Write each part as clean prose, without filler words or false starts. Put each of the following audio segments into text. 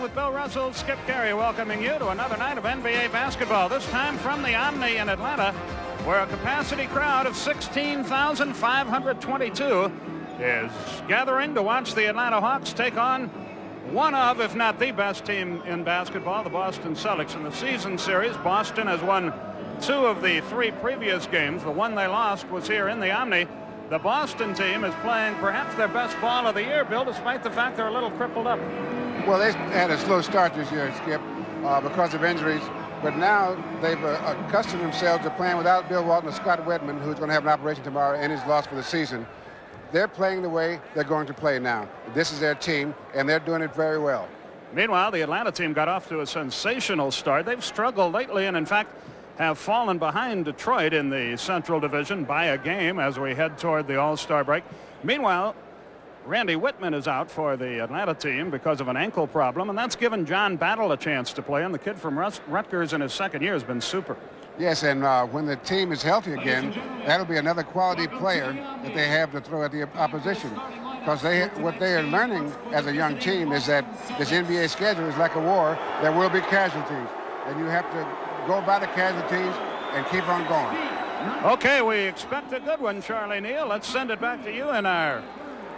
With Bill Russell, Skip Carey welcoming you to another night of NBA basketball, this time from the Omni in Atlanta, where a capacity crowd of 16,522 is gathering to watch the Atlanta Hawks take on one of, if not the best team in basketball, the Boston Celtics. In the season series, Boston has won 2 of the 3 previous games. The one they lost was here in the Omni. The Boston team is playing perhaps their best ball of the year, Bill, despite the fact they're a little crippled up. Well, they had a slow start this year, Skip, because of injuries. But now they've accustomed themselves to playing without Bill Walton or Scott Wedman, who's going to have an operation tomorrow and is lost for the season. They're playing the way they're going to play now. This is their team, and they're doing it very well. Meanwhile, the Atlanta team got off to a sensational start. They've struggled lately and, in fact, have fallen behind Detroit in the Central Division by a game as we head toward the All-Star break. Meanwhile, Randy Whitman is out for the Atlanta team because of an ankle problem, and that's given John Battle a chance to play, and the kid from Rutgers in his second year has been super. Yes, and when the team is healthy again, that'll be another quality player that they have to throw at the opposition. Because what they are learning as a young team is that this NBA schedule is like a war. There will be casualties, and you have to go by the casualties and keep on going. Okay, we expect a good one, Charlie Neal. Let's send it back to you in our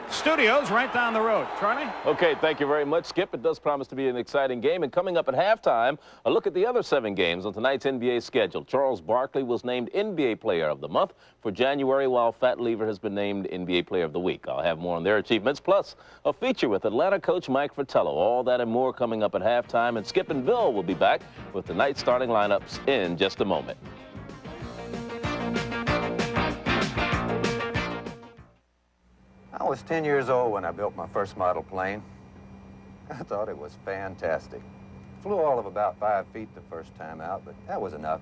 studios right down the road. Charlie? Okay, thank you very much, Skip. It does promise to be an exciting game. And coming up at halftime, a look at the other 7 games on tonight's NBA schedule. Charles Barkley was named NBA Player of the Month for January, while Fat Lever has been named NBA Player of the Week. I'll have more on their achievements, plus a feature with Atlanta coach Mike Fratello. All that and more coming up at halftime. And Skip and Bill will be back with tonight's starting lineups in just a moment. I was 10 years old when I built my first model plane. I thought it was fantastic. Flew all of about 5 feet the first time out, but that was enough.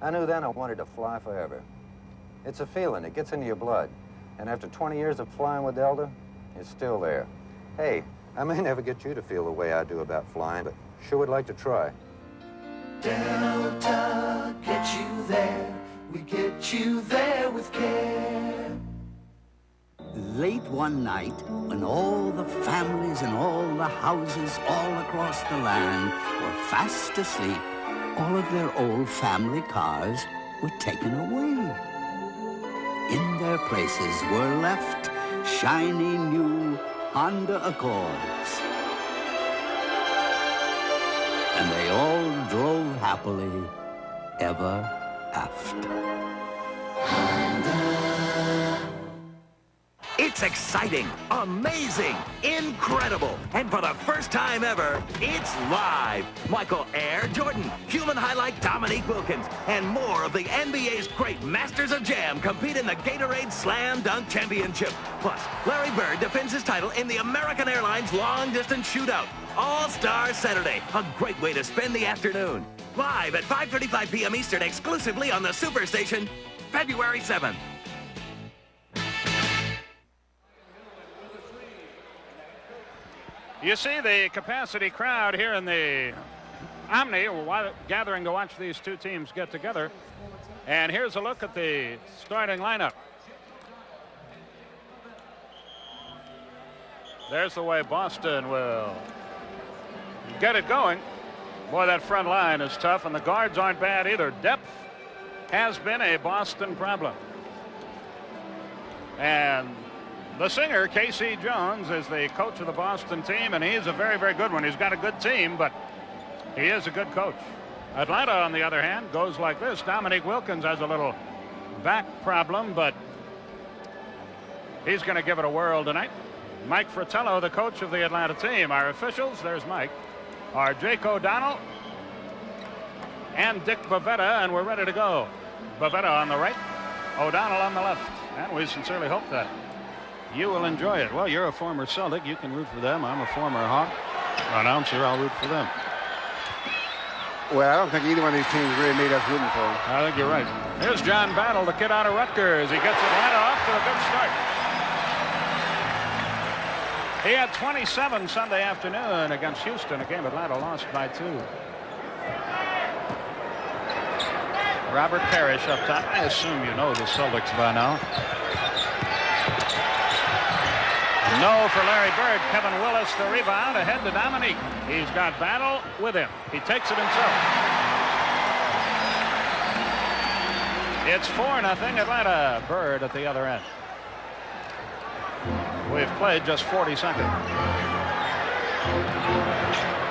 I knew then I wanted to fly forever. It's a feeling that gets into your blood, and after 20 years of flying with Delta, it's still there. Hey, I may never get you to feel the way I do about flying, but sure would like to try. Delta gets you there. We get you there with care. Late one night, when all the families in all the houses all across the land were fast asleep, all of their old family cars were taken away. In their places were left shiny new Honda Accords. And they all drove happily ever after. It's exciting, amazing, incredible, and for the first time ever, it's live. Michael Air Jordan, human highlight Dominique Wilkins, and more of the NBA's great Masters of Jam compete in the Gatorade Slam Dunk Championship. Plus, Larry Bird defends his title in the American Airlines Long Distance Shootout. All-Star Saturday, a great way to spend the afternoon. Live at 5:35 p.m. Eastern, exclusively on the Superstation, February 7th. You see the capacity crowd here in the Omni gathering to watch these two teams get together. And here's a look at the starting lineup. There's the way Boston will get it going. Boy, that front line is tough, and the guards aren't bad either. Depth has been a Boston problem. And the singer, K.C. Jones, is the coach of the Boston team, and he's a very, very good one. He's got a good team, but he is a good coach. Atlanta, on the other hand, goes like this. Dominique Wilkins has a little back problem, but he's going to give it a whirl tonight. Mike Fratello, the coach of the Atlanta team. Our officials, there's Mike, are Jake O'Donnell and Dick Bavetta, and we're ready to go. Bavetta on the right, O'Donnell on the left, and we sincerely hope that you will enjoy it. Well, you're a former Celtic. You can root for them. I'm a former Hawk announcer. I'll root for them. Well, I don't think either one of these teams really made us rooting for them. I think you're right. Here's John Battle, the kid out of Rutgers. He gets Atlanta off to a good start. He had 27 Sunday afternoon against Houston, a game Atlanta lost by 2. Robert Parrish up top. I assume you know the Celtics by now. No for Larry Bird. Kevin Willis the rebound, ahead to Dominique. He's got Battle with him. He takes it himself. It's 4-0 Atlanta. Bird at the other end. We've played just 40 seconds.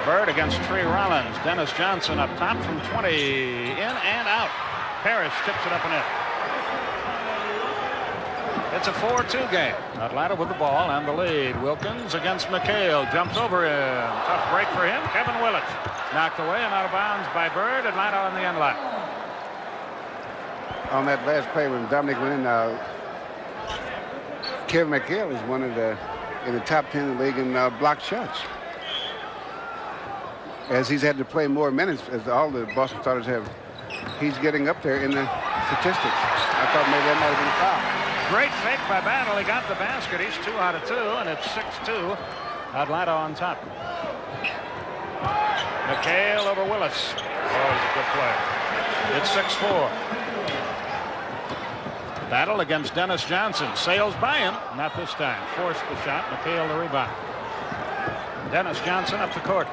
Bird against Tree Rollins. Dennis Johnson up top from 20, in and out. Parrish tips it up and in. It's a 4-2 game. Atlanta with the ball and the lead. Wilkins against McHale. Jumps over him. Tough break for him. Kevin Willis knocked away and out of bounds by Bird. Atlanta on the end line. On that last play when Dominique went in, Kevin McHale is one of the in the top 10 in the league in blocked shots. As he's had to play more minutes, as all the Boston starters have, he's getting up there in the statistics. I thought maybe that might have been a foul. Great fake by Battle. He got the basket. He's 2 out of 2, and it's 6-2. Atlanta on top. McHale over Willis. Oh, he's a good player. It's 6-4. Battle against Dennis Johnson. Sails by him. Not this time. Forced the shot. McHale the rebound. Dennis Johnson up the court.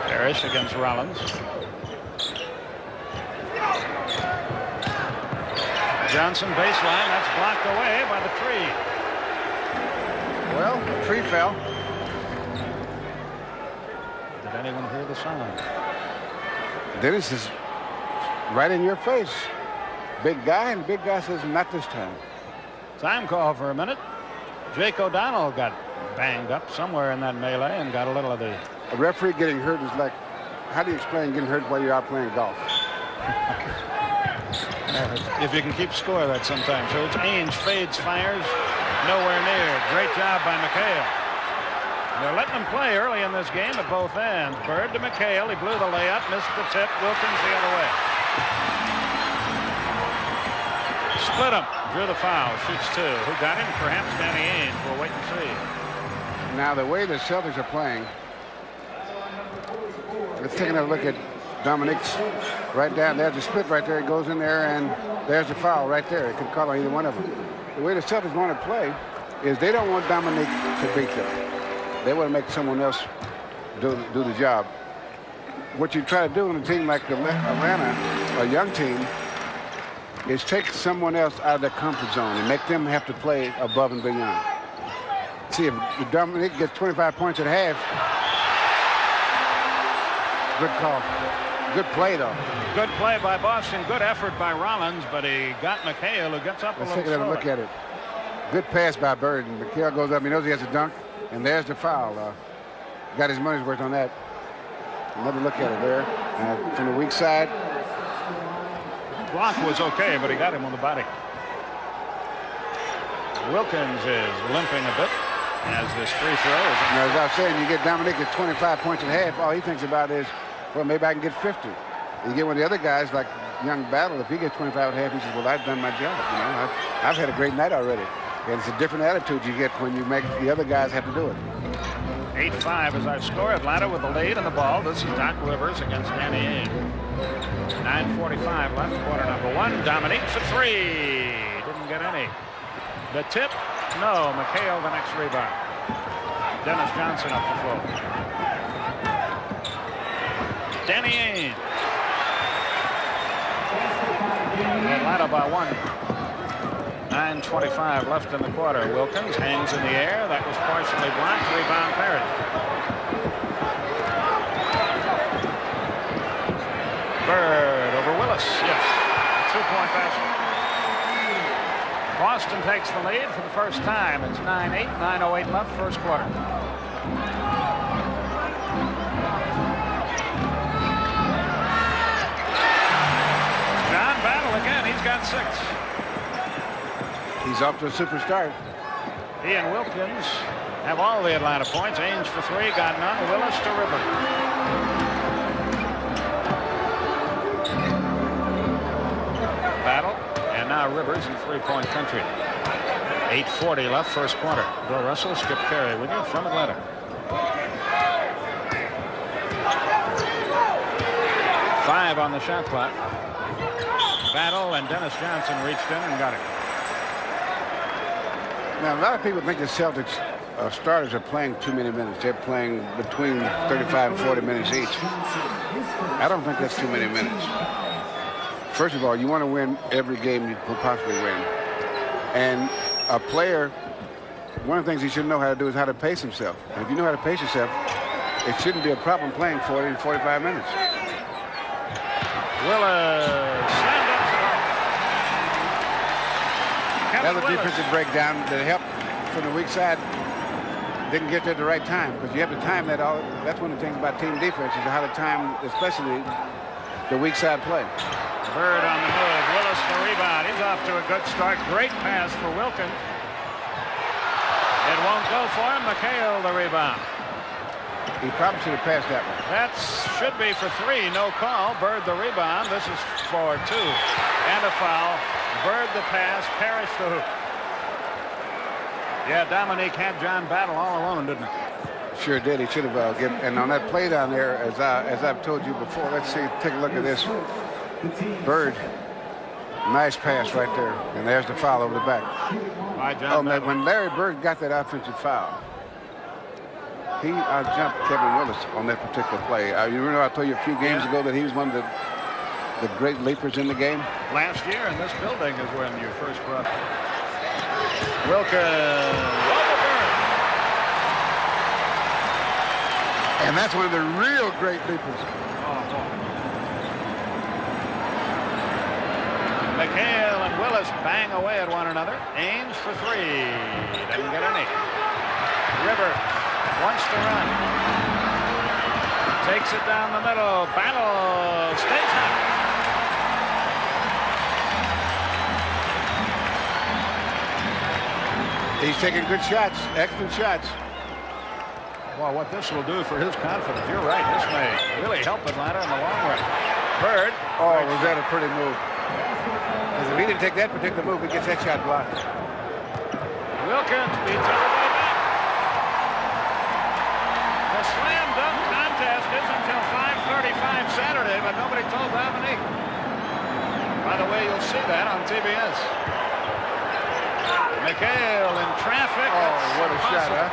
Parrish against Rollins. Johnson baseline. That's blocked away by the tree. Well, the tree fell. Did anyone hear the sound? Dennis is right in your face. Big guy, and the big guy says, not this time. Time call for a minute. Jake O'Donnell got banged up somewhere in that melee and got a little of the... A referee getting hurt is like, how do you explain getting hurt while you're out playing golf? If you can keep score, that sometimes. So it's Ainge, fades, fires, nowhere near. Great job by McHale. They're letting him play early in this game at both ends. Bird to McHale. He blew the layup, missed the tip. Wilkins the other way. Split him. Drew the foul. Shoots 2. Who got him? Perhaps Danny Ainge. We'll wait and see. Now, the way the Celtics are playing, let's take another look at Dominique's right down. There's the split right there. It goes in there, and there's the foul right there. It could call on either one of them. The way the Celtics want to play is they don't want Dominique to beat them. They want to make someone else do the job. What you try to do in a team like Atlanta, a young team, is take someone else out of their comfort zone and make them have to play above and beyond. See, if Dominique gets 25 points at half, good call. Good play, though. Good play by Boston. Good effort by Rollins, but he got McHale, who gets up a little Let's take another look at it. Good pass by Bird. And McHale goes up. He knows he has a dunk. And there's the foul. Got his money's worth on that. Another look at it there. From the weak side. Block was okay, but he got him on the body. Wilkins is limping a bit as this free throw is. Now, as I was saying, you get Dominique at 25 points at half. All he thinks about is, well, maybe I can get 50. You get one of the other guys like Young Battle. If he gets 25 at half, he says, well, I've done my job. You know, I've had a great night already. And it's a different attitude you get when you make the other guys have to do it. 8-5 is our score. Atlanta with the lead and the ball. This is Doc Rivers against Danny Ainge. 9:45 left, quarter number 1. Dominique for 3. Didn't get any. The tip, no. McHale the next rebound. Dennis Johnson up the floor. Danny Ainge. Atlanta by 1. 9:25 left in the quarter. Wilkins hangs in the air. That was partially blocked. Rebound Parrish. Bird over Willis. Yes. A 2-point basket. Boston takes the lead for the first time. It's 9-8. 9:08 left, first quarter. John Battle again. He's got 6. He's off to a super start. He and Wilkins have all the Atlanta points. Ainge for 3, got none. Willis to Rivers. Battle, and now Rivers in three-point country. 8:40 left, first quarter. Bill Russell, Skip Carey with you from Atlanta. Five on the shot clock. battle, and Dennis Johnson reached in and got it. Now, a lot of people think the Celtics starters are playing too many minutes. They're playing between 35 and 40 minutes each. I don't think that's too many minutes. First of all, you want to win every game you can possibly win. And a player, one of the things he should know how to do is how to pace himself. And if you know how to pace yourself, it shouldn't be a problem playing 40 and 45 minutes. Willis slammed up. Another defensive breakdown that helped from the weak side. Didn't get there at the right time, because you have to time that. That's one of the things about team defense is how to time, especially the weak side play. Bird on the move. Willis the rebound. He's off to a good start. Great pass for Wilkins. It won't go for him. McHale the rebound. He probably should have passed that one. That should be for 3. No call. Bird the rebound. This is for 2. And a foul. Bird the pass. Parrish the hoop. Yeah, Dominique had John Battle all alone, didn't he? Sure did. He should have given. And on that play down there, as I've told you before, let's see. Take a look at this. Bird. Nice pass right there. And there's the foul over the back. When Larry Bird got that offensive foul, he jumped Kevin Willis on that particular play. You remember I told you a few games ago that he was one of the great leapers in the game? Last year in this building is when you first brought Wilkins. And that's one of the real great leapers. McHale and Willis bang away at one another. Ames for 3. Doesn't get any. River wants to run. Takes it down the middle. Battle stays up. He's taking good shots. Excellent shots. Well, what this will do for his confidence. You're right. This may really help Atlanta in the long run. Bird. Oh, was that a pretty move? Because if he didn't take that particular move, he gets that shot blocked. Wilkins beats everybody back. The slam dunk contest is until 5:35 Saturday, but nobody told Dominique. By the way, you'll see that on TBS. McHale in traffic. Oh, what a shot, huh?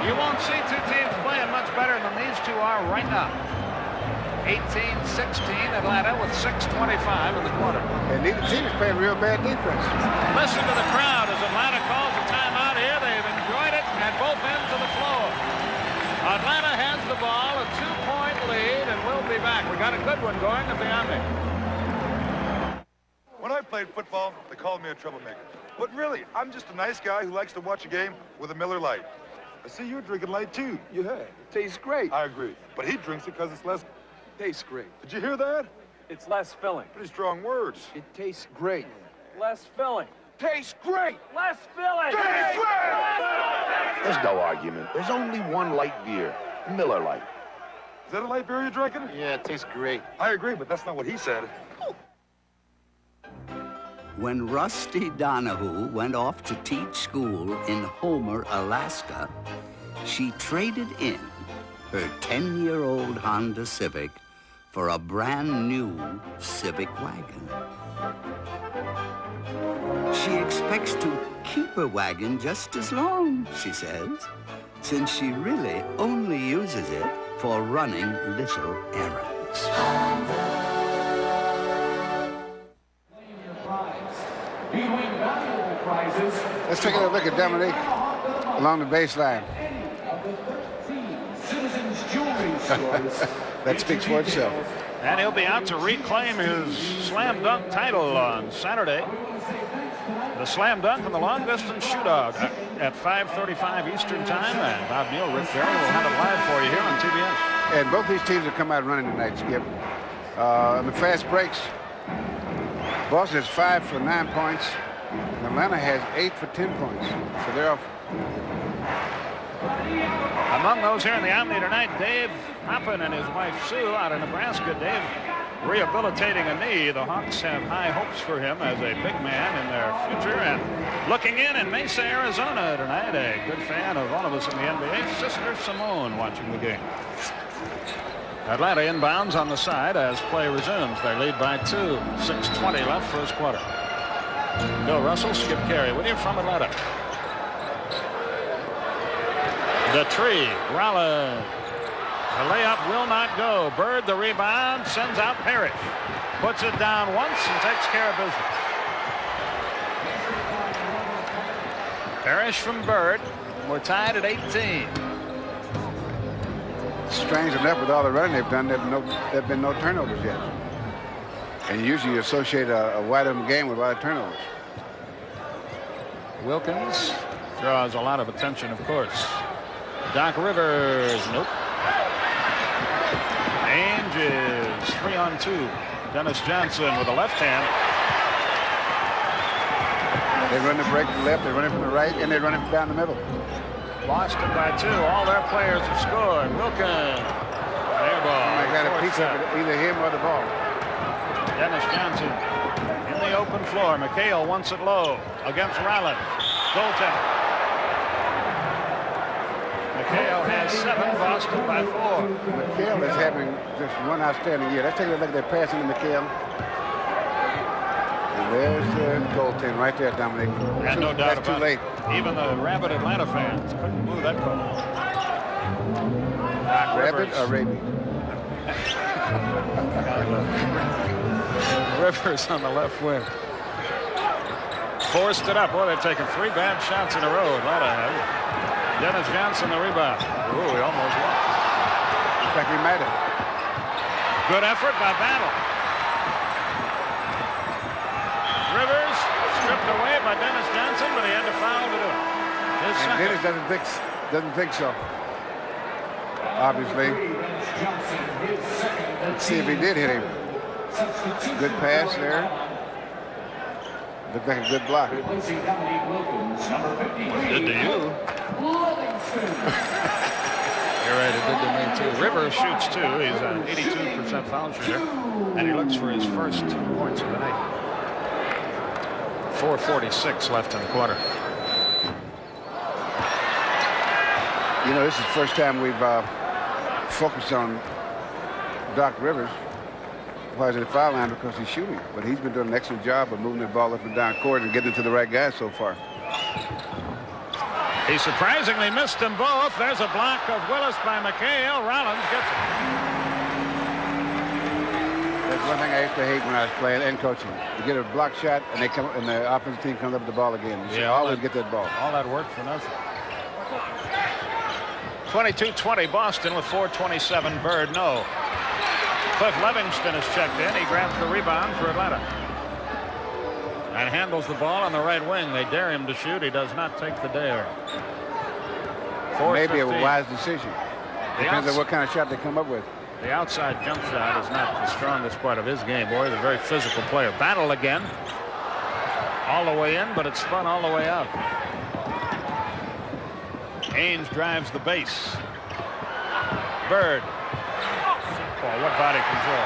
You won't see two teams playing much better than these two are right now. 18-16 Atlanta with 6:25 in the quarter. And neither team is playing real bad defense. Listen to the crowd as Atlanta calls a timeout here. They've enjoyed it at both ends of the floor. Atlanta has the ball, a 2-point lead, and we'll be back. We got a good one going at the Omni. When I played football, they called me a troublemaker. But really, I'm just a nice guy who likes to watch a game with a Miller Lite. I see you're drinking light, too. Yeah, it tastes great. I agree. But he drinks it because it's less... Tastes great. Did you hear that? It's less filling. Pretty strong words. It tastes great. Less filling. Tastes great. Less filling. Tastes great! There's no argument. There's only one light beer, Miller Lite. Is that a light beer you're drinking? Yeah, it tastes great. I agree, but that's not what he said. When Rusty Donahue went off to teach school in Homer, Alaska, she traded in her 10-year-old Honda Civic for a brand new Civic wagon. She expects to keep her wagon just as long, she says, since she really only uses it for running little errands. Let's take a look at Dominique along the baseline. That speaks for itself. And he'll be out to reclaim his slam dunk title on Saturday. The slam dunk and the long distance shootout at 5:35 Eastern time. And Bob Neal, Rick Barry will have it live for you here on TBS. And both these teams have come out running tonight, Skip. On the fast breaks, Boston has 5 for 9 points. And Atlanta has 8 for 10 points. So they're off. Among those here in the Omni tonight, Dave Hoppin and his wife Sue out of Nebraska. Dave rehabilitating a knee. The Hawks have high hopes for him as a big man in their future. And looking in Mesa, Arizona tonight, a good fan of all of us in the NBA, Sister Simone watching the game. Atlanta inbounds on the side as play resumes. They lead by 2. 6:20 left first quarter. Bill Russell, Skip Carey with you from Atlanta. The tree, Rollins. The layup will not go. Bird the rebound, sends out Parrish. Puts it down once and takes care of business. Parrish from Bird. We're tied at 18. Strange enough, with all the running they've done, there have been no turnovers yet. And usually you associate a wide-open game with a lot of turnovers. Wilkins draws a lot of attention, of course. Doc Rivers, nope. Ainge is 3-on-2. Dennis Johnson with a left hand. They run the break to the left, they run it from the right, and they run it down the middle. Boston by 2. All their players have scored. Wilkins. Air ball. They got a piece of it, either him or the ball. Dennis Johnson in the open floor. McHale wants it low against Rollins. Goaltender. McHale has 7. Boston by 4. McHale is having just one outstanding year. Let's take a look at their passing to McHale. And there's the goaltender right there, Dominic. And no doubt that's about too late. Even the rabid Atlanta fans couldn't move that call. Rabbit or Raby? Rivers on the left wing. Forced it up. Boy, they've taken 3 bad shots in a row. Atlanta has. Dennis Johnson the rebound. Ooh, he almost lost. In fact, he might have. Good effort by Battle. Rivers stripped away by Dennis Johnson, but he had to foul to do it. His And second. Dennis doesn't think so. Obviously. Let's see if he did hit him. Good pass there. Looked like a good block. Good to you. You're right, it did to me too. Rivers shoots 2. He's an 82% foul shooter, and he looks for his first 2 points of the night. 4:46 left in the quarter. You know, this is the first time we've focused on Doc Rivers. Why is it a foul line? Because he's shooting. But he's been doing an excellent job of moving the ball up and down court and getting it to the right guys so far. He surprisingly missed them both. There's a block of Willis by McHale. Rollins gets it. That's one thing I used to hate when I was playing and coaching. You get a block shot and the offensive team comes up with the ball again. You should always get that ball. All that work for nothing. 22-20 Boston with 4:27. Bird, no. Cliff Livingston is checked in. He grabs the rebound for Atlanta. And handles the ball on the right wing. They dare him to shoot. He does not take the dare. Maybe a wise decision. Depends on what kind of shot they come up with. The outside jump shot is not the strongest part of his game. Boy, he's a very physical player. Battle again. All the way in, but it's spun all the way out. Ainge drives the base. Bird. Oh, what body control.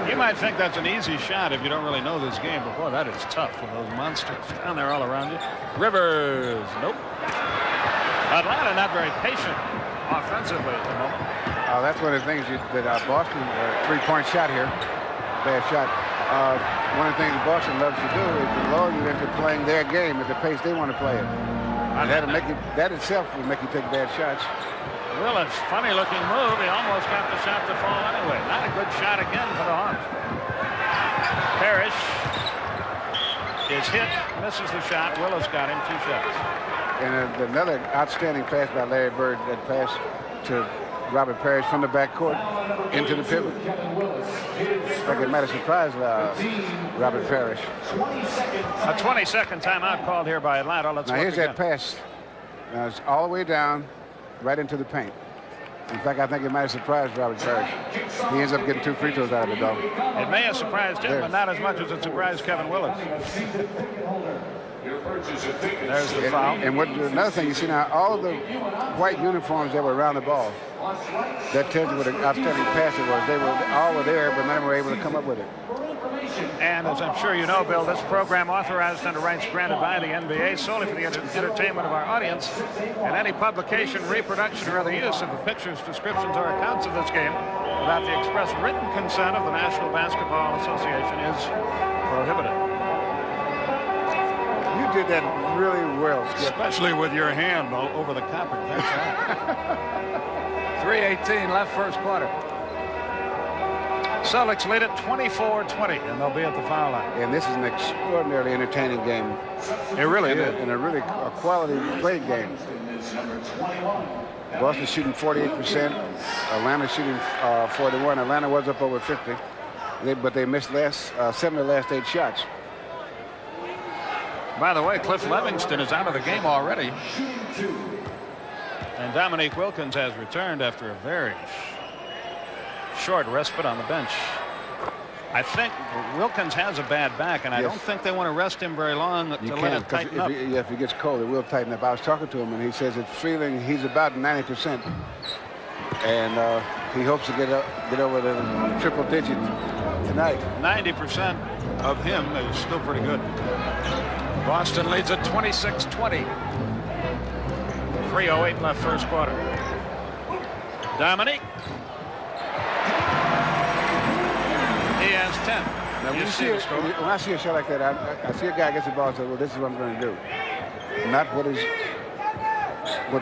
You might think that's an easy shot if you don't really know this game, but boy, that is tough with those monsters down there all around you. Rivers, nope. Atlanta not very patient offensively at the moment. That's one of the things that Boston, 3-point shot here, bad shot. One of the things Boston loves to do is to lower you into playing their game at the pace they want to play it. And that itself will make you take bad shots. Willis, funny looking move. He almost got the shot to fall anyway. Not a good shot again for the Hawks. Parrish is hit, misses the shot. Willis got him 2 shots. And another outstanding pass by Larry Bird, that pass to Robert Parrish from the backcourt into the pivot. I think it might have surprised Robert Parrish. A 20-second timeout called here by Atlanta. Let's now look here's again. that pass. Now it's all the way down, right into the paint. In fact, I think it might have surprised Robert Parrish. He ends up getting 2 free throws out of it, though. It may have surprised him, but not as much as it surprised Kevin Willis. There's the foul. And another thing you see now, all of the white uniforms that were around the ball, that tells you what an outstanding pass it was. They were all there, but none were able to come up with it. And as I'm sure you know, Bill, this program authorized under rights granted by the NBA solely for the entertainment of our audience. And any publication, reproduction, or other use of the pictures, descriptions, or accounts of this game without the express written consent of the National Basketball Association is prohibited. You did that really well, Skip. Especially with your hand over the copper. That's right. 3:18 left first quarter. Celtics lead it 24-20, and they'll be at the foul line. And this is an extraordinarily entertaining game. It really is. And a really quality play game. Boston shooting 48%. Atlanta shooting 41. Atlanta was up over 50. But they missed 7 of the last 8 shots. By the way, Cliff Livingston is out of the game already. And Dominique Wilkins has returned after a very short respite on the bench. I think Wilkins has a bad back, and I don't think they want to rest him very long to let it tighten up. If he gets cold, it will tighten up. I was talking to him, and he says he's about 90%. And he hopes to get over the triple digit tonight. 90% of him is still pretty good. Boston leads at 26-20. 3:08 left first quarter. Dominique. He has 10. Now, when I see a shot like that, I see a guy gets the ball and says, well, this is what I'm going to do. Not what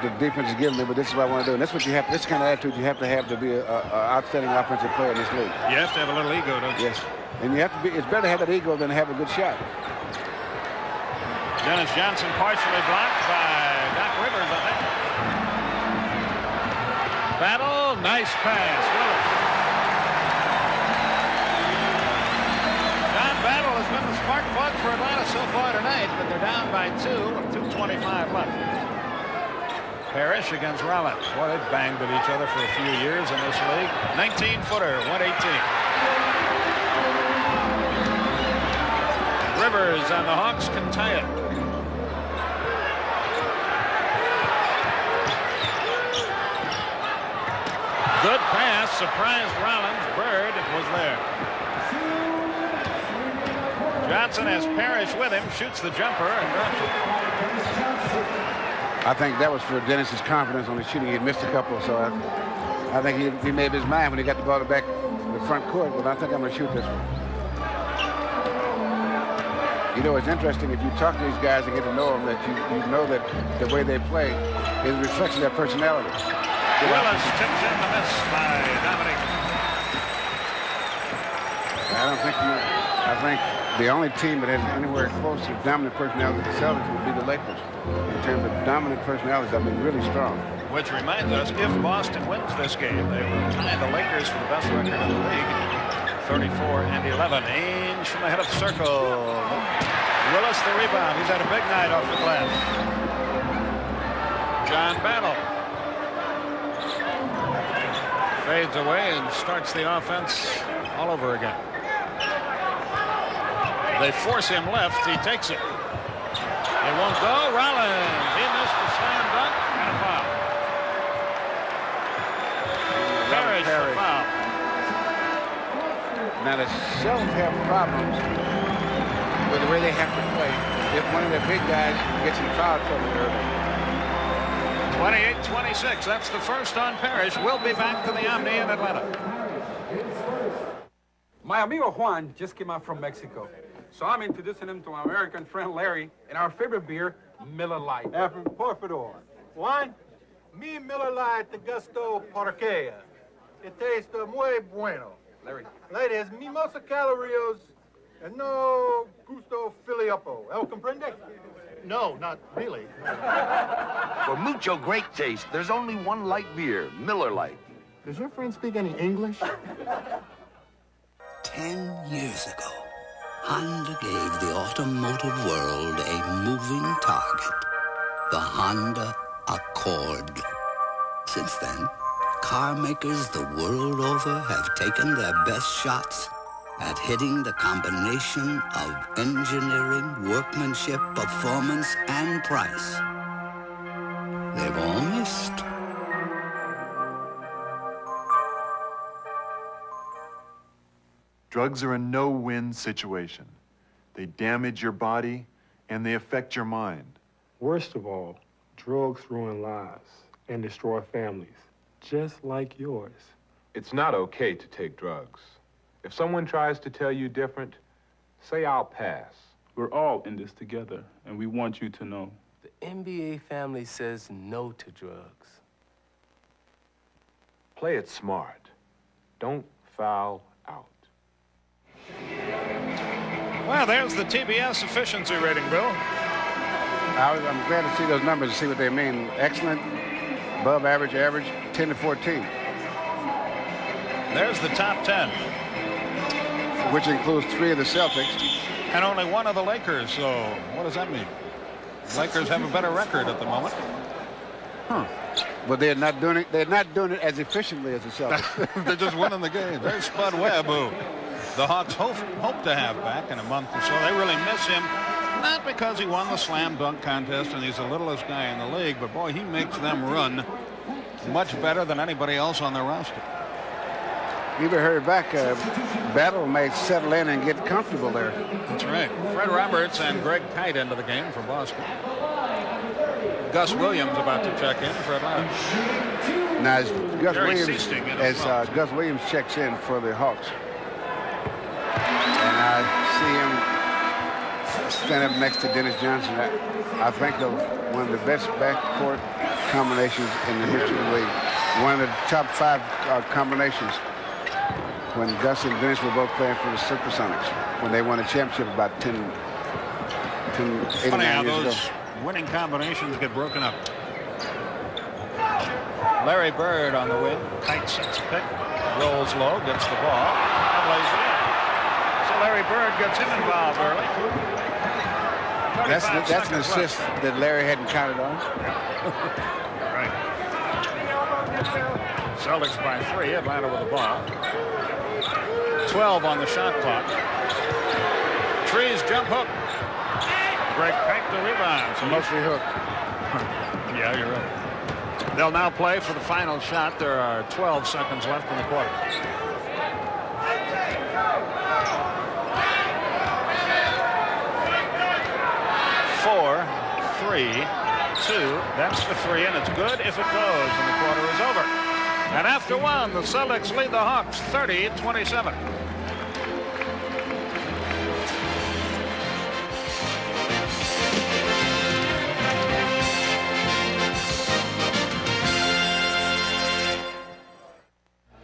the defense is giving me, but this is what I want to do. And that's what you have. This kind of attitude you have to be an outstanding offensive player in this league. You have to have a little ego, don't you? Yes. And you have to be. It's better to have that ego than to have a good shot. Dennis Johnson partially blocked by Doc Rivers, I think. Battle, nice pass. Willis. John Battle has been the spark plug for Atlanta so far tonight, but they're down by 2 with 2:25 left. Parrish against Rollins. Boy, they've banged at each other for a few years in this league. 19-footer, 118. Rivers and the Hawks can tie it. Good pass, surprised Rollins. Bird was there. Johnson has Parrish with him, shoots the jumper and drops it. I think that was for Dennis's confidence on the shooting. He missed a couple, so I think he made up his mind when he got the ball back to the front court. But I think I'm going to shoot this one. You know, it's interesting if you talk to these guys and get to know them, that you know that the way they play is a reflection of their personality. Willis tips in the miss by Dominique. I think the only team that has anywhere close to dominant personality to the Celtics would be the Lakers. In terms of dominant personalities, I mean, really strong. Which reminds us, if Boston wins this game, they will tie the Lakers for the best record in the league. 34-11. Ainge from the head of the circle. Willis the rebound. He's had a big night off the glass. John Battle fades away and starts the offense all over again. They force him left. He takes it. It won't go. Rollins. He missed the slam dunk and a foul. Parrish the foul. Now the Celtics have problems with the way they have to play if one of their big guys gets in foul trouble early. 28-26. That's the first on Parrish. We'll be back to the Omni in Atlanta. My amigo Juan just came out from Mexico. So I'm introducing him to my American friend Larry and our favorite beer, Miller Lite. Por favor. Juan, mi Miller Lite de gusto porque it tastes muy bueno. Larry. Ladies, mimosa calories and no gusto filiapo. El comprende? No, not really. For mucho great taste, there's only one light beer, Miller Lite. Does your friend speak any English? 10 years ago, Honda gave the automotive world a moving target, the Honda Accord. Since then, car makers the world over have taken their best shots at hitting the combination of engineering, workmanship, performance, and price. They've all missed. Drugs are a no-win situation. They damage your body and they affect your mind. Worst of all, drugs ruin lives and destroy families, just like yours. It's not okay to take drugs. If someone tries to tell you different, say I'll pass. We're all in this together, and we want you to know. The NBA family says no to drugs. Play it smart. Don't foul out. Well, there's the TBS efficiency rating, Bill. I'm glad to see those numbers and see what they mean. Excellent, above average, average, 10 to 14. There's the top 10. Which includes 3 of the Celtics. And only 1 of the Lakers, so what does that mean? The Lakers have a better record at the moment. But they're not doing it as efficiently as the Celtics. They're just winning the game. There's Spud Webb, who the Hawks hope to have back in a month or so. They really miss him, not because he won the slam dunk contest and he's the littlest guy in the league, but boy, he makes them run much better than anybody else on their roster. You ever heard back, Battle may settle in and get comfortable there. That's right. Fred Roberts and Greg Kite into the game for Boston. Gus Williams about to check in for Atlanta. Now, as Gus Williams checks in for the Hawks. And I see him stand up next to Dennis Johnson. I think of one of the best backcourt combinations in the history of the league. One of the top 5 combinations. When Gus and Dennis were both playing for the Supersonics, when they won a championship about 8 or 9 years ago. Winning combinations get broken up. Larry Bird on the wing. Kite sets a pick. Rolls low, gets the ball. And lays it in. So Larry Bird gets him involved early. That's an assist that Larry hadn't counted on. Right. Celtics by 3. Atlanta with the ball. 12 on the shot clock. Trees jump hook. Greg Kite the rebound. So mostly hook. Yeah, you're right. They'll now play for the final shot. There are 12 seconds left in the quarter. Four, 3, 2. That's the 3, and it's good if it goes, and the quarter is over. And after 1, the Celtics lead the Hawks 30-27.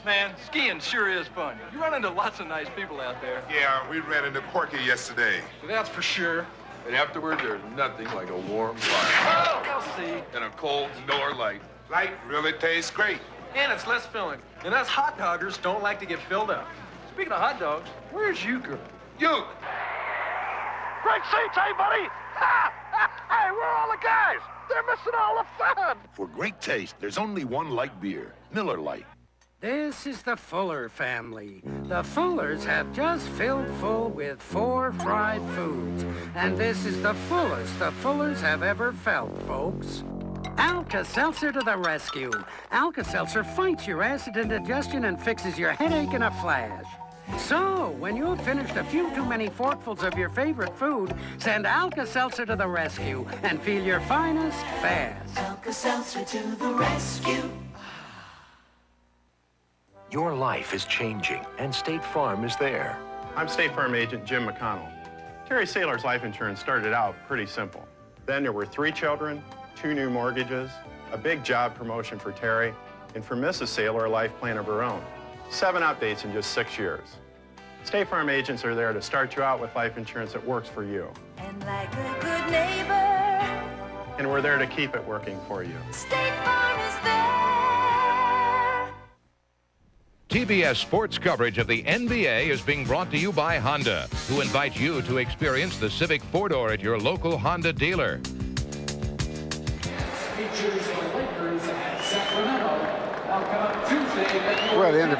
Man, skiing sure is fun. You run into lots of nice people out there. Yeah, we ran into Corky yesterday. That's for sure. And afterward, there's nothing like a warm fire. Oh, I'll see. And a cold indoor light. Light really tastes great. And it's less filling. And us hot doggers don't like to get filled up. Speaking of hot dogs, where's Euchre? You! Great seats, hey, buddy! Hey, where are all the guys? They're missing all the fun! For great taste, there's only one light beer, Miller Lite. This is the Fuller family. The Fullers have just filled full with 4 fried foods. And this is the fullest the Fullers have ever felt, folks. Alka-Seltzer to the rescue. Alka-Seltzer fights your acid indigestion and fixes your headache in a flash. So, when you've finished a few too many forkfuls of your favorite food, send Alka-Seltzer to the rescue and feel your finest fast. Alka-Seltzer to the rescue. Your life is changing, and State Farm is there. I'm State Farm agent Jim McConnell. Terry Saylor's life insurance started out pretty simple. Then there were 3 children, 2 new mortgages, a big job promotion for Terry, and for Mrs. Saylor, a life plan of her own. 7 updates in just 6 years. State Farm agents are there to start you out with life insurance that works for you. And like a good neighbor, And we're there to keep it working for you. State Farm is there. TBS sports coverage of the NBA is being brought to you by Honda, who invite you to experience the Civic 4-door at your local Honda dealer. Well, at the end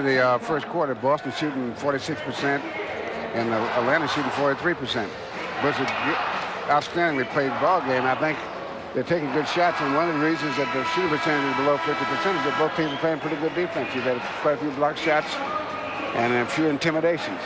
of the first quarter, Boston shooting 46% and Atlanta shooting 43%. But it's an outstandingly played ball game. I think they're taking good shots, and one of the reasons that the shooting percentage is below 50% is that both teams are playing pretty good defense. You've had quite a few block shots, and a few intimidations.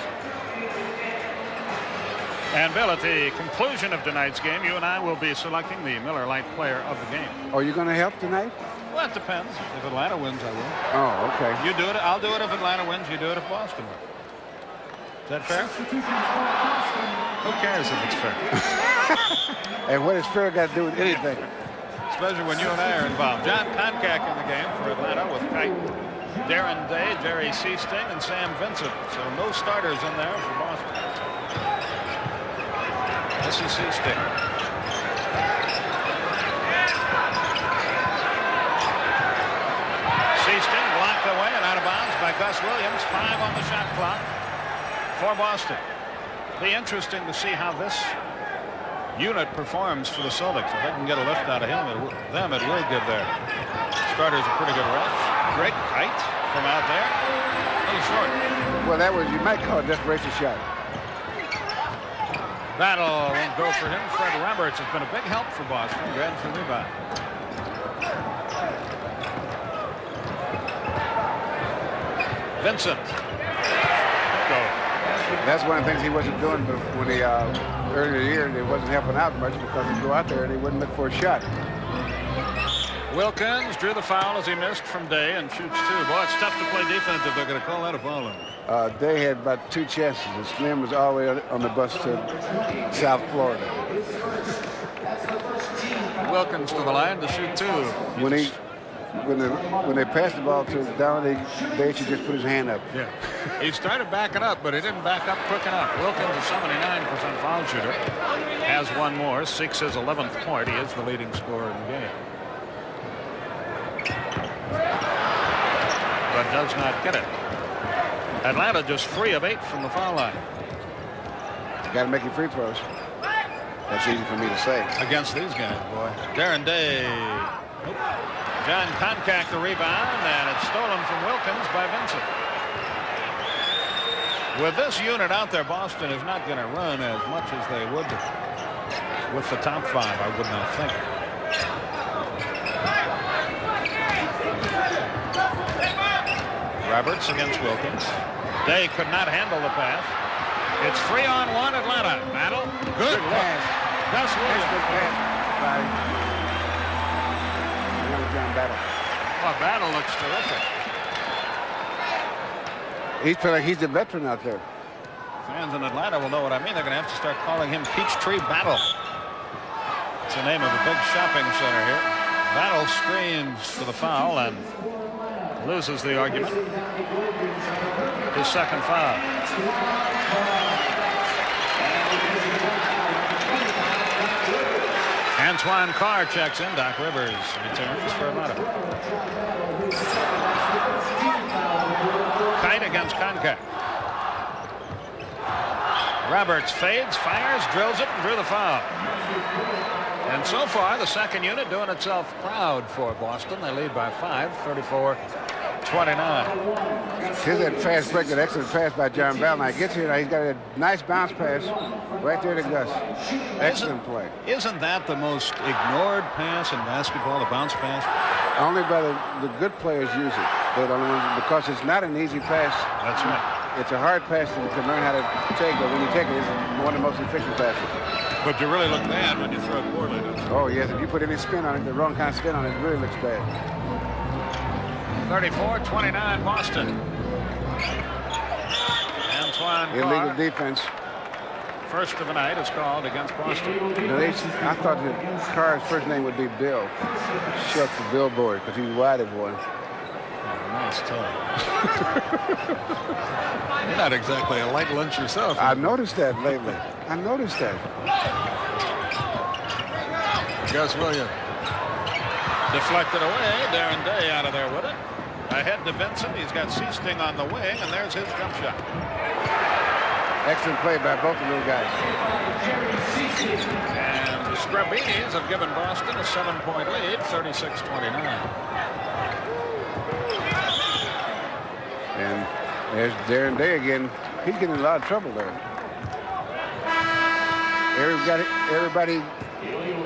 And Bill, at the conclusion of tonight's game, you and I will be selecting the Miller Lite player of the game. Are you going to help tonight? Well, it depends. If Atlanta wins, I will. Oh, okay. You do it. I'll do it if Atlanta wins. You do it if Boston wins. Is that fair? Who cares if it's fair? And what has fair got to do with anything? Especially when you and I are involved. John Koncak in the game for Atlanta with Kite, Darren Day, Jerry Seasting, and Sam Vincent. So no starters in there for Boston. This is Seasting. Seasting blocked away and out of bounds by Gus Williams. 5 on the shot clock for Boston. Be interesting to see how this unit performs for the Celtics. If they can get a lift out of him, it will give their starters a pretty good rest. Great Kite from out there. A little short. Well, that was, you might call it a desperation shot. Battle won't go for him. Fred Roberts has been a big help for Boston. Grabs the rebound. Vincent. Go. That's one of the things he wasn't doing when he earlier in the year. He wasn't helping out much because he'd go out there and he wouldn't look for a shot. Wilkins drew the foul as he missed from Day and shoots 2. Boy, it's tough to play defense if they're going to call that a foul. Day had about 2 chances. And Slim was all the way on the bus to South Florida. Wilkins to the line to shoot 2. When they passed the ball to down, Day should just put his hand up. Yeah. He started backing up, but he didn't back up quick enough. Wilkins, a 79% foul shooter, has 1 more, seeks his 11th point. He is the leading scorer in the game. But does not get it. Atlanta just 3 of 8 from the foul line. Got to make your free throws. That's easy for me to say. Against these guys, boy. Darren Day. Nope. John Koncak the rebound, and it's stolen from Wilkins by Vincent. With this unit out there, Boston is not going to run as much as they would with the top 5, I would not think. Roberts against Wilkins. Day could not handle the pass. It's 3-on-1 Atlanta. Battle. Good pass. Gus Williams. Good pass by John Battle. Well, Battle looks terrific. He feels like he's the veteran out there. Fans in Atlanta will know what I mean. They're going to have to start calling him Peachtree Battle. It's the name of a big shopping center here. Battle screams for the foul and loses the argument. His second foul. Antoine Carr checks in. Doc Rivers returns for Atlanta. Kite against Koncak. Roberts fades, fires, drills it, and drew the foul. And so far, the second unit doing itself proud for Boston. They lead by 5, 34-29. Here's that fast break, that excellent pass by John Bell. Now he gets here, now he's got a nice bounce pass right there to Gus. Excellent play. Isn't that the most ignored pass in basketball, the bounce pass? Only by the good players use it. They're the only ones, because it's not an easy pass. That's right. It's a hard pass to learn how to take, but when you take it, it's one of the most efficient passes. But you really look bad when you throw it poorly. Oh, yes. If you put any spin on it, the wrong kind of spin on it, it really looks bad. 34-29 Boston. Antoine Illegal Carr, defense. first of the night, is called against Boston. I thought that Carr's first name would be Bill. Short for Billboard, because he's wide of one. Nice toe. You're not exactly a light lunch yourself. I've noticed that lately. I noticed that. Gus Williams. Deflected away. Darren Day out of there with it. Ahead to Vincent. He's got Seasting on the wing, and there's his jump shot. Excellent play by both of those guys. And the Scrubbinis have given Boston a 7-point lead, 36-29. And there's Darren Day again. He's getting in a lot of trouble there.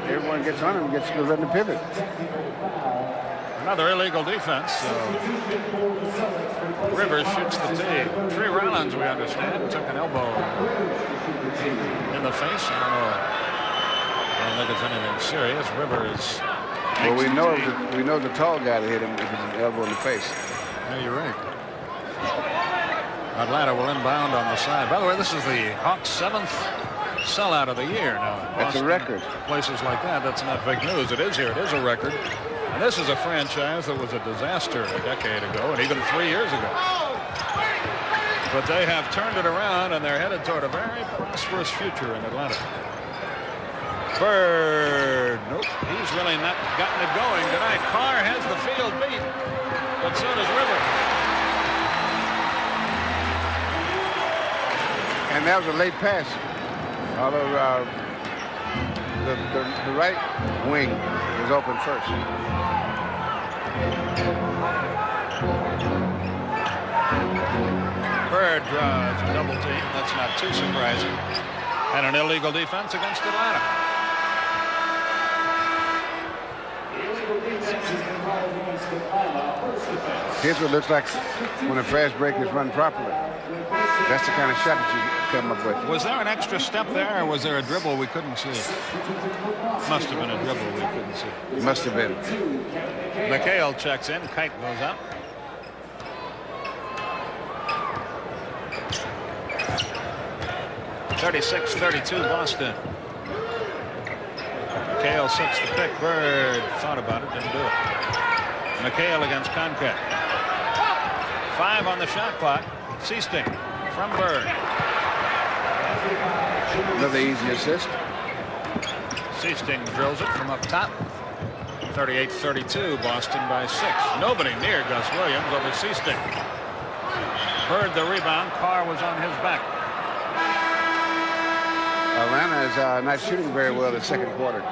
Everyone gets on him and gets to run the pivot. Another illegal defense. So Rivers shoots the tee. Tree Rollins, we understand, took an elbow in the face. I don't think it's anything serious. Rivers. Well, we know the tall guy that hit him with his elbow in the face. Yeah, you're right. Atlanta will inbound on the side. By the way, this is the Hawks' 7th sellout of the year now. That's a record. Places like that, that's not big news. It is here. It is a record. And this is a franchise that was a disaster a decade ago and even 3 years ago. But they have turned it around and they're headed toward a very prosperous future in Atlanta. Bird. Nope. He's really not gotten it going tonight. Carr has the field beat, but so does Rivers. And that was a late pass. Although the right wing was open first. Bird draws a double team. That's not too surprising. And an illegal defense against Atlanta. Here's what it looks like when a fast break is run properly. That's the kind of shot that you come up with. Was there an extra step there, or was there a dribble we couldn't see? Must have been a dribble we couldn't see. Must have been. McHale checks in. Kite goes up. (36-32) Boston. McHale sets the pick. Bird thought about it, didn't do it. McHale against Concat. 5 on the shot clock. Seasting from Bird. Another easy assist. Seasting drills it from up top. 38-32, Boston by 6. Nobody near Gus Williams over Seasting. Bird the rebound. Carr was on his back. Atlanta is not shooting very well the second quarter.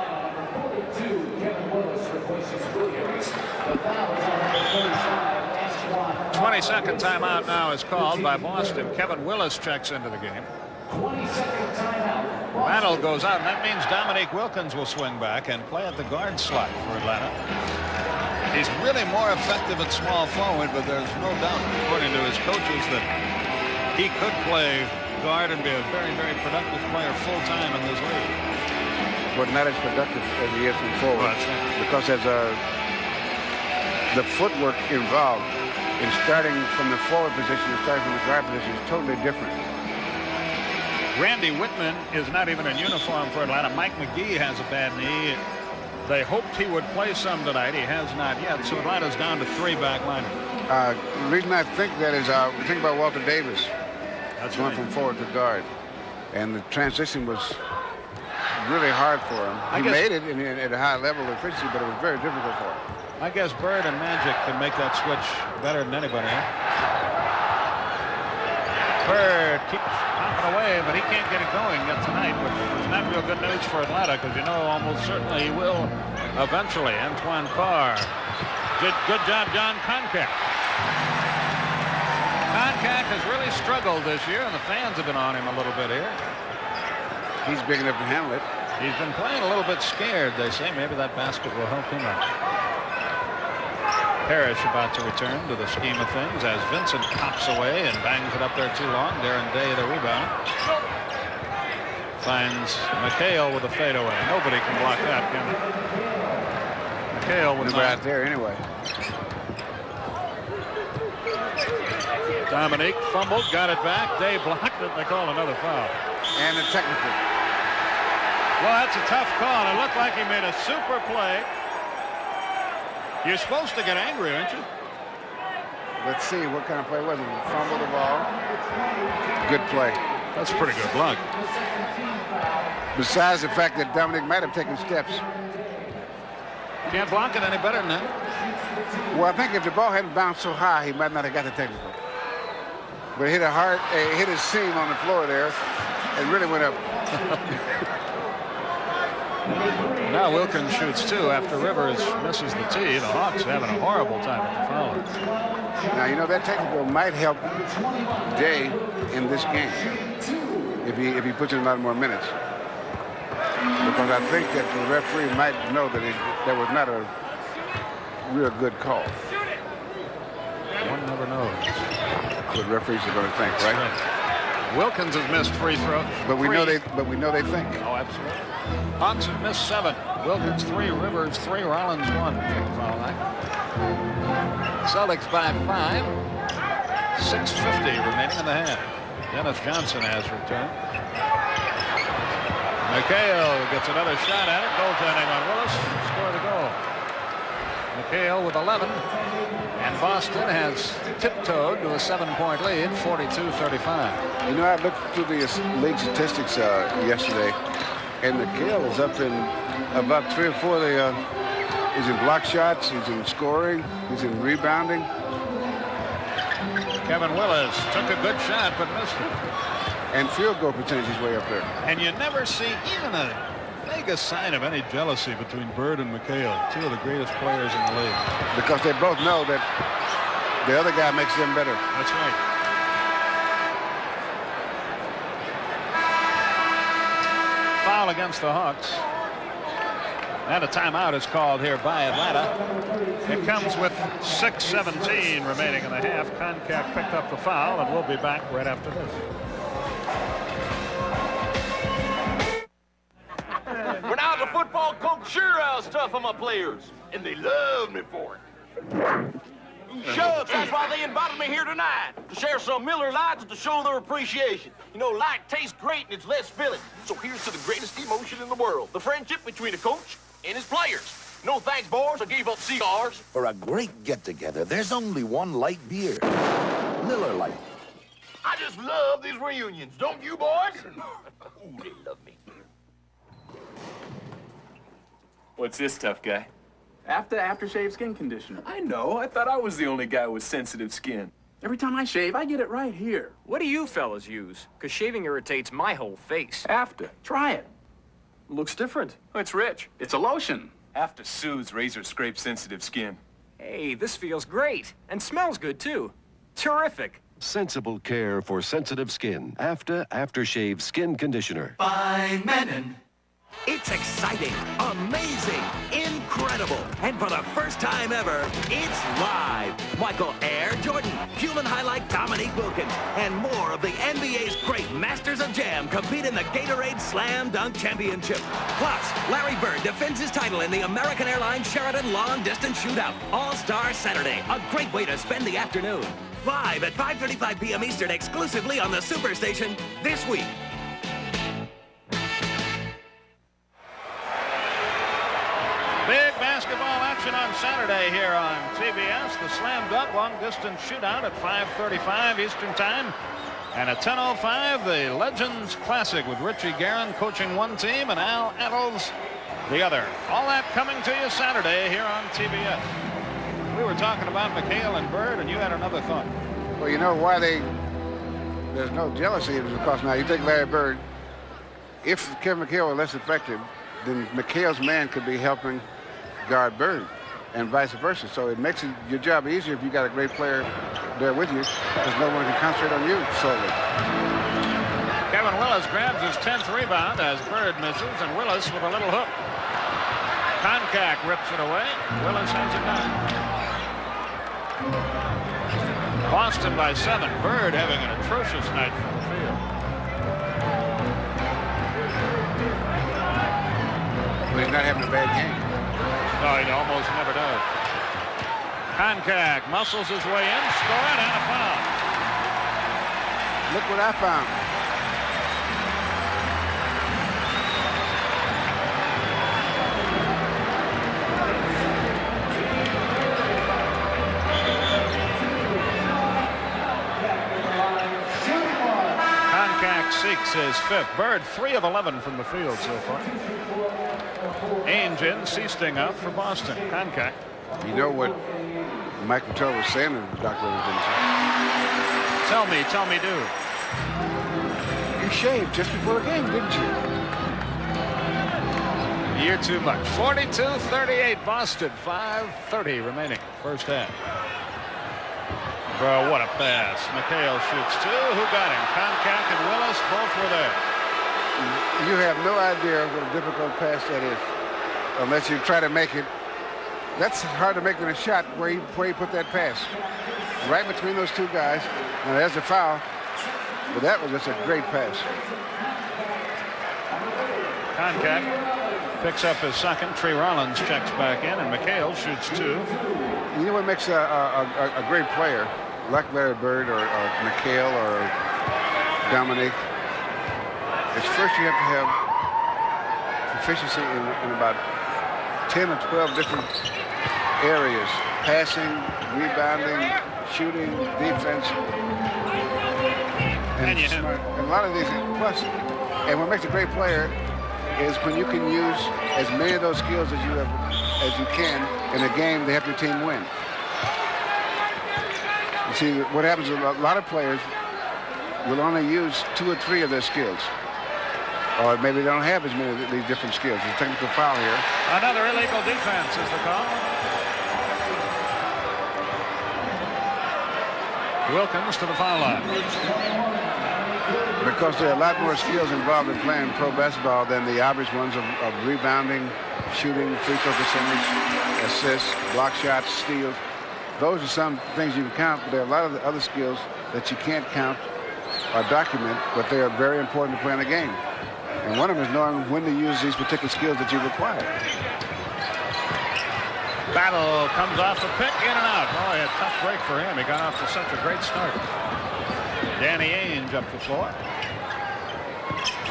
22nd timeout now is called by Boston. Kevin Willis checks into the game. Battle goes out, and that means Dominique Wilkins will swing back and play at the guard slot for Atlanta. He's really more effective at small forward, but there's no doubt, according to his coaches, that he could play guard and be a very, very productive player full-time in this league. But not as productive as he is from forward. Because as the footwork involved in starting from the forward position and starting from the guard position is totally different. Randy Whitman is not even in uniform for Atlanta. Mike McGee has a bad knee. They hoped he would play some tonight. He has not yet. So Atlanta's down to 3 backliners. The reason I think that is, think about Walter Davis. That's going from forward to guard. And the transition was really hard for him. He made it at a high level of efficiency, but it was very difficult for him. I guess Bird and Magic can make that switch better than anybody. Huh? Bird keeps popping away, but he can't get it going yet tonight, which is not real good news for Atlanta, because you know almost certainly he will eventually. Antoine Carr. Good job, John Concat. Concat has really struggled this year, and the fans have been on him a little bit here. He's big enough to handle it. He's been playing a little bit scared, they say. Maybe that basket will help him out. Parrish about to return to the scheme of things as Vincent pops away and bangs it up there too long. Darren Day the rebound. Finds McHale with a fadeaway. Nobody can block that, can they? McHale with right there anyway. Dominique fumbled, got it back. Day blocked it. They call another foul. And a technical. Well, that's a tough call. It looked like he made a super play. You're supposed to get angry, aren't you? Let's see, what kind of play was it? Fumble the ball. Good play. That's a pretty good block. Besides the fact that Dominic might have taken steps. Can't block it any better than that. Well, I think if the ball hadn't bounced so high, he might not have got the technical. But it hit his seam on the floor there and really went up. Now Wilkins shoots two after Rivers misses the tee. The Hawks having a horrible time at the foul. Now, you know, that technical might help Day in this game if he puts in a lot more minutes. Because I think that the referee might know that there was not a real good call. One never knows what referees are going to think, right? Wilkins has missed free throw. But we know they think. Oh, absolutely. Hawks have missed 7. Wilkins 3, Rivers 3, Rollins 1. Foul line. Celtics by 5. 6:50 remaining in the half. Dennis Johnson has returned. McHale gets another shot at it. Goaltending on Willis. Score the goal. McHale with 11. And Boston has tiptoed to a 7-point lead, 42-35. You know, I looked through the league statistics yesterday, and McHale is up in about 3 or 4. He's in block shots, he's in scoring, he's in rebounding. Kevin Willis took a good shot, but missed it. And field goal percentage is way up there. And you never see even a vaguest sign of any jealousy between Bird and McHale, 2 of the greatest players in the league. Because they both know that the other guy makes them better. That's right. Foul against the Hawks. And a timeout is called here by Atlanta. It comes with 6:17 remaining in the half. Koncak picked up the foul, and we'll be back right after this. When I was a football coach, sure I was tough on my players, and they loved me for it. Shucks, that's why they invited me here tonight, to share some Miller Lights and to show their appreciation. You know, light tastes great and it's less filling. So here's to the greatest emotion in the world, the friendship between a coach and his players. No thanks, boys, I gave up cigars. For a great get-together, there's only one light beer. Miller Lite. I just love these reunions, don't you, boys? Ooh, they love me. What's this stuff, guy? Aftershave skin conditioner. I know. I thought I was the only guy with sensitive skin. Every time I shave, I get it right here. What do you fellas use? Because shaving irritates my whole face. After. Try it. Looks different. Oh, it's rich. It's a lotion. After soothes razor-scrape sensitive skin. Hey, this feels great. And smells good, too. Terrific. Sensible care for sensitive skin. Aftershave skin conditioner. By Menon. It's exciting, amazing, incredible, and for the first time ever, it's live. Michael Air Jordan, human highlight Dominique Wilkins, and more of the NBA's great Masters of Jam compete in the Gatorade Slam Dunk Championship. Plus, Larry Bird defends his title in the American Airlines Sheridan Long Distance Shootout All-Star Saturday. A great way to spend the afternoon. Live at 5:35 p.m. Eastern exclusively on the Superstation this week. Big basketball action on Saturday here on TBS. The Slam Dunk Long Distance Shootout at 5:35 Eastern Time. And at 10:05, the Legends Classic with Richie Guerin coaching one team and Al Attles the other. All that coming to you Saturday here on TBS. We were talking about McHale and Bird, and you had another thought. Well, you know why there's no jealousy is because now you take Larry Bird. If Kevin McHale were less effective, then McHale's man could be helping guard Bird and vice versa. So it makes your job easier if you got a great player there with you because no one can concentrate on you solely. Kevin Willis grabs his 10th rebound as Bird misses, and Willis with a little hook. Koncak rips it away. Willis has it down. Boston by 7. Bird having an atrocious night from the field. But he's not having a bad game. No, he almost never does. Koncak muscles his way in, scoring, and a foul. Look what I found. Koncak seeks his 5th. Bird 3 of 11 from the field so far. Ainge in, Seasting out for Boston. Koncak. You know what Mike Vitale was saying to the doctor? Tell me, do. You shaved just before the game, didn't you? You're too much. 42-38 Boston. 5:30 remaining. First half. Bro, what a pass. McHale shoots 2. Who got him? Koncak and Willis both were there. You have no idea what a difficult pass that is unless you try to make it that's hard to make in a shot where he put that pass. Right between those two guys. Now there's a foul, but that was just a great pass. Concat picks up his second. Tree Rollins checks back in, and McHale shoots 2. You know what makes a great player, like Larry Bird or McHale or Dominique, is first you have to have proficiency in about 10 or 12 different areas: passing, rebounding, shooting, defense. And a lot of these, plus, and what makes a great player is when you can use as many of those skills as you can in a game to help your team win. You see, what happens is a lot of players will only use 2 or 3 of their skills. Or maybe they don't have as many of these different skills. There's a technical foul here. Another illegal defense is the call. Wilkins to the foul line. Because there are a lot more skills involved in playing pro basketball than the average ones of rebounding, shooting, free throw percentage, assists, block shots, steals. Those are some things you can count, but there are a lot of the other skills that you can't count or document, but they are very important to play in a game. And one of them is knowing when to use these particular skills that you require. Battle comes off a pick, in and out. Boy, a tough break for him. He got off to such a great start. Danny Ainge up the floor.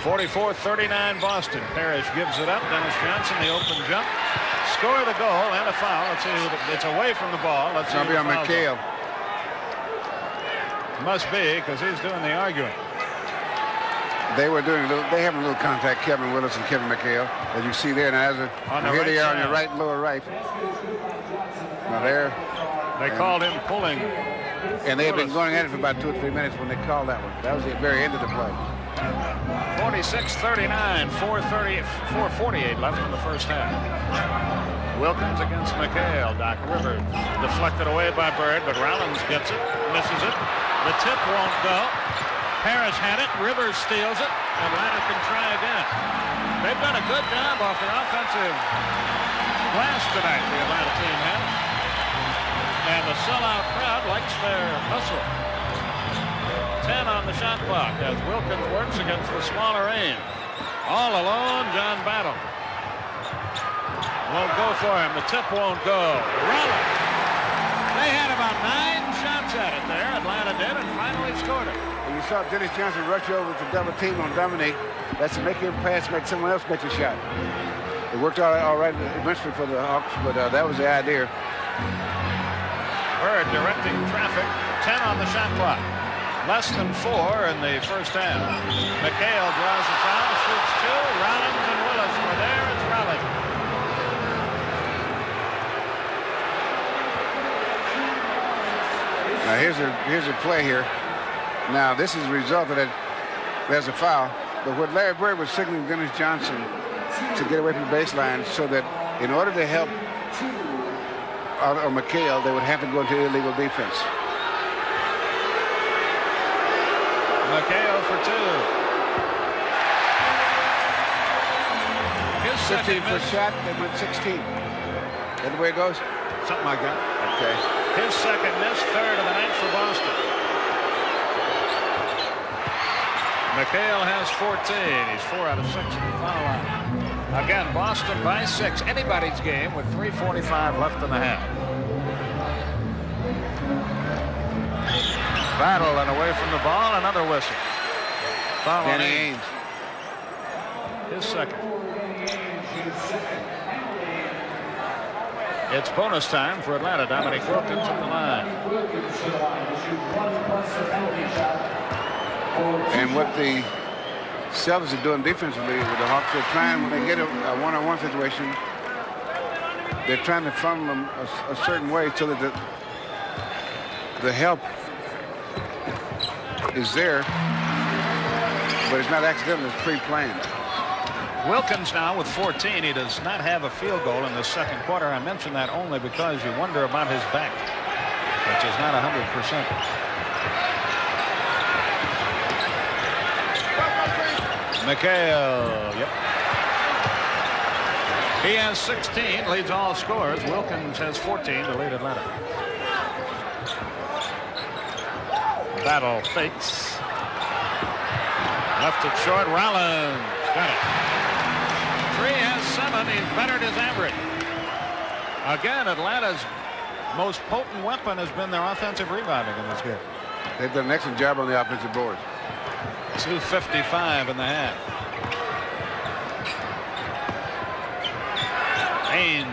44-39 Boston. Parrish gives it up. Dennis Johnson, the open jump. Score the goal and a foul. Let's see, it's away from the ball. Let's see. It'll be on McHale. Must be, because he's doing the arguing. They were doing they have a little contact, Kevin Willis and Kevin McHale, as you see there. Now, here they are on your right, lower right. Now there. They called him pulling. And they had been going at it for about 2 or 3 minutes when they called that one. That was the very end of the play. 46-39, 4:48 left in the first half. Wilkins against McHale. Doc Rivers deflected away by Bird, but Rollins gets it, misses it. The tip won't go. Parrish had it. Rivers steals it. Atlanta can try again. They've done a good job off their offensive glass tonight, the Atlanta team has. And the sellout crowd likes their hustle. 10 on the shot clock as Wilkins works against the smaller Ames. All alone, John Battle. Won't go for him. The tip won't go. Rollins. They had about 9 shots at it there. Atlanta did and finally scored it. And you saw Dennis Johnson rush over to double team on Dominique. That's to make him pass, make someone else make a shot. It worked out all right eventually for the Hawks, but that was the idea. Bird directing traffic. 10 on the shot clock. Less than 4 in the first half. McHale draws the foul, shoots 2. Rollins and Willis were there. It's Rollins. Now here's a play here. Now this is a result of that. There's a foul. But what Larry Bird was signaling Dennis Johnson to get away from the baseline, so that in order to help or McHale, they would have to go into illegal defense. McHale for 2. His 15 for shot, they went 16. That the way it goes? Something like that. Okay. His second miss, 3rd of the night for Boston. McHale has 14. He's 4 out of 6 in the foul line. Again, Boston by 6. Anybody's game with 3:45 left in the half. Battle and away from the ball. Another whistle. Foul on Ames. His second. It's bonus time for Atlanta. Dominique Wilkins at the line. And what the Celtics are doing defensively with the Hawks, they're trying, when they get a one-on-one situation, they're trying to funnel them a certain way so that the help is there, but it's not accidental, it's pre-planned. Wilkins now with 14. He does not have a field goal in the second quarter. I mention that only because you wonder about his back, which is not 100%. McHale, yep. He has 16, leads all scorers. Wilkins has 14 to lead Atlanta. Battle fakes. Left it short. Rollins got it. Tree has 7. He's bettered his average. Again, Atlanta's most potent weapon has been their offensive rebounding in this game. They've done an excellent job on the offensive boards. 2:55 in the half. Haynes,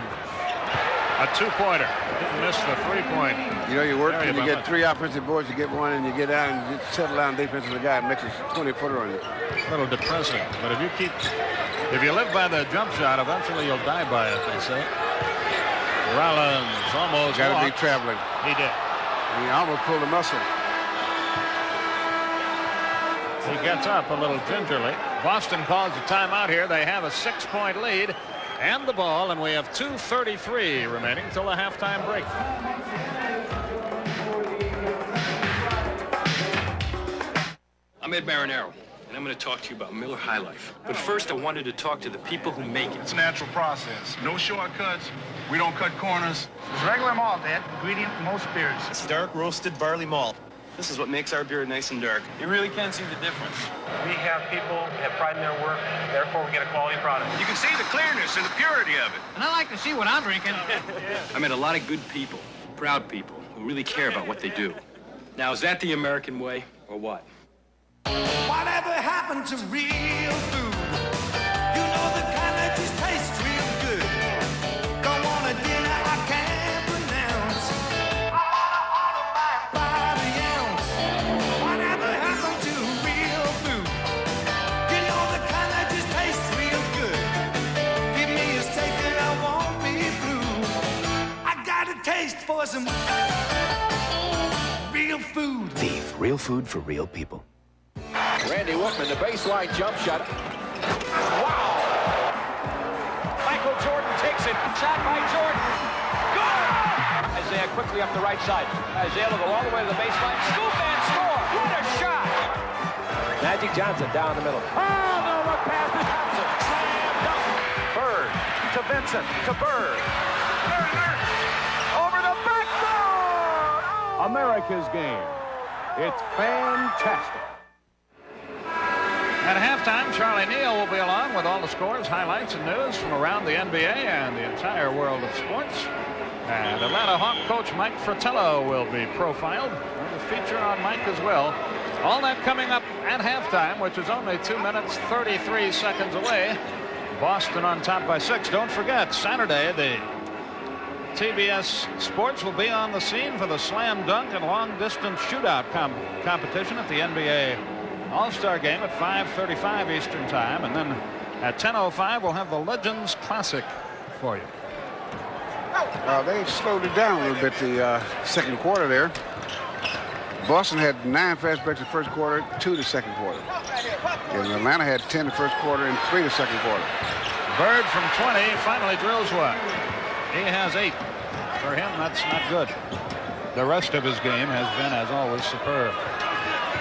a two-pointer. Didn't miss the three-point. You know, you work and you get 3 offensive boards, you get 1, and you get out and you settle down defense of the guy and makes a 20-footer on you. A little depressing, but if you live by the jump shot, eventually you'll die by it, they say. Rollins almost got to be traveling. He did. He almost pulled a muscle. He gets up a little gingerly. Boston calls a timeout here. They have a 6-point lead and the ball, and we have 2:33 remaining till the halftime break. I'm Ed Marinaro, and I'm going to talk to you about Miller High Life. But first, I wanted to talk to the people who make it. It's a natural process. No shortcuts. We don't cut corners. It's regular malt, Ed. Ingredient in most beers. It's dark roasted barley malt. This is what makes our beer nice and dark. You really can see the difference. We have people that have pride in their work, therefore we get a quality product. You can see the clearness and the purity of it. And I like to see what I'm drinking. I met a lot of good people, proud people, who really care about what they do. Now, is that the American way, or what? Whatever happened to real food? You know the kind that just tastes real good. Don't want a dinner I can't pronounce. I wanna order mine by the ounce. Whatever happened to real food? You know the kind that just tastes real good. Give me a steak and I won't be blue. I got a taste for some real food. Thief, real food for real people. Randy Whitman, the baseline jump shot. Wow! Michael Jordan takes it. Shot by Jordan. Good! Isaiah quickly up the right side. Isaiah will go all the way to the baseline. Scoop and score. What a shot! Magic Johnson down the middle. Oh, no, look past the Johnson. Slam dunk. Bird to Vincent to Bird. Over the backboard. Oh. America's game. It's fantastic. At halftime, Charlie Neal will be along with all the scores, highlights, and news from around the NBA and the entire world of sports. And Atlanta Hawk coach Mike Fratello will be profiled. There's a feature on Mike as well. All that coming up at halftime, which is only 2 minutes, 33 seconds away. Boston on top by 6. Don't forget, Saturday, the TBS Sports will be on the scene for the slam dunk and long-distance shootout competition at the NBA All-Star game at 5:35 Eastern Time, and then at 10:05 we'll have the Legends Classic for you. They slowed it down a little bit the second quarter there. Boston had 9 fast breaks the first quarter, 2 the second quarter. And Atlanta had 10 the first quarter and 3 the second quarter. Bird from 20 finally drills one. He has 8. For him, that's not good. The rest of his game has been, as always, superb.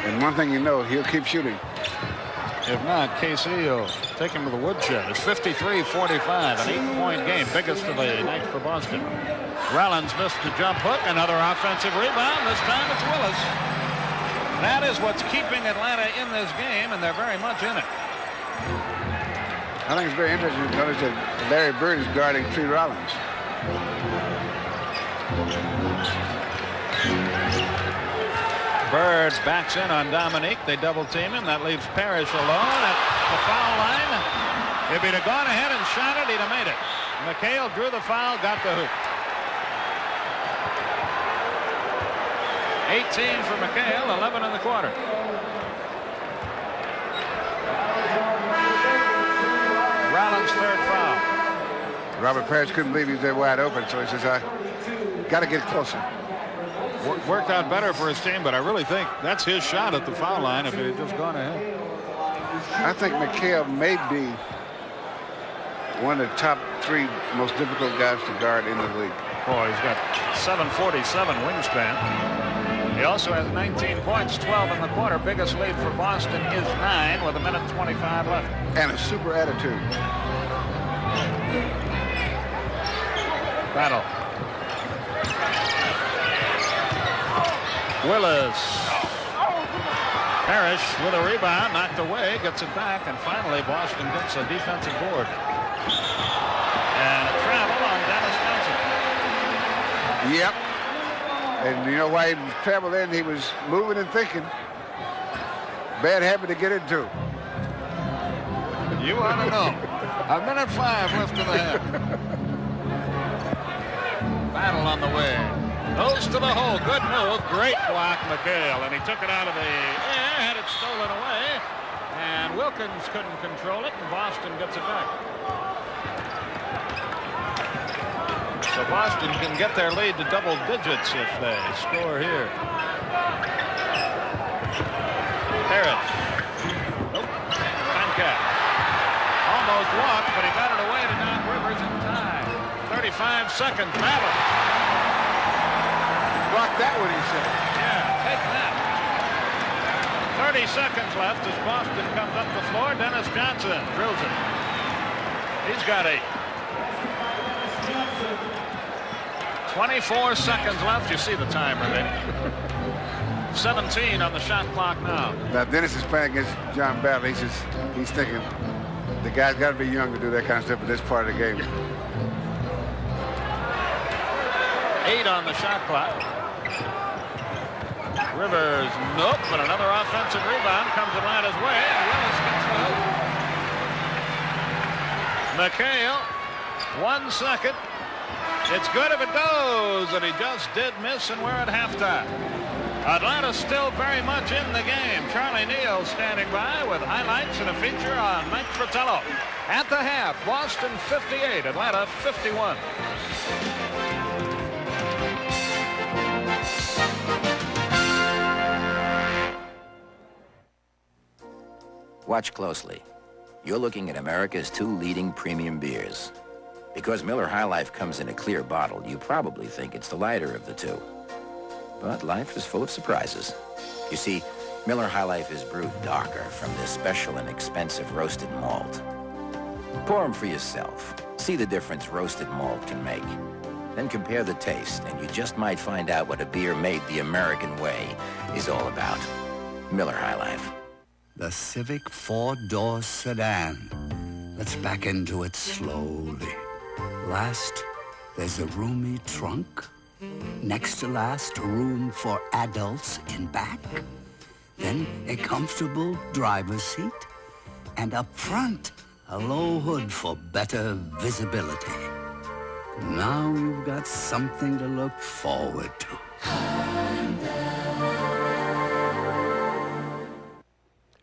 And one thing you know, he'll keep shooting. If not, KC will take him to the woodshed. It's 53-45, an 8-point game, biggest of the night for Boston. Rollins missed the jump hook, another offensive rebound. This time it's Willis. That is what's keeping Atlanta in this game, and they're very much in it. I think it's very interesting to notice that Larry Bird is guarding Tree Rollins. Bird backs in on Dominique. They double team him. That leaves Parrish alone at the foul line. If he'd have gone ahead and shot it, he'd have made it. McHale drew the foul, got the hoop. 18 for McHale, 11 in the quarter. Rollins' third foul. Robert Parrish couldn't believe he was there wide open, so he says, I got to get closer. Worked out better for his team, but I really think that's his shot at the foul line if he had just gone ahead. I think McHale may be one of the top 3 most difficult guys to guard in the league. Boy, he's got 747 wingspan. He also has 19 points, 12 in the quarter. Biggest lead for Boston is 9 with 1:25 left. And a super attitude. Battle. Willis. Parrish with a rebound, knocked away, gets it back, and finally Boston gets a defensive board. And a travel on Dennis Johnson. Yep. And you know why he traveled in? He was moving and thinking. Bad habit to get into. You ought to know. 1:05 left in the half. Battle on the way. Goes to the hole. Good move. Great block, McHale. And he took it out of the air, had it stolen away. And Wilkins couldn't control it, and Boston gets it back. So Boston can get their lead to double digits if they score here. Parrish. Nope. Concat. Almost walked, but he got it away to Doc Rivers in time. 35 seconds. Battle. Block that one, he said. Yeah, take that. 30 seconds left as Boston comes up the floor. Dennis Johnson drills it. He's got 8. 24 seconds left. You see the time remaining. 17 on the shot clock now. Now Dennis is playing against John Battle. He's thinking the guy's got to be young to do that kind of stuff at this part of the game. 8 on the shot clock. Rivers, nope, but another offensive rebound comes Atlanta's way, and Willis gets through. McHale, 1 second. It's good if it goes, and he just did miss, and we're at halftime. Atlanta still very much in the game. Charlie Neal standing by with highlights and a feature on Mike Fratello. At the half, Boston 58, Atlanta 51. Watch closely. You're looking at America's 2 leading premium beers. Because Miller High Life comes in a clear bottle, you probably think it's the lighter of the 2. But life is full of surprises. You see, Miller High Life is brewed darker from this special and expensive roasted malt. Pour them for yourself. See the difference roasted malt can make. Then compare the taste, and you just might find out what a beer made the American way is all about. Miller High Life. The Civic 4-door sedan. Let's back into it slowly. Last, there's a roomy trunk. Next to last, room for adults in back. Then a comfortable driver's seat. And up front, a low hood for better visibility. Now you've got something to look forward to.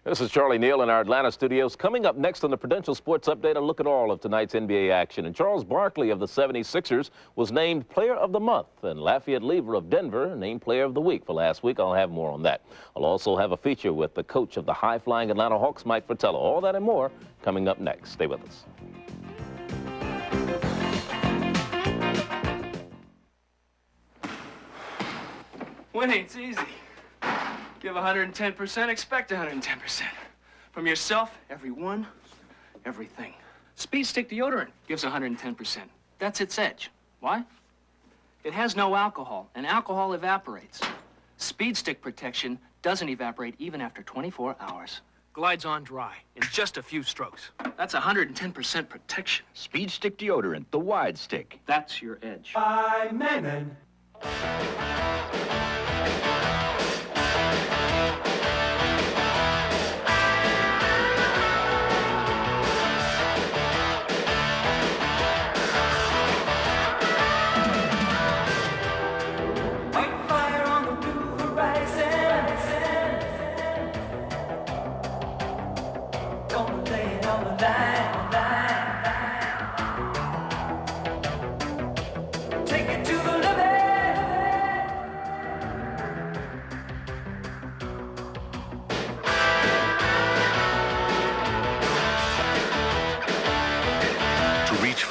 This is Charlie Neal in our Atlanta studios. Coming up next on the Prudential Sports Update, a look at all of tonight's NBA action. And Charles Barkley of the 76ers was named Player of the Month, and Lafayette Lever of Denver named Player of the Week for last week. I'll have more on that. I'll also have a feature with the coach of the high-flying Atlanta Hawks, Mike Fratello. All that and more coming up next. Stay with us. Winning's easy. Give 110%, expect 110%. From yourself, everyone, everything. Speed Stick deodorant gives 110%. That's its edge. Why? It has no alcohol, and alcohol evaporates. Speed Stick protection doesn't evaporate even after 24 hours. Glides on dry in just a few strokes. That's 110% protection. Speed Stick deodorant, the wide stick. That's your edge. By Menon.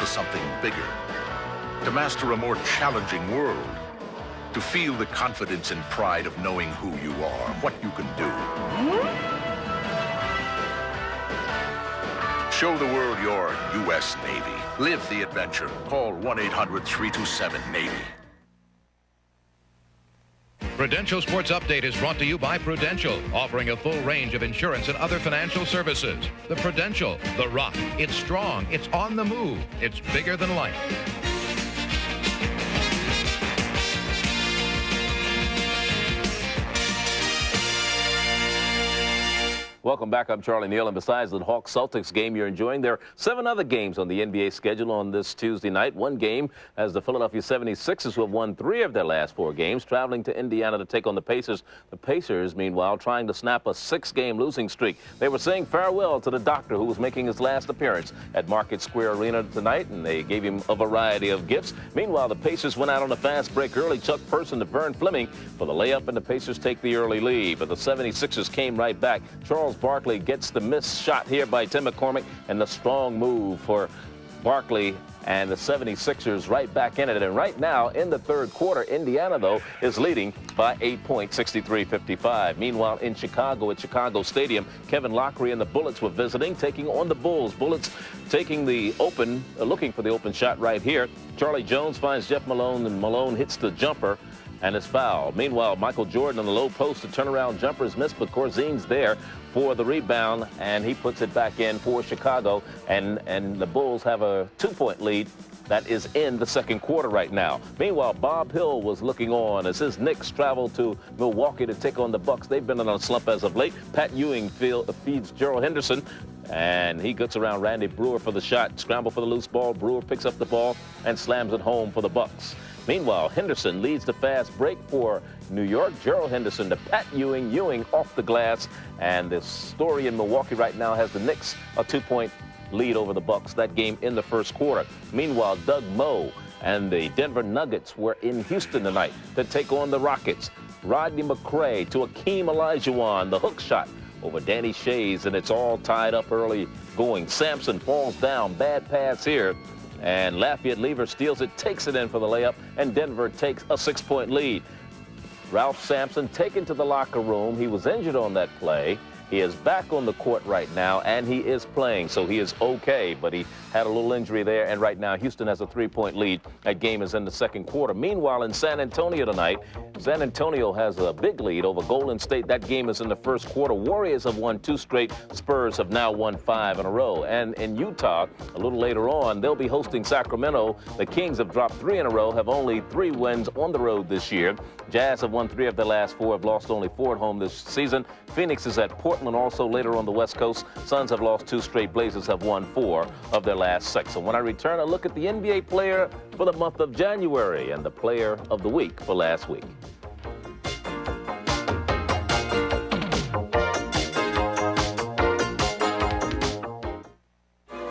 Something bigger, to master a more challenging world, to feel the confidence and pride of knowing who you are, what you can do. Show the world your U.S. Navy. Live the adventure. Call 1-800-327-NAVY. Prudential Sports Update is brought to you by Prudential, offering a full range of insurance and other financial services. The Prudential, the Rock. It's strong, it's on the move, it's bigger than life. Welcome back. I'm Charlie Neal, and besides the Hawks-Celtics game you're enjoying, there are 7 other games on the NBA schedule on this Tuesday night. One game as the Philadelphia 76ers, who have won 3 of their last 4 games, traveling to Indiana to take on the Pacers. The Pacers, meanwhile, trying to snap a 6-game losing streak. They were saying farewell to the Doctor, who was making his last appearance at Market Square Arena tonight, and they gave him a variety of gifts. Meanwhile, the Pacers went out on a fast break early. Chuck Person to Vern Fleming for the layup, and the Pacers take the early lead. But the 76ers came right back. Charles Barkley gets the missed shot here by Tim McCormick, and the strong move for Barkley and the 76ers right back in it. And right now, in the third quarter, Indiana, though, is leading by 8 points, 63-55. Meanwhile, in Chicago, at Chicago Stadium, Kevin Lockery and the Bullets were visiting, taking on the Bulls. Bullets taking the open, looking for the open shot right here. Charlie Jones finds Jeff Malone, and Malone hits the jumper and is fouled. Meanwhile, Michael Jordan on the low post, the turnaround jumper is missed, but Corzine's there for the rebound, and he puts it back in for Chicago, and the Bulls have a 2-point lead that is in the second quarter right now. Meanwhile, Bob Hill was looking on as his Knicks travel to Milwaukee to take on the Bucks. They've been on a slump as of late. Pat Ewing feeds Gerald Henderson, and he gets around Randy Brewer for the shot. Scramble for the loose ball. Brewer picks up the ball and slams it home for the Bucks. Meanwhile, Henderson leads the fast break for New York. Gerald Henderson to Pat Ewing. Ewing off the glass. And the story in Milwaukee right now has the Knicks a 2-point lead over the Bucks. That game in the first quarter. Meanwhile, Doug Moe and the Denver Nuggets were in Houston tonight to take on the Rockets. Rodney McRae to Akeem Olajuwon. The hook shot over Danny Shays, and it's all tied up early going. Sampson falls down. Bad pass here. And Lafayette Lever steals it, takes it in for the layup, and Denver takes a 6-point lead. Ralph Sampson taken to the locker room. He was injured on that play. He is back on the court right now, and he is playing, so he is okay, but he had a little injury there, and right now Houston has a 3-point lead. That game is in the second quarter. Meanwhile, in San Antonio tonight, San Antonio has a big lead over Golden State. That game is in the first quarter. Warriors have won 2 straight. Spurs have now won 5 in a row. And in Utah, a little later on, they'll be hosting Sacramento. The Kings have dropped 3 in a row, have only 3 wins on the road this year. Jazz have won 3 of their last 4, have lost only 4 at home this season. Phoenix is at Portland also later on the West Coast. Suns have lost 2 straight. Blazers have won 4 of their last 6. So when I return, I look at the NBA player for the month of January and the player of the week for last week.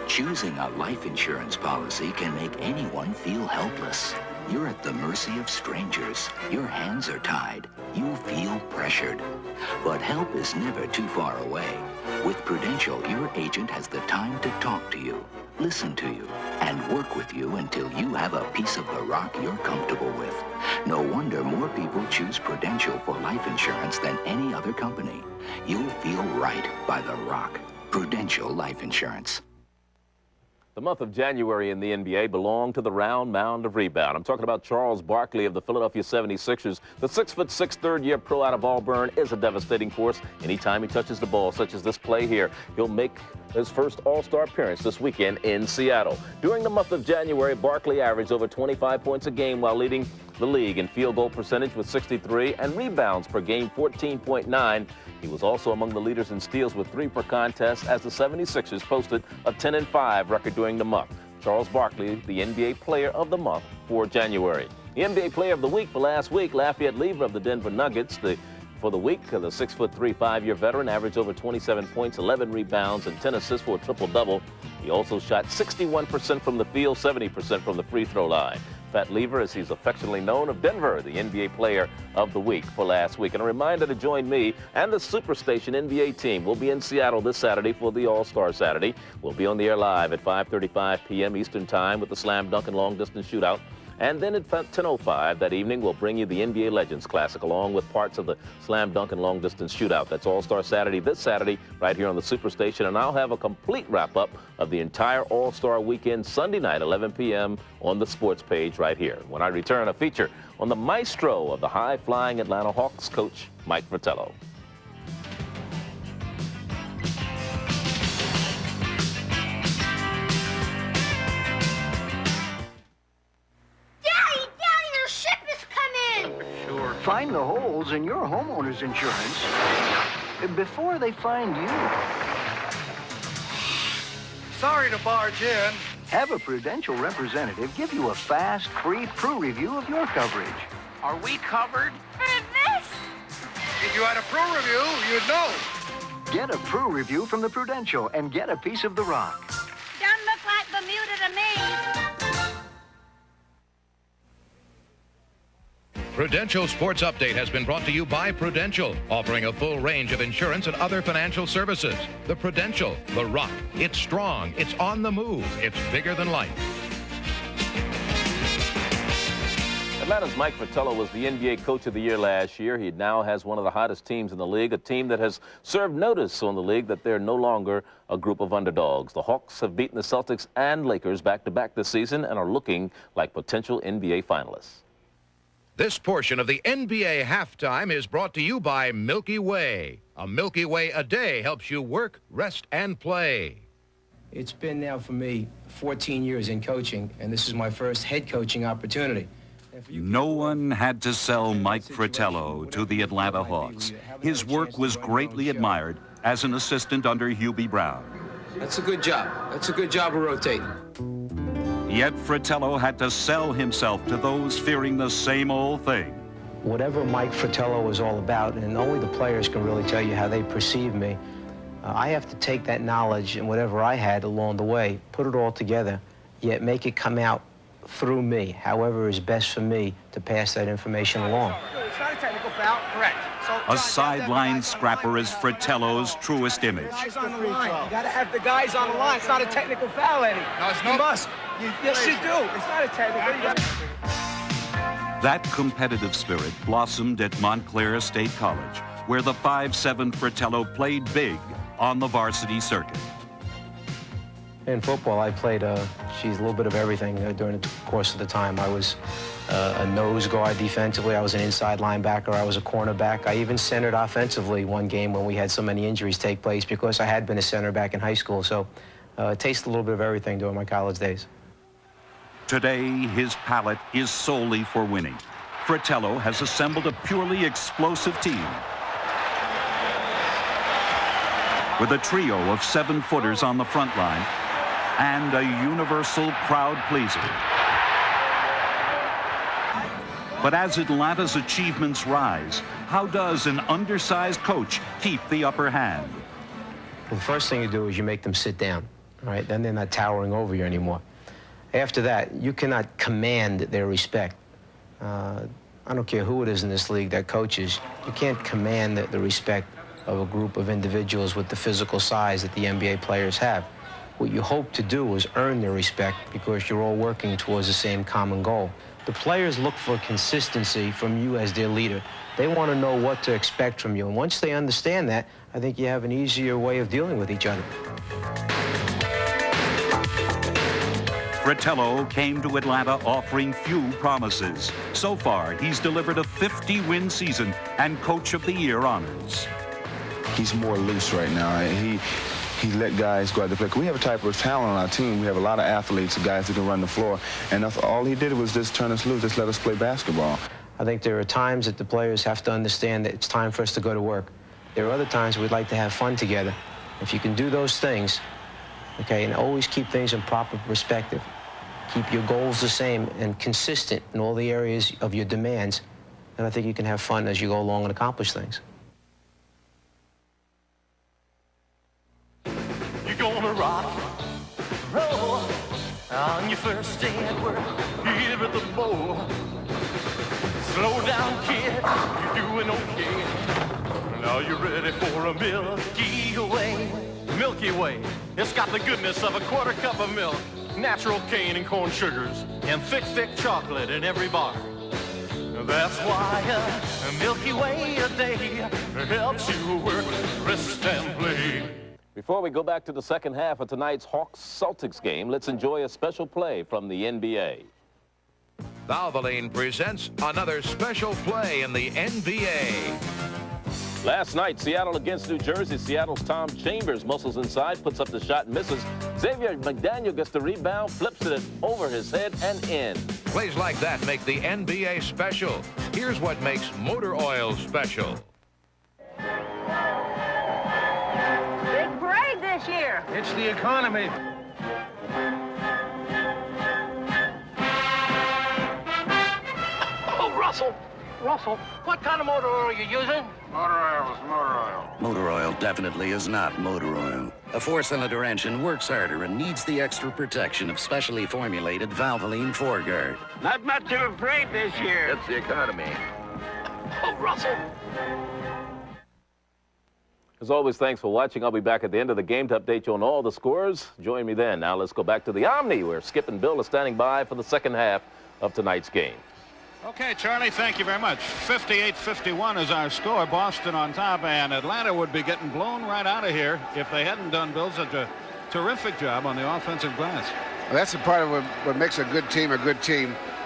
Choosing a life insurance policy can make anyone feel helpless. You're at the mercy of strangers. Your hands are tied. You feel pressured. But help is never too far away. With Prudential, your agent has the time to talk to you, listen to you, and work with you until you have a piece of the rock you're comfortable with. No wonder more people choose Prudential for life insurance than any other company. You'll feel right by the rock. Prudential Life Insurance. The month of January in the NBA belonged to the round mound of rebound. I'm talking about Charles Barkley of the Philadelphia 76ers. The 6'6", third-year pro out of Auburn is a devastating force. Anytime he touches the ball, such as this play here, he'll make his first All-Star appearance this weekend in Seattle. During the month of January, Barkley averaged over 25 points a game while leading the league in field goal percentage with 63 and rebounds per game 14.9. He was also among the leaders in steals with 3 per contest as the 76ers posted a 10-5 record during the month. Charles Barkley, the NBA Player of the Month for January. The NBA Player of the Week for last week, Lafayette Lever of the Denver Nuggets. For the week, the 6'3", 5-year veteran averaged over 27 points, 11 rebounds, and 10 assists for a triple-double. He also shot 61% from the field, 70% from the free throw line. Fat Lever, as he's affectionately known, of Denver, the NBA Player of the Week for last week. And a reminder to join me and the Superstation NBA team. We'll be in Seattle this Saturday for the All-Star Saturday. We'll be on the air live at 5:35 p.m. Eastern Time with the Slam Dunk and Long Distance Shootout. And then at 10:05 that evening, we'll bring you the NBA Legends Classic, along with parts of the Slam Dunk and Long Distance Shootout. That's All-Star Saturday this Saturday right here on the Superstation. And I'll have a complete wrap-up of the entire All-Star weekend Sunday night, 11 p.m. on the sports page right here. When I return, a feature on the maestro of the high-flying Atlanta Hawks, Coach Mike Fratello. Find the holes in your homeowner's insurance before they find you. Sorry to barge in. Have a Prudential representative give you a fast, free Pru review of your coverage. Are we covered? For this? If you had a Pru review, you'd know. Get a Pru review from the Prudential and get a piece of the rock. Don't look like Bermuda to me. Prudential Sports Update has been brought to you by Prudential, offering a full range of insurance and other financial services. The Prudential, the rock. It's strong, it's on the move, it's bigger than life. Atlanta's Mike Fratello was the NBA Coach of the Year last year. He now has one of the hottest teams in the league, a team that has served notice on the league that they're no longer a group of underdogs. The Hawks have beaten the Celtics and Lakers back-to-back this season and are looking like potential NBA finalists. This portion of the NBA Halftime is brought to you by Milky Way. A Milky Way a day helps you work, rest, and play. It's been now for me 14 years in coaching, and this is my first head coaching opportunity. No one had to sell Mike Fratello to the Atlanta Hawks. His work was greatly admired as an assistant under Hubie Brown. That's a good job. That's a good job of rotating. Yet Fratello had to sell himself to those fearing the same old thing. Whatever Mike Fratello is all about, and only the players can really tell you how they perceive me, I have to take that knowledge and whatever I had along the way, put it all together, yet make it come out through me, however is best for me to pass that information along. It's not a technical foul, correct. So, A sideline scrapper is Fratello's truest image. guys on the line. You got to have the guys on the line. It's not a technical foul, Eddie. No, it's not. You must. Yes, you do. It's not a technical. That competitive spirit blossomed at Montclair State College, where the 5'7" Fratello played big on the varsity circuit. In football, I played a little bit of everything during the course of the time. I was a nose guard defensively. I was an inside linebacker. I was a cornerback. I even centered offensively one game when we had so many injuries take place because I had been a center back in high school. So tasted a little bit of everything during my college days. Today, his palate is solely for winning. Fratello has assembled a purely explosive team with a trio of 7-footers on the front line and a universal crowd pleaser. But as Atlanta's achievements rise, how does an undersized coach keep the upper hand? Well, the first thing you do is you make them sit down, all right? Then they're not towering over you anymore. After that, you cannot command their respect. I don't care who it is in this league that coaches. You can't command the respect of a group of individuals with the physical size that the NBA players have. What you hope to do is earn their respect because you're all working towards the same common goal. The players look for consistency from you as their leader. They want to know what to expect from you. And once they understand that, I think you have an easier way of dealing with each other. Fratello came to Atlanta offering few promises. So far, he's delivered a 50-win season and Coach of the Year honors. He's more loose right now. He let guys go out to play. We have a type of talent on our team. We have a lot of athletes, guys who can run the floor. And that's all he did was just turn us loose, just let us play basketball. I think there are times that the players have to understand that it's time for us to go to work. There are other times we'd like to have fun together. If you can do those things, okay, and always keep things in proper perspective, keep your goals the same and consistent in all the areas of your demands, then I think you can have fun as you go along and accomplish things. You're gonna rock, roll on your first day at work. Here at the bowl. Slow down, kid. You're doing okay. Now you're ready for a Milky Way. Milky Way. It's got the goodness of a quarter cup of milk. natural cane and corn sugars, and thick chocolate in every bar. That's why a Milky Way a day helps you work, rest, and play. Before we go back to the second half of tonight's Hawks-Celtics game, let's enjoy a special play from the NBA. Valvoline presents another special play in the NBA. Last night, Seattle against New Jersey. Seattle's Tom Chambers muscles inside, puts up the shot, misses. Xavier McDaniel gets the rebound, flips it over his head and in. Plays like that make the NBA special. Here's what makes motor oil special. Big parade this year. It's the economy. Oh, Russell, what kind of motor oil are you using? Motor oil is motor oil. Motor oil definitely is not motor oil. A four-cylinder engine works harder and needs the extra protection of specially formulated Valvoline 4-Guard. Not much of a parade this year. It's the economy. Oh, Russell. As always, thanks for watching. I'll be back at the end of the game to update you on all the scores. Join me then. Now let's go back to the Omni, where Skip and Bill are standing by for the second half of tonight's game. Okay, Charlie, thank you very much. 58-51 is our score. Boston on top, and Atlanta would be getting blown right out of here if they hadn't done, Bill, such a terrific job on the offensive glass. Well, that's the part of what makes a good team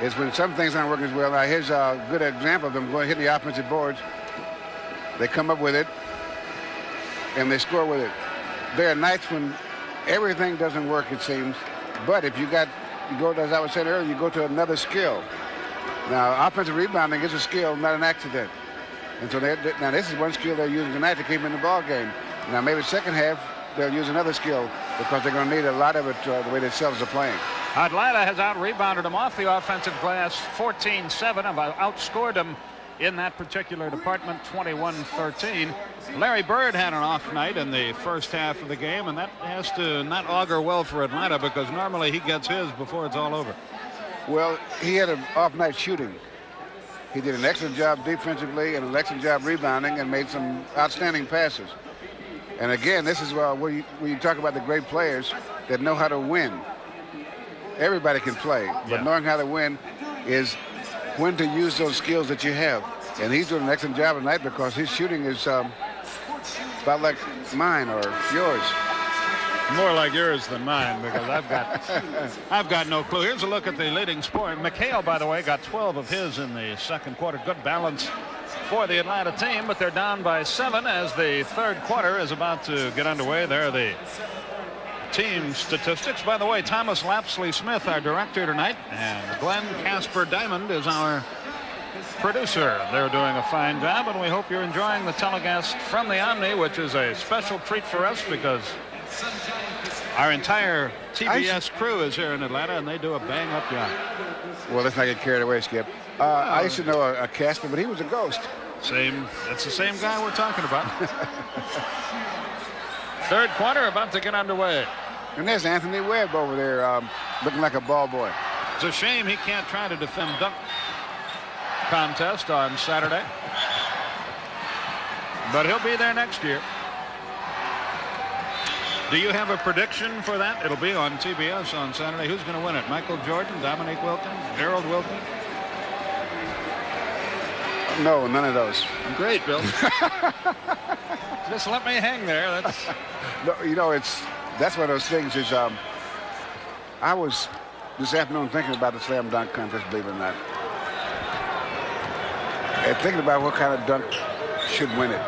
is when some things aren't working as well. Now, here's a good example of them going hit the offensive boards. They come up with it, and they score with it. There are nights when everything doesn't work, it seems, but if you go, as I was saying earlier, you go to another skill. Now, offensive rebounding is a skill, not an accident. And so now this is one skill they're using tonight to keep them in the ball game. Now, maybe second half, they'll use another skill because they're going to need a lot of it the way the Celtics are playing. Atlanta has out-rebounded them off the offensive glass 14-7. Have outscored them in that particular department 21-13. Larry Bird had an off night in the first half of the game, and that has to not augur well for Atlanta because normally he gets his before it's all over. Well, he had an off night shooting. He did an excellent job defensively and an excellent job rebounding and made some outstanding passes. And again, this is where you talk about the great players that know how to win. Everybody can play, but knowing how to win is when to use those skills that you have. And he's doing an excellent job tonight because his shooting is about like mine or yours. More like yours than mine because I've got no clue. Here's a look at the leading scorer. McHale, by the way, got 12 of his in the second quarter. Good balance for the Atlanta team, but they're down by 7 as the third quarter is about to get underway. There are the team statistics. By the way, Thomas Lapsley Smith, our director tonight, and Glenn Casper Diamond is our producer. They're doing a fine job, and we hope you're enjoying the telecast from the Omni, which is a special treat for us because our entire TBS crew is here in Atlanta, and they do a bang-up job. Well, let's not get carried away, Skip. I used to know a Casper, but he was a ghost. That's the same guy we're talking about. Third quarter about to get underway. And there's Anthony Webb over there looking like a ball boy. It's a shame he can't try to defend dunk contest on Saturday. But he'll be there next year. Do you have a prediction for that? It'll be on TBS on Saturday. Who's going to win it? Michael Jordan, Dominique Wilkins, Gerald Wilkins? No, none of those. Great, Bill. Just let me hang there. No, you know, that's one of those things is I was this afternoon thinking about the slam dunk contest, believe it or not. And thinking about what kind of dunk should win it.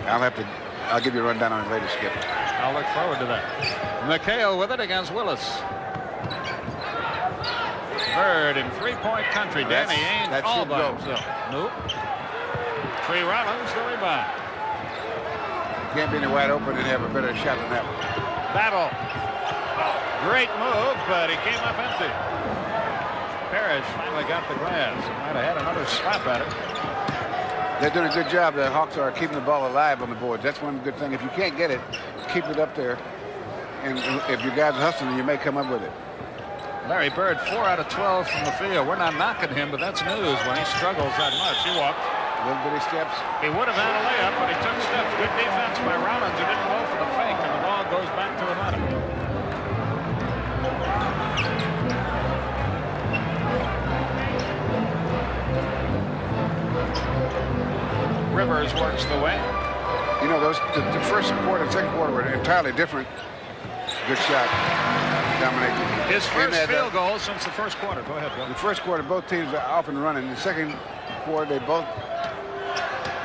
I'll give you a rundown on it later, Skip. I'll look forward to that. McHale with it against Willis. Bird in three-point country. Danny Ainge all by himself. Nope. Trey Rollins, the rebound. Can't be any wide open and have a better shot than that one. Battle. Great move, but he came up empty. Parrish finally got the glass. Might have had another slap at it. They're doing a good job. The Hawks are keeping the ball alive on the boards. That's one good thing. If you can't get it, keep it up there. And if your guys are hustling, you may come up with it. Larry Bird, 4 out of 12 from the field. We're not knocking him, but that's news when he struggles that much. He walked. Little bitty steps. He would have had a layup, but he took steps. Good defense by Rollins, who didn't go for the fake, and the ball goes back to Atlanta. Rivers works the wing. You know, the first quarter and second quarter were entirely different. Good shot, Dominique. His first field goal since the first quarter. Go ahead, Bill. The first quarter, both teams are off and running. The second quarter, they both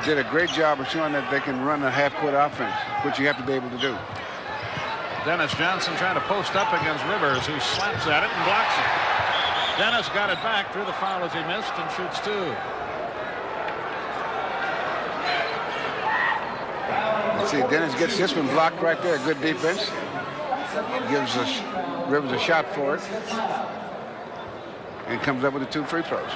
did a great job of showing that they can run a half-court offense, which you have to be able to do. Dennis Johnson trying to post up against Rivers, who slaps at it and blocks it. Dennis got it back, drew the foul as he missed, and shoots two. Let's see, Dennis gets this one blocked right there. Good defense. Gives Rivers a shot for it. And comes up with the 2 free throws.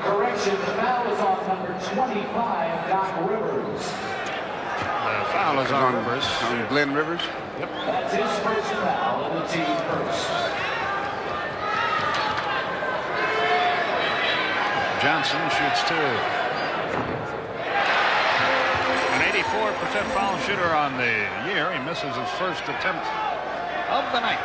Correction, the foul is on number 25, Doc Rivers. The foul is on Rivers. On Glenn Rivers. Yep. That's his first foul and the team first. Johnson shoots two. An 84% foul shooter on the year. He misses his first attempt of the night.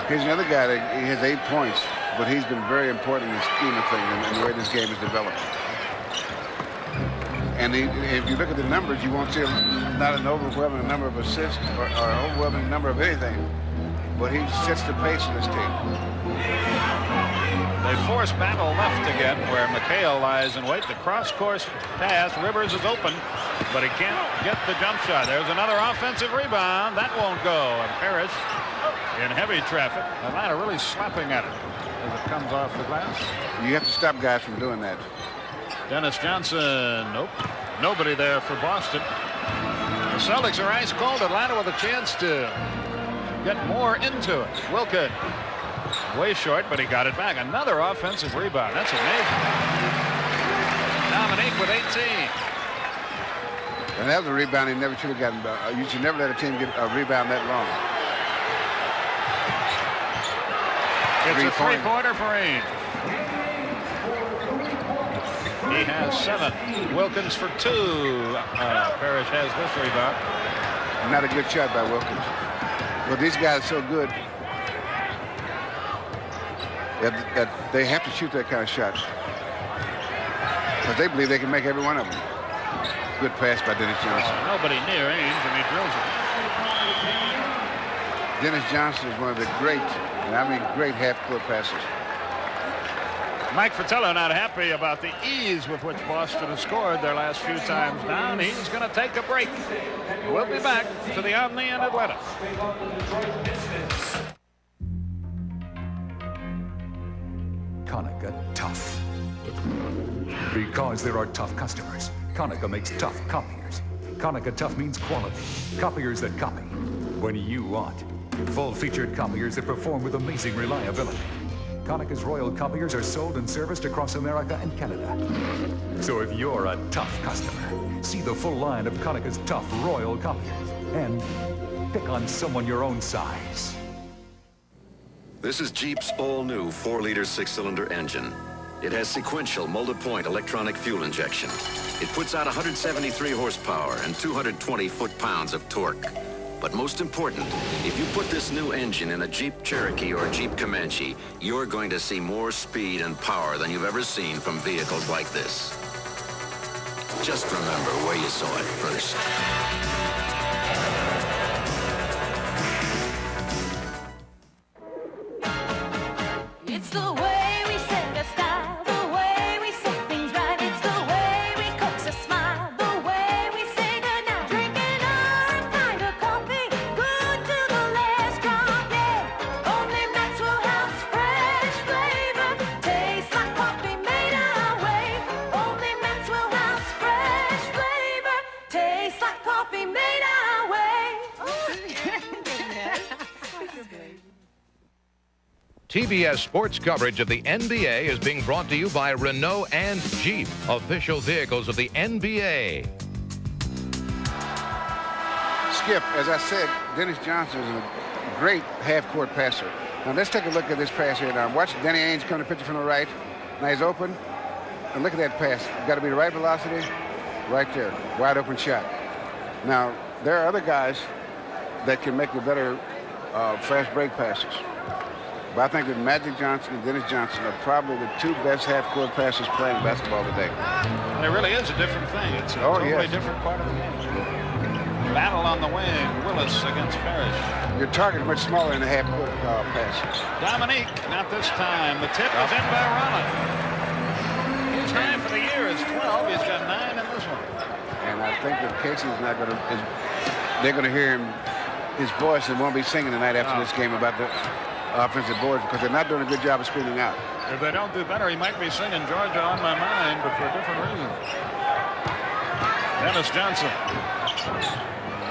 Here's another guy that he has 8 points, but he's been very important in the scheme of things and the way this game is developed. And if you look at the numbers, you won't see not an overwhelming number of assists or overwhelming number of anything, but he sets the pace in this team. They force battle left again, where McHale lies in wait. The cross-course pass. Rivers is open, but he can't get the jump shot. There's another offensive rebound. That won't go. And Parrish in heavy traffic. Atlanta really slapping at it as it comes off the glass. You have to stop guys from doing that. Dennis Johnson, nope. Nobody there for Boston. The Celtics are ice cold. Atlanta with a chance to get more into it. Wilkins. Way short, but he got it back. Another offensive rebound. That's amazing. Dominique with 18. And that was a rebound he never should have gotten. You should never let a team get a rebound that long. It's a three-pointer for Ainge. He has 7. Wilkins for 2. Parrish has this rebound. Not a good shot by Wilkins. But these guys are so good that they have to shoot that kind of shot, because they believe they can make every one of them. Good pass by Dennis Johnson. Nobody near Ainge, and he drills it. Dennis Johnson is one of the great, and I mean great half-court passers. Mike Fratello not happy about the ease with which Boston has scored their last few times down. He's going to take a break. We'll be back to the Omni in Atlanta. Konica tough. Because there are tough customers, Konica makes tough copiers. Konica tough means quality. Copiers that copy when you want. Full-featured copiers that perform with amazing reliability. Konica's Royal copiers are sold and serviced across America and Canada. So if you're a tough customer, see the full line of Konica's tough Royal copiers and pick on someone your own size. This is Jeep's all-new 4-liter 6-cylinder engine. It has sequential multi-point electronic fuel injection. It puts out 173 horsepower and 220 foot-pounds of torque. But most important, if you put this new engine in a Jeep Cherokee or a Jeep Comanche, you're going to see more speed and power than you've ever seen from vehicles like this. Just remember where you saw it first. It's the way we set a style, the way we set things right. It's the way we coax a smile, the way we say goodnight. Drinking our kind of coffee, good to the last drop, yeah. Only Maxwell House fresh flavor, tastes like coffee made our way. Only Maxwell House fresh flavor, tastes like coffee made our way. TBS sports coverage of the NBA is being brought to you by Renault and Jeep, official vehicles of the NBA. Skip, as I said, Dennis Johnson is a great half-court passer. Now let's take a look at this pass here. Now watch Danny Ainge come to pitch it from the right. Now he's open, and look at that pass. Got to be the right velocity, right there, wide open shot. Now there are other guys that can make the better fast break passes. But I think that Magic Johnson and Dennis Johnson are probably the two best half-court passers playing basketball today. And it really is a different thing. It's a totally different part of the game. Battle on the wing. Willis against Parrish. Your target is much smaller in the half-court pass. Dominique, not this time. The tip is in by Rollins. His high for the year is 12. He's got 9 in this one. And I think that Casey's not going to. They're going to hear his voice and won't be singing tonight after this game about the offensive boards because they're not doing a good job of screening out. If they don't do better, he might be singing Georgia on my mind, but for a different reason. Dennis Johnson.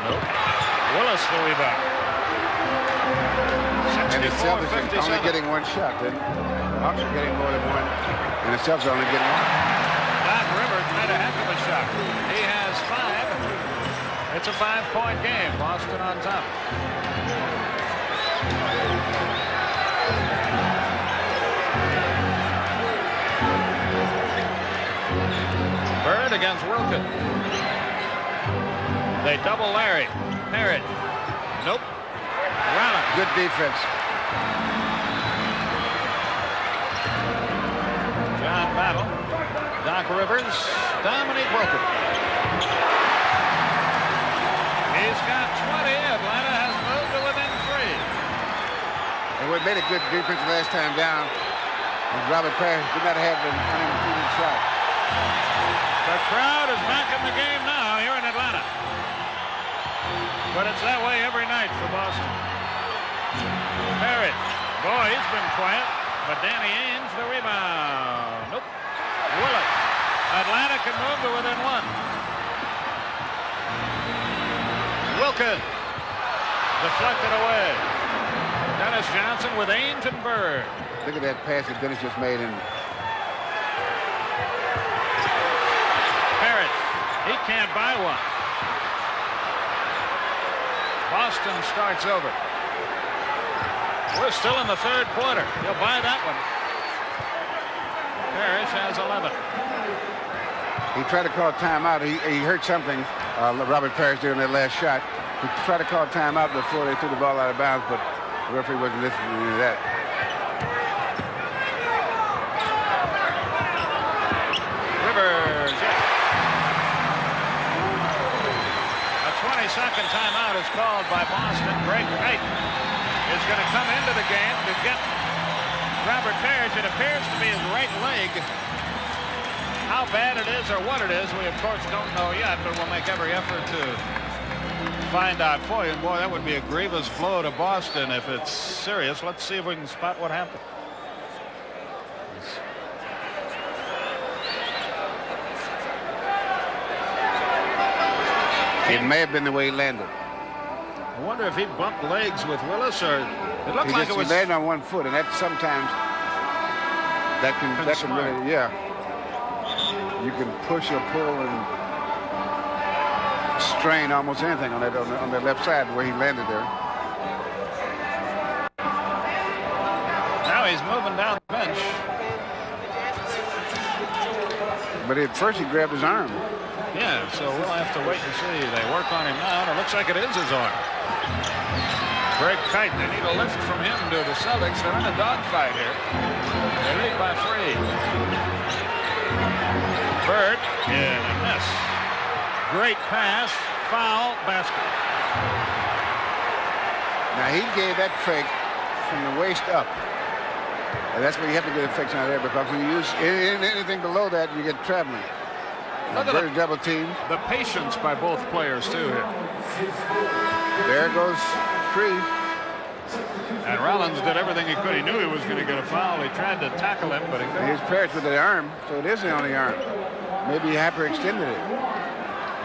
Nope. Willis the rebound. And the Celtics are only getting one shot. Then the Hawks are getting more than one, and the Celtics are only getting one. Doc Rivers made a heck of a shot. He has 5. It's a 5-point game. Boston on top. Bird against Wilkins. They double Larry. Parrott. Nope. Rollins. Good defense. John Battle. Doc Rivers. Dominique Wilkins. He's got 20. Atlanta has moved to within 3. And what made a good defense last time down was Robert Parrish did not have an unimpeded shot. The crowd is back in the game now here in Atlanta. But it's that way every night for Boston. Parrish. Boy, he's been quiet. But Danny Ainge, the rebound. Nope. Willis. Atlanta can move to within 1. Wilkins. Deflected away. Dennis Johnson with Ainge and Bird. Look at that pass that Dennis just made. And Parrish. He can't buy one. Boston starts over. We're still in the 3rd quarter. He'll buy that one. Parrish has 11. he tried to call timeout. He heard something Robert Parrish did on that last shot. He tried to call timeout before they threw the ball out of bounds, but the referee wasn't listening to that. Rivers. A 20-second timeout is called by Boston. Greg Knight is going to come into the game to get Robert Parrish. It appears to be his right leg. How bad it is or what it is, we of course don't know yet, but we'll make every effort to find out for you. And boy, that would be a grievous blow to Boston if it's serious. Let's see if we can spot what happened. It may have been the way he landed. I wonder if he bumped legs with Willis, or it looked like it was. He landed on one foot, and that sometimes that can really, yeah. You can push or pull and strain almost anything on the left side where he landed there. Now he's moving down the bench. But at first he grabbed his arm. Yeah, so we'll have to wait and see. They work on him now, and it looks like it is his arm. Greg Kite, they need a lift from him to the Celtics. They're in a dogfight here. They lead by 3. Bird in a mess. Great pass, foul, basket. Now he gave that fake from the waist up. And that's where you have to get a fix on there, because when you use anything below that, you get traveling. Look at the double team. The patience by both players too here. There goes Cree. And Rollins did everything he could. He knew he was going to get a foul. He tried to tackle him, but he couldn't. Here's Parrish with the arm, so it is the only arm. Maybe he hyperextended it.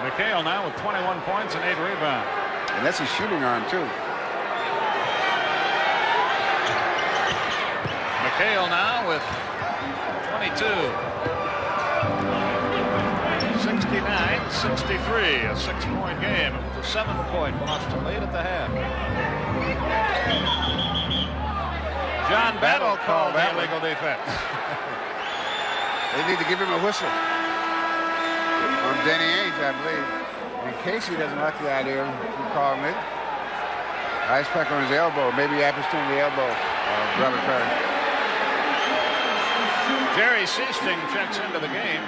McHale now with 21 points and 8 rebounds. And that's a shooting arm too. McHale now with 22. 69-63, a 6-point game. It was a 7-point Boston lead at the half. John Battle called the illegal defense. They need to give him a whistle on Danny Ainge, I believe. And Casey doesn't like the idea of calling it. Ice pack on his elbow. Maybe hyperextended the elbow. Robert Parrish. Jerry Seasting checks into the game.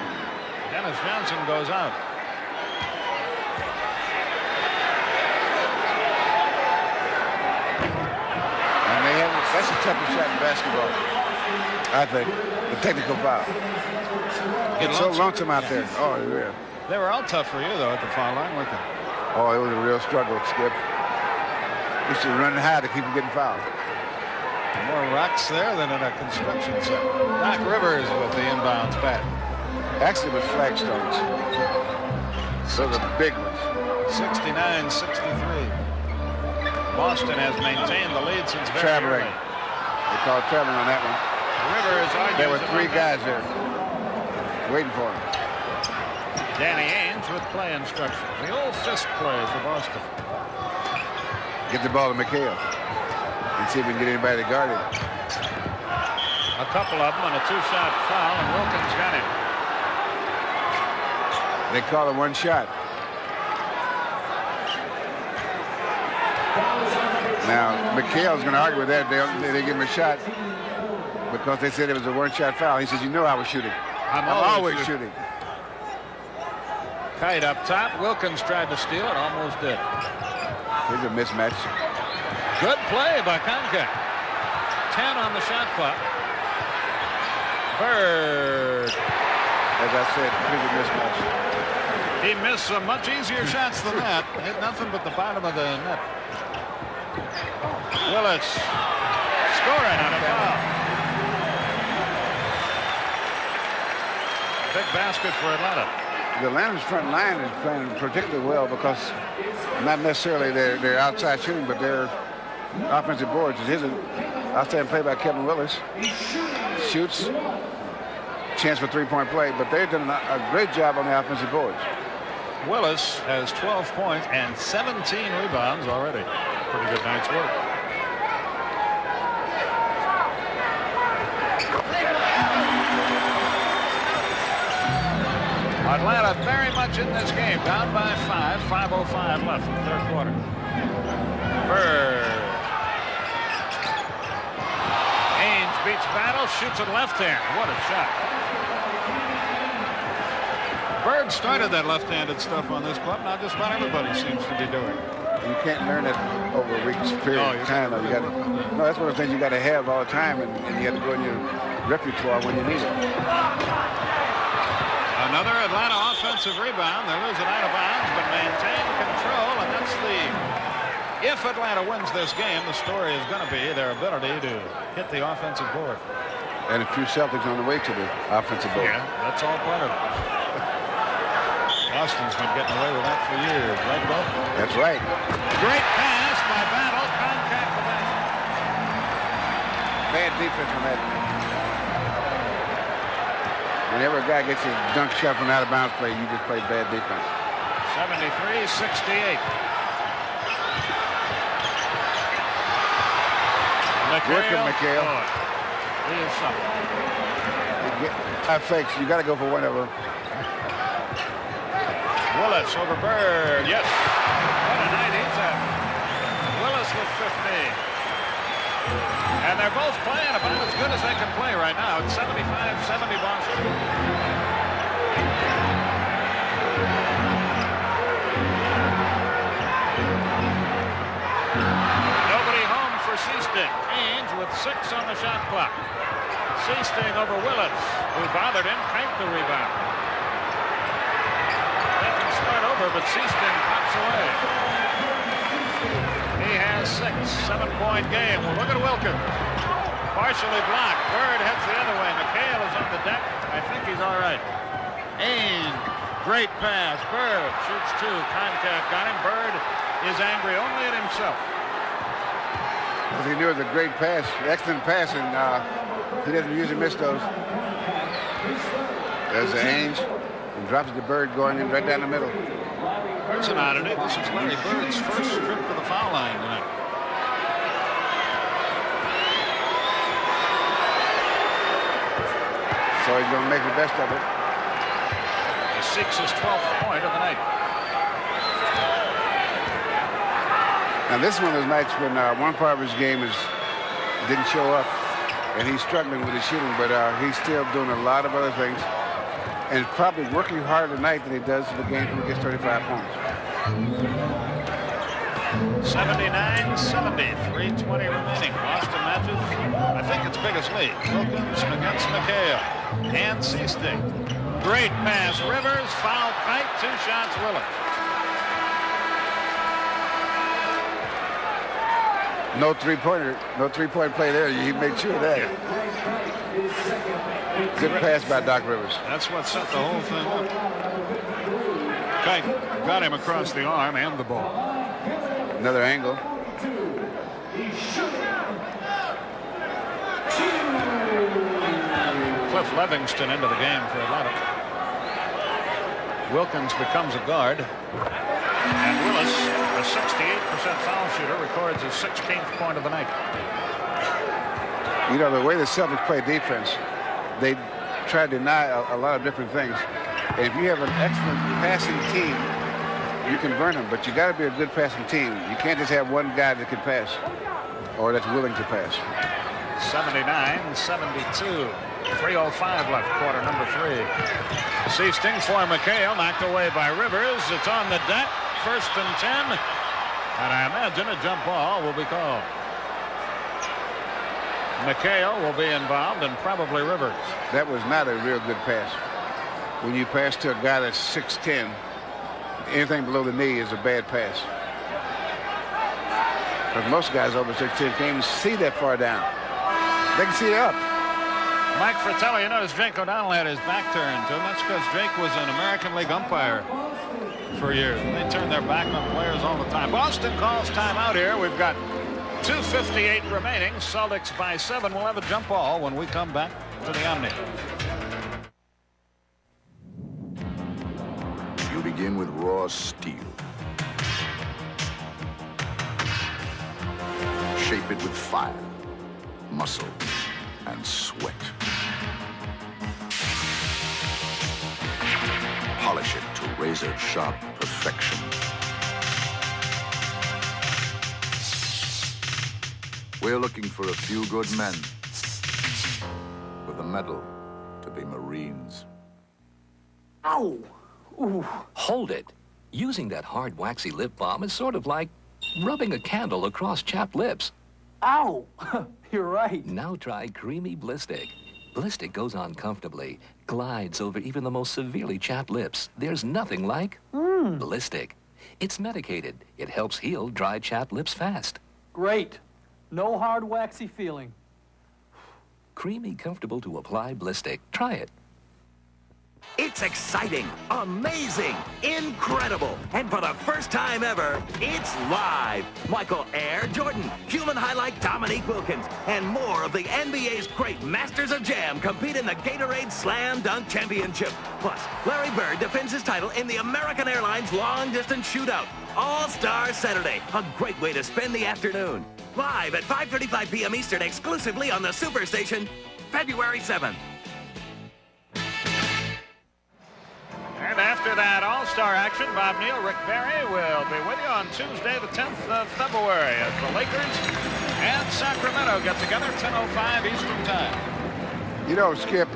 Dennis Johnson goes out. And that's the toughest shot in basketball, I think. The technical foul. It's so lonesome out there. Oh, yeah. They were all tough for you, though, at the foul line, weren't they? Oh, it was a real struggle, Skip. Used to run high to keep them getting fouled. More rocks there than in a construction site. Doc Rivers with the inbounds bat. Actually, it was flagstones. Those are big ones. 69-63. Boston has maintained the lead since very traveling. early. They called traveling on that one. Rivers argues. There were 3 guys there waiting for him. Danny Ainge with play instructions. The old fist play for Boston. Get the ball to McHale and see if we can get anybody to guard him. A couple of them on a 2-shot foul, and Wilkins got him. They call it 1 shot. Now, McHale's going to argue with that. They give him a shot because they said it was a 1-shot foul. He says, you know I was shooting. I'm always shooting. Kite up top. Wilkins tried to steal it, almost did. Here's a mismatch. Good play by Concat. 10 on the shot clock. Bird. As I said, here's a mismatch. He missed some much easier shots than that. Hit nothing but the bottom of the net. Willis scoring on a foul. Big basket for Atlanta. The Atlanta's front line is playing particularly well because not necessarily their outside shooting, but their offensive boards. Here's an outstanding play by Kevin Willis. Shoots. Chance for 3-point play, but they've done a great job on the offensive boards. Willis has 12 points and 17 rebounds already. Pretty good night's work. Atlanta very much in this game, down by 5, 5:05 left in the 3rd quarter. Bird. Ainge beats Battle, shoots it left hand. What a shot. Bird started that left-handed stuff on this club. Now just about everybody seems to be doing it. You can't learn it over a week's period of time. You got to. No, that's one of the things you got to have all the time, and you got to go in your repertoire when you need it. Another Atlanta offensive rebound. They lose it out of bounds, but maintain control, and that's the. If Atlanta wins this game, the story is going to be their ability to hit the offensive board. And a few Celtics on the way to the offensive board. Yeah, that's all part of it. Boston's been getting away with that for years, right, Bo? That's right. Great pass by Battle. Contact the basket. Bad defense from that. Whenever a guy gets his dunk shot from out of bounds play, you just play bad defense. 73-68. McHale. He is something. High fakes. You got to go for one of them. Willis over Bird. Yes. What a night he's had. Willis with 15. And they're both playing about as good as they can play right now. It's 75-70 Boston. Nobody home for Seasting. Ainge with 6 on the shot clock. Seasting over Willis, who bothered him, kanked the rebound. They can start over, but Seasting pops away. He has 6, 7-point game. Well, look at Wilkins. Partially blocked. Bird heads the other way. McHale is on the deck. I think he's all right. Ainge, great pass. Bird shoots 2. Contact got him. Bird is angry only at himself. Because he knew it was a great pass, excellent pass, and he doesn't usually miss those. There's the Ainge, and drops the Bird going in right down the middle. Here's an oddity. This is Larry Bird's first trip to the foul line tonight. So he's going to make the best of it. He seeks his 12th point of the night. Now this is one of those nights when one part of his game is didn't show up, and he's struggling with his shooting, but he's still doing a lot of other things, and probably working harder tonight than he does in the game when he gets 35 points. 79-70, 3:20 remaining. Boston matches, I think, its biggest lead. Wilkins against McHale. And Seasting. Great pass. Rivers, foul kite, 2 shots, Willis. No three-point play there. He made sure of that. Good pass by Doc Rivers. That's what set the whole thing up. Kite got him across the arm and the ball. Another angle. Cliff Livingston into the game for Atlanta. Wilkins becomes a guard. And Willis, a 68% foul shooter, records his 16th point of the night. You know, the way the Celtics play defense, they try to deny a lot of different things. And if you have an excellent passing team, you can burn them, but you got to be a good passing team. You can't just have one guy that can pass or that's willing to pass. 79-72. 3:05 left, quarter number 3. Seasting for McHale, knocked away by Rivers. It's on the deck, 1st and 10. And I imagine a jump ball will be called. McHale will be involved and probably Rivers. That was not a real good pass. When you pass to a guy that's 6'10", anything below the knee is a bad pass. Because most guys over 6'10" can't even see that far down. They can see it up. Mike Fratello, you notice Jake O'Donnell had his back turned to him. That's because Jake was an American League umpire for years. They turn their back on players all the time. Boston calls timeout here. We've got 2:58 remaining. Celtics by 7. We'll have a jump ball when we come back to the Omni. You begin with raw steel. Shape it with fire, muscle, and sweat. Polish it to razor-sharp perfection. We're looking for a few good men with a medal to be Marines. Ow! Ooh. Hold it. Using that hard, waxy lip balm is sort of like rubbing a candle across chapped lips. Ow! You're right. Now try Creamy Blistic. Blistic goes on comfortably, glides over even the most severely chapped lips. There's nothing like Blistic. It's medicated. It helps heal dry, chapped lips fast. Great. No hard, waxy feeling. Creamy, comfortable to apply Blistic. Try it. It's exciting, amazing, incredible, and for the first time ever, it's live. Michael Air Jordan, human highlight Dominique Wilkins, and more of the NBA's great Masters of Jam compete in the Gatorade Slam Dunk Championship. Plus, Larry Bird defends his title in the American Airlines Long Distance Shootout. All-Star Saturday, a great way to spend the afternoon. Live at 5:35 p.m. Eastern, exclusively on the Superstation, February 7th. And after that all-star action, Bob Neal, Rick Barry will be with you on Tuesday, the 10th of February as the Lakers and Sacramento get together, 10:05 Eastern Time. You know, Skip,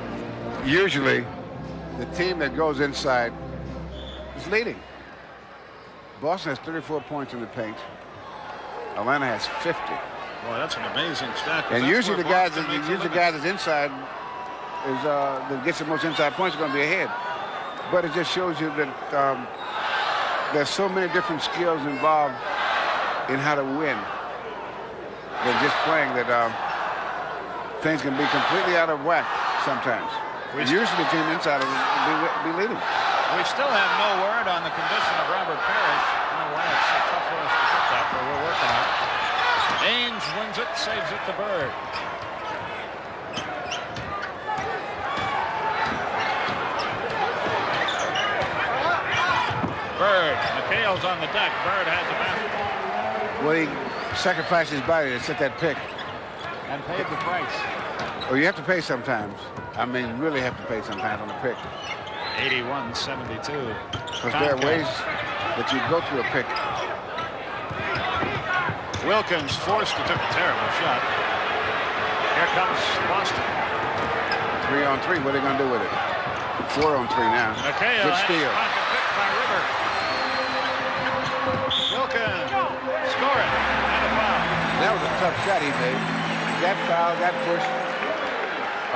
usually the team that goes inside is leading. Boston has 34 points in the paint. Atlanta has 50. Boy, that's an amazing stat. And usually the guys that's inside is that gets the most inside points are going to be ahead. But it just shows you that there's so many different skills involved in how to win than just playing that things can be completely out of whack sometimes. Usually the team inside will be leading. We still have no word on the condition of Robert Parrish. I don't know why it's so tough for us to get that, but we're working on it. Ainge wins it, saves it to Bird. Bird, McHale's on the deck. Bird has a basketball. Well, he sacrificed his body to set that pick. And paid the price. Well, you have to pay sometimes. I mean, really have to pay sometimes on the pick. 81-72. Because there are ways that you go through a pick. Wilkins forced to take a terrible shot. Here comes Boston. 3-on-3. What are they going to do with it? 4-on-3 now. McHale Good steal. Pocket pick by River. Wilkins. Score it. And a foul. That was a tough shot he made. That foul, that push,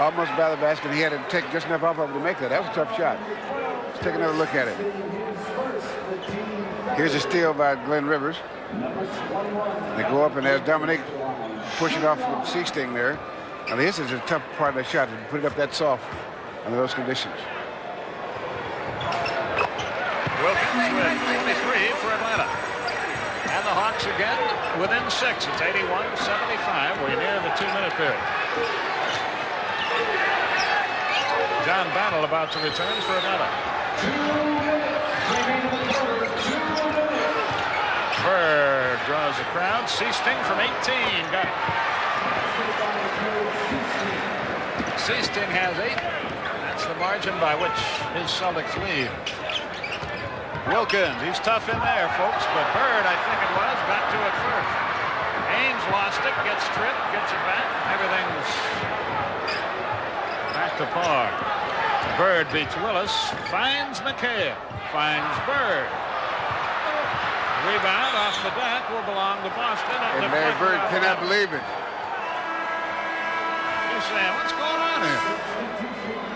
almost by the basket. He had to take just enough off of him to make that. That was a tough shot. Let's take another look at it. Here's a steal by Glenn Rivers. They go up, and there's Dominique pushing off with C-Sting there. Now, this is a tough part of the shot, to put it up that soft under those conditions. Wilkins with 53 for Atlanta. And the Hawks again within 6. It's 81-75. We're near the 2-minute period. John Battle about to return for Atlanta. Bird draws the crowd. C-Sting from 18. Got it. C-Sting has 8. That's the margin by which his Celtics lead. Wilkins, he's tough in there, folks, but Bird, I think it was, got to it first. Ames lost it, gets stripped, gets it back. Everything's back to par. Bird beats Willis, finds McHale, finds Bird. Rebound off the back will belong to Boston. And Larry Bird cannot believe it. He's saying, what's going on here?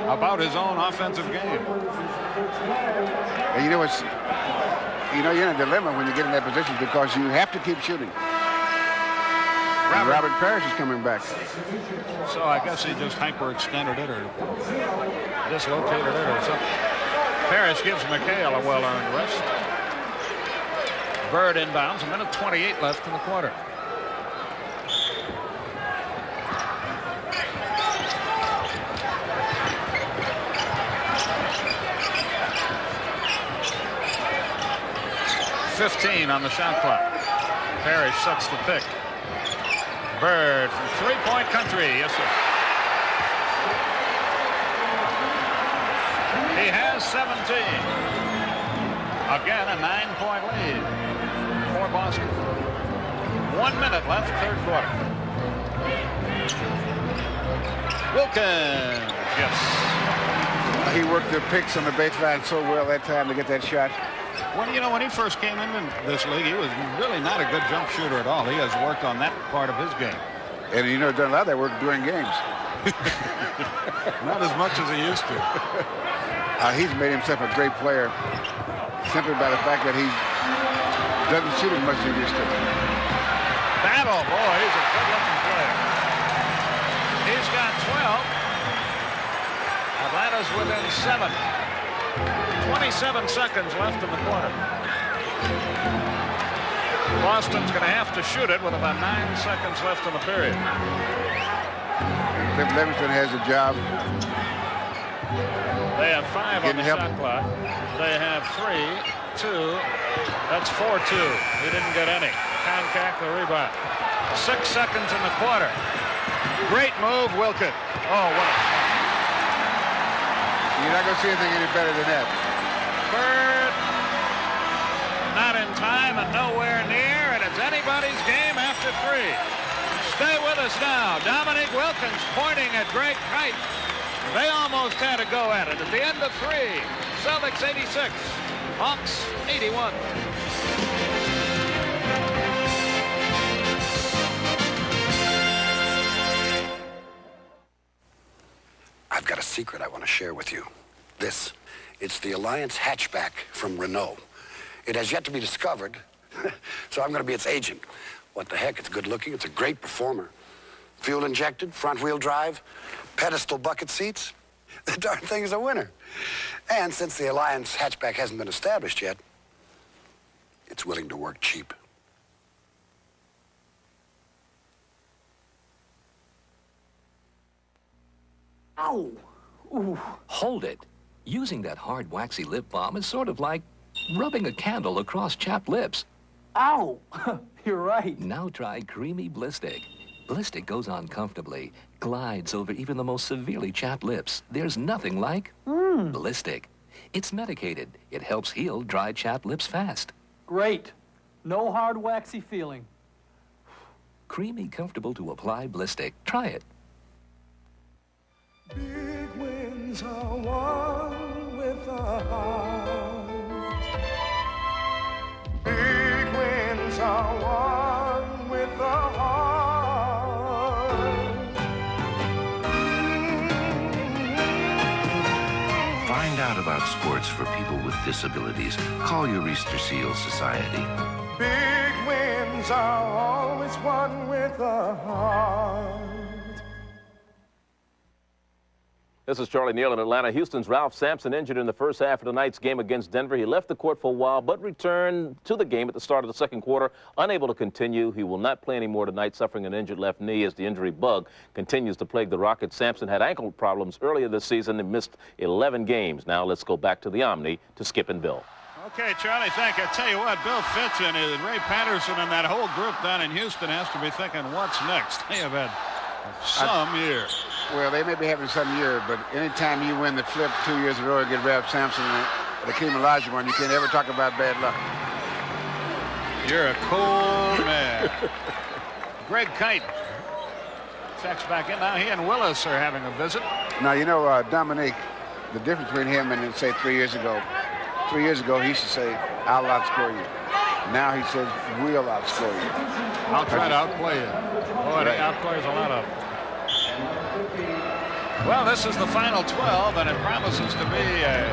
About his own offensive game. And you know what's, you're in a dilemma when you get in that position because you have to keep shooting. Robert Parrish is coming back. So I guess he just hyperextended it or dislocated it or something. Parrish gives McHale a well-earned rest. Bird inbounds, 1:28 left in the quarter. .15 on the shot clock. Parrish sets the pick. Bird from three-point country. Yes, sir. He has 17. Again, a 9-point lead for Boston. 1 minute left, third quarter. Wilkins. Yes. He worked the picks on the baseline so well that time to get that shot. Well, when he first came into this league, he was really not a good jump shooter at all. He has worked on that part of his game. And done a lot of that work during games. Not as much as he used to. He's made himself a great player simply by the fact that he doesn't shoot as much as he used to. Battle, boy, he's a good-looking player. He's got 12. Atlanta's within 7. 27 seconds left in the quarter. Boston's going to have to shoot it with about 9 seconds left in the period. Cliff Livingston has a job. They have 5 on the shot clock. They have 3, 2. That's 4-2. He didn't get any. Contact the rebound. 6 seconds in the quarter. Great move, Wilkins. Oh, what a shot. You're not going to see anything any better than that. Bird, not in time and nowhere near, and it's anybody's game after 3. Stay with us now. Dominique Wilkins pointing at Greg Kite. They almost had a go at it. At the end of 3, Celtics 86, Hawks 81. I've got a secret I want to share with you. It's the Alliance hatchback from Renault. It has yet to be discovered, so I'm going to be its agent. What the heck, it's good looking, it's a great performer. Fuel injected, front wheel drive, pedestal bucket seats. The darn thing is a winner. And since the Alliance hatchback hasn't been established yet, it's willing to work cheap. Ow! Ooh. Hold it. Using that hard, waxy lip balm is sort of like rubbing a candle across chapped lips. Ow! You're right. Now try Creamy Blistic. Blistic goes on comfortably, glides over even the most severely chapped lips. There's nothing like Blistic. It's medicated. It helps heal dry, chapped lips fast. Great. No hard, waxy feeling. Creamy, comfortable to apply Blistic. Try it. Big wins are won with a heart. Big wins are won with a heart. Find out about sports for people with disabilities. Call your Easter Seal Society. Big wins are always won with a heart. This is Charlie Neal in Atlanta. Houston's Ralph Sampson injured in the first half of tonight's game against Denver. He left the court for a while, but returned to the game at the start of the second quarter, unable to continue. He will not play anymore tonight, suffering an injured left knee as the injury bug continues to plague the Rockets. Sampson had ankle problems earlier this season and missed 11 games. Now let's go back to the Omni to Skip and Bill. Okay, Charlie, thank you. I tell you what, Bill Fitch and Ray Patterson and that whole group down in Houston has to be thinking, what's next? They have had some year. Well, they may be having some year, but anytime you win the flip 2 years in a row and get Ralph Sampson and Hakeem Olajuwon, you can't ever talk about bad luck. You're a cool man. Greg Kite checks back in. Now he and Willis are having a visit. Now, you know, Dominique, the difference between him and, say, 3 years ago. 3 years ago, he used to say, I'll outscore you. Now he says, we'll outscore you. I'll try to outplay you. Boy, he outplays a lot of them. Well, this is the final 12, and it promises to be a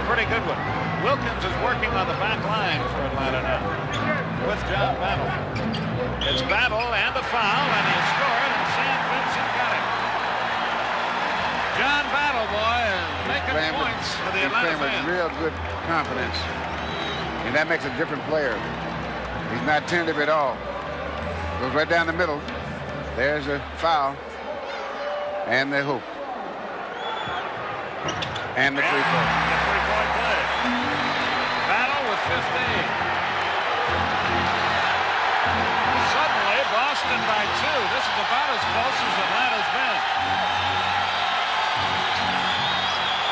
pretty good one. Wilkins is working on the back line for Atlanta now with John Battle. It's Battle and the foul, and he scored, and Sam Vincent got it. John Battle, boy, is making points for the Atlanta fans. With real good confidence, and that makes a different player. He's not tentative at all. Goes right down the middle. There's a foul. And the hoop. And the free throw. The three-point play. Battle with 15. Suddenly, Boston by 2. This is about as close as Atlanta's been.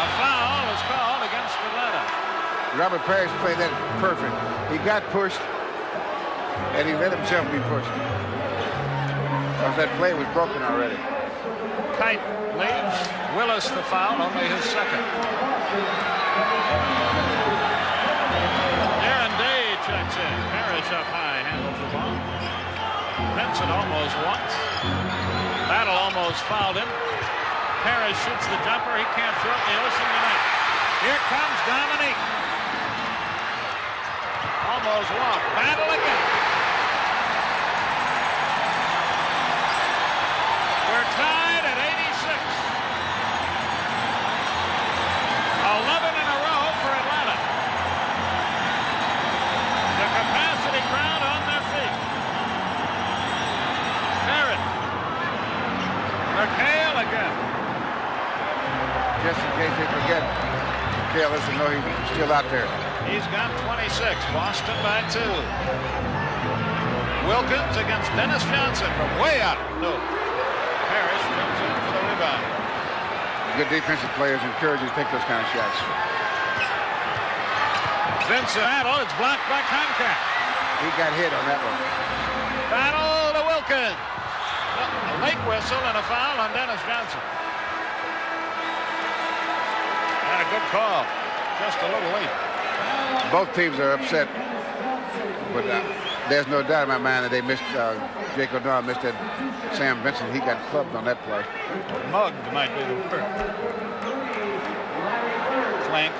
A foul is called against Atlanta. Robert Parrish played that perfect. He got pushed, and he let himself be pushed. Because that play was broken already. Kite leaves. Willis the foul, only his second. Aaron Day checks in. Parrish up high, handles the ball. Vincent almost once. Battle almost fouled him. Parrish shoots the jumper. He can't throw it in the ocean tonight. Here comes Dominique. Almost walked. Battle again. We're tied at 86. 11 in a row for Atlanta. The capacity crowd on their feet. Barrett. McHale again. Just in case they forget, McHale doesn't know he's still out there. He's got 26. Boston by 2. Wilkins against Dennis Johnson from way out. No. Parrish comes in for the rebound. Good defensive players encourage you to take those kind of shots. Vincent Battle, it's blocked by Comcast. He got hit on that one. Battle to Wilkins. A late whistle and a foul on Dennis Johnson. And a good call. Just a little late. Both teams are upset, but there's no doubt in my mind that they missed, Jake O'Donnell missed that Sam Vincent. He got clubbed on that play. Mugged might be the word. Clank.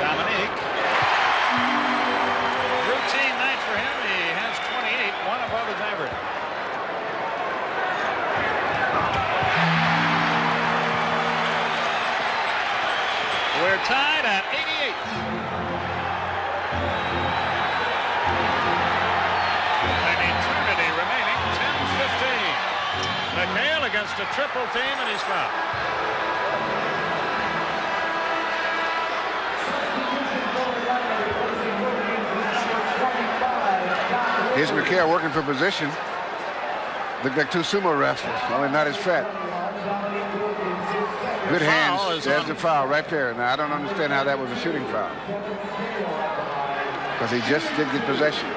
Dominique. Routine night for him. He has 28, one above his average. We're tied at 88. An eternity remaining, 10-15. McHale against a triple team, and he's fouled. Here's McHale working for position. Look like two sumo wrestlers, only not as fat. Good hands. There's the foul right there. Now, I don't understand how that was a shooting foul. Because he just did get possession.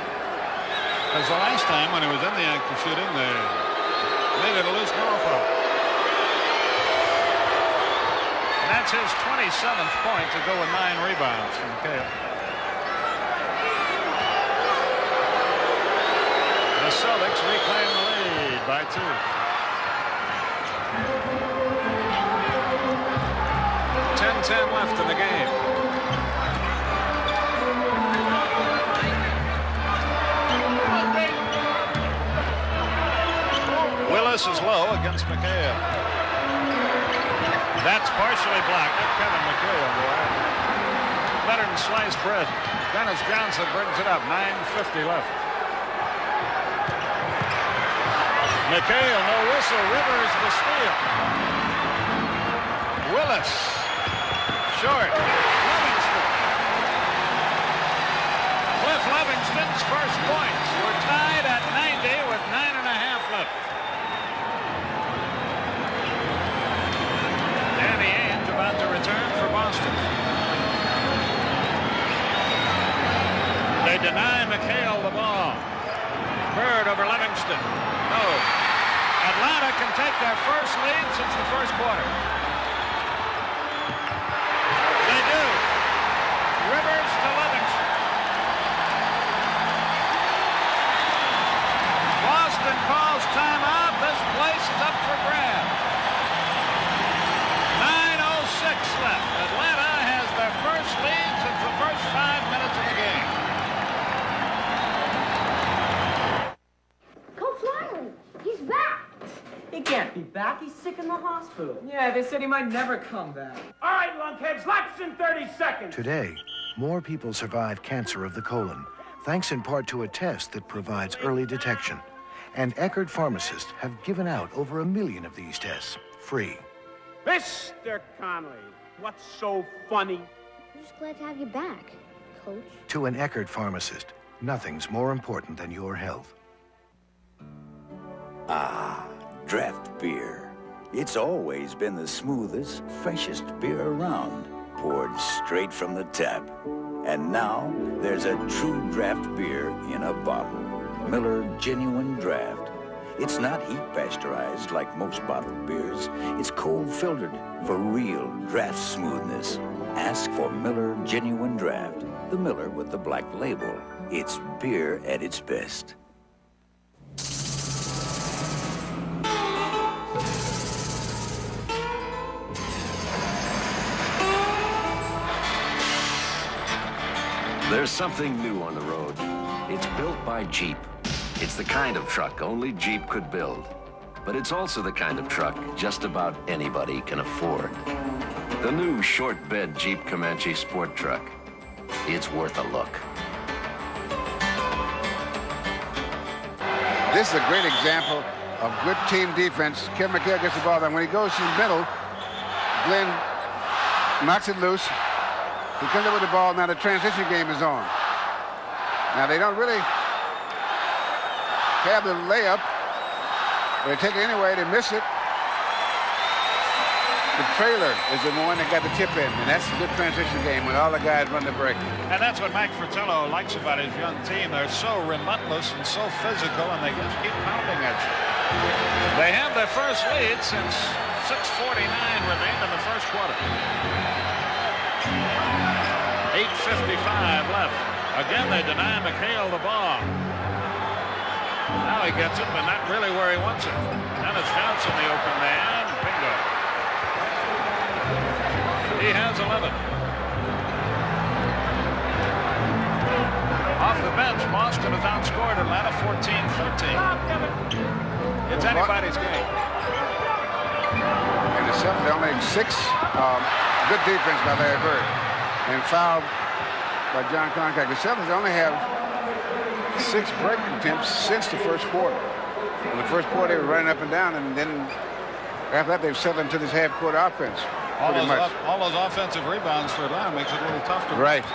Because the last time when he was in the act of shooting, they made it a loose ball foul. And that's his 27th point to go with 9 rebounds from McHale. The Celtics reclaim the lead by 2. .10 left in the game. Willis is low against McHale. That's partially blocked. That's Kevin McHale, boy. Better than sliced bread. Dennis Johnson brings it up. 9:50 left. McHale, no whistle. Rivers the steal. Willis. Short. Livingston. Cliff Livingston's first points. We're tied at 90 with 9.5 left. Danny Ainge about to return for Boston. They deny McHale the ball. Bird over Livingston. No. Atlanta can take their first lead since the first quarter. They do. Rivers to Livingston. Boston calls timeout. This place is up for grabs. 9:06 left. Atlanta has their first lead since the first 5 minutes of the game. Coach Lyman, he's back. He can't be back. He's sick in the hospital. Yeah, they said he might never come back. All right, lunkheads, laps in 30 seconds. Today, more people survive cancer of the colon, thanks in part to a test that provides early detection. And Eckerd pharmacists have given out over 1 million of these tests, free. Mr. Connolly, what's so funny? I'm just glad to have you back, Coach. To an Eckerd pharmacist, nothing's more important than your health. Ah, draft beer. It's always been the smoothest, freshest beer around, poured straight from the tap. And now, there's a true draft beer in a bottle. Miller Genuine Draft. It's not heat pasteurized like most bottled beers. It's cold filtered for real draft smoothness. Ask for Miller Genuine Draft. The Miller with the black label. It's beer at its best. There's something new on the road. It's built by Jeep. It's the kind of truck only Jeep could build. But it's also the kind of truck just about anybody can afford. The new short bed Jeep Comanche Sport Truck. It's worth a look. This is a great example of good team defense. Kevin McHale gets the ball down. When he goes to the middle, Glenn knocks it loose. He comes up with the ball. Now the transition game is on. Now they don't really have the layup. They take it anyway. They miss it. The trailer is the one that got the tip in, and that's a good transition game when all the guys run the break. And that's what Mike Fratello likes about his young team. They're so relentless and so physical, and they just keep pounding at you. They have their first lead since 6:49 remained in the first quarter. 8:55 left. Again, they deny McHale the ball. Now he gets it, but not really where he wants it. Dennis Johnson, the open man. Bingo. He has 11. Off the bench, Boston has outscored Atlanta 14-13. It's anybody's game. And the Celtics only 6. Good defense by Larry Bird. And fouled by John Concack. The Celtics only have 6 break attempts since the first quarter. In the first quarter, they were running up and down, and then after that, they've settled into this half-court offense. All those offensive rebounds for Atlanta makes it a little tough to Right.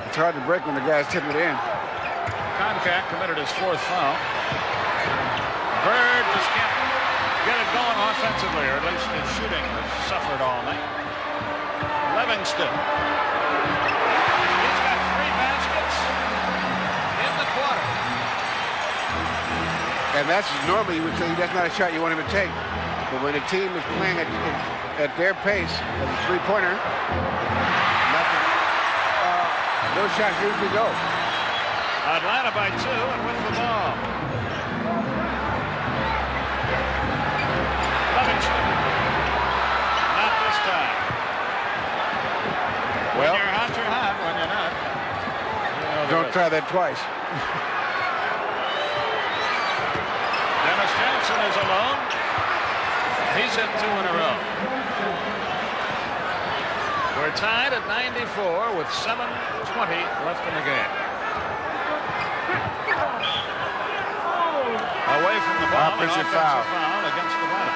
It's hard to break when the guys tip it in. Concack committed his 4th foul. Bird just can't get it going offensively, or at least his shooting has suffered all night. Livingston. He's got 3 baskets in the quarter. And that's normally you would say that's not a shot you want him to take. But when a team is playing at their pace as a three-pointer, those shots usually go. Atlanta by 2 and with the ball. Livingston. Not this time. When Well, you're hot, you're hot. When you're not, don't try that twice. Dennis Johnson is alone. He's hit 2 in a row. We're tied at 94 with 7:20 left in the game. Away from the ball, an Offensive foul foul against Atlanta.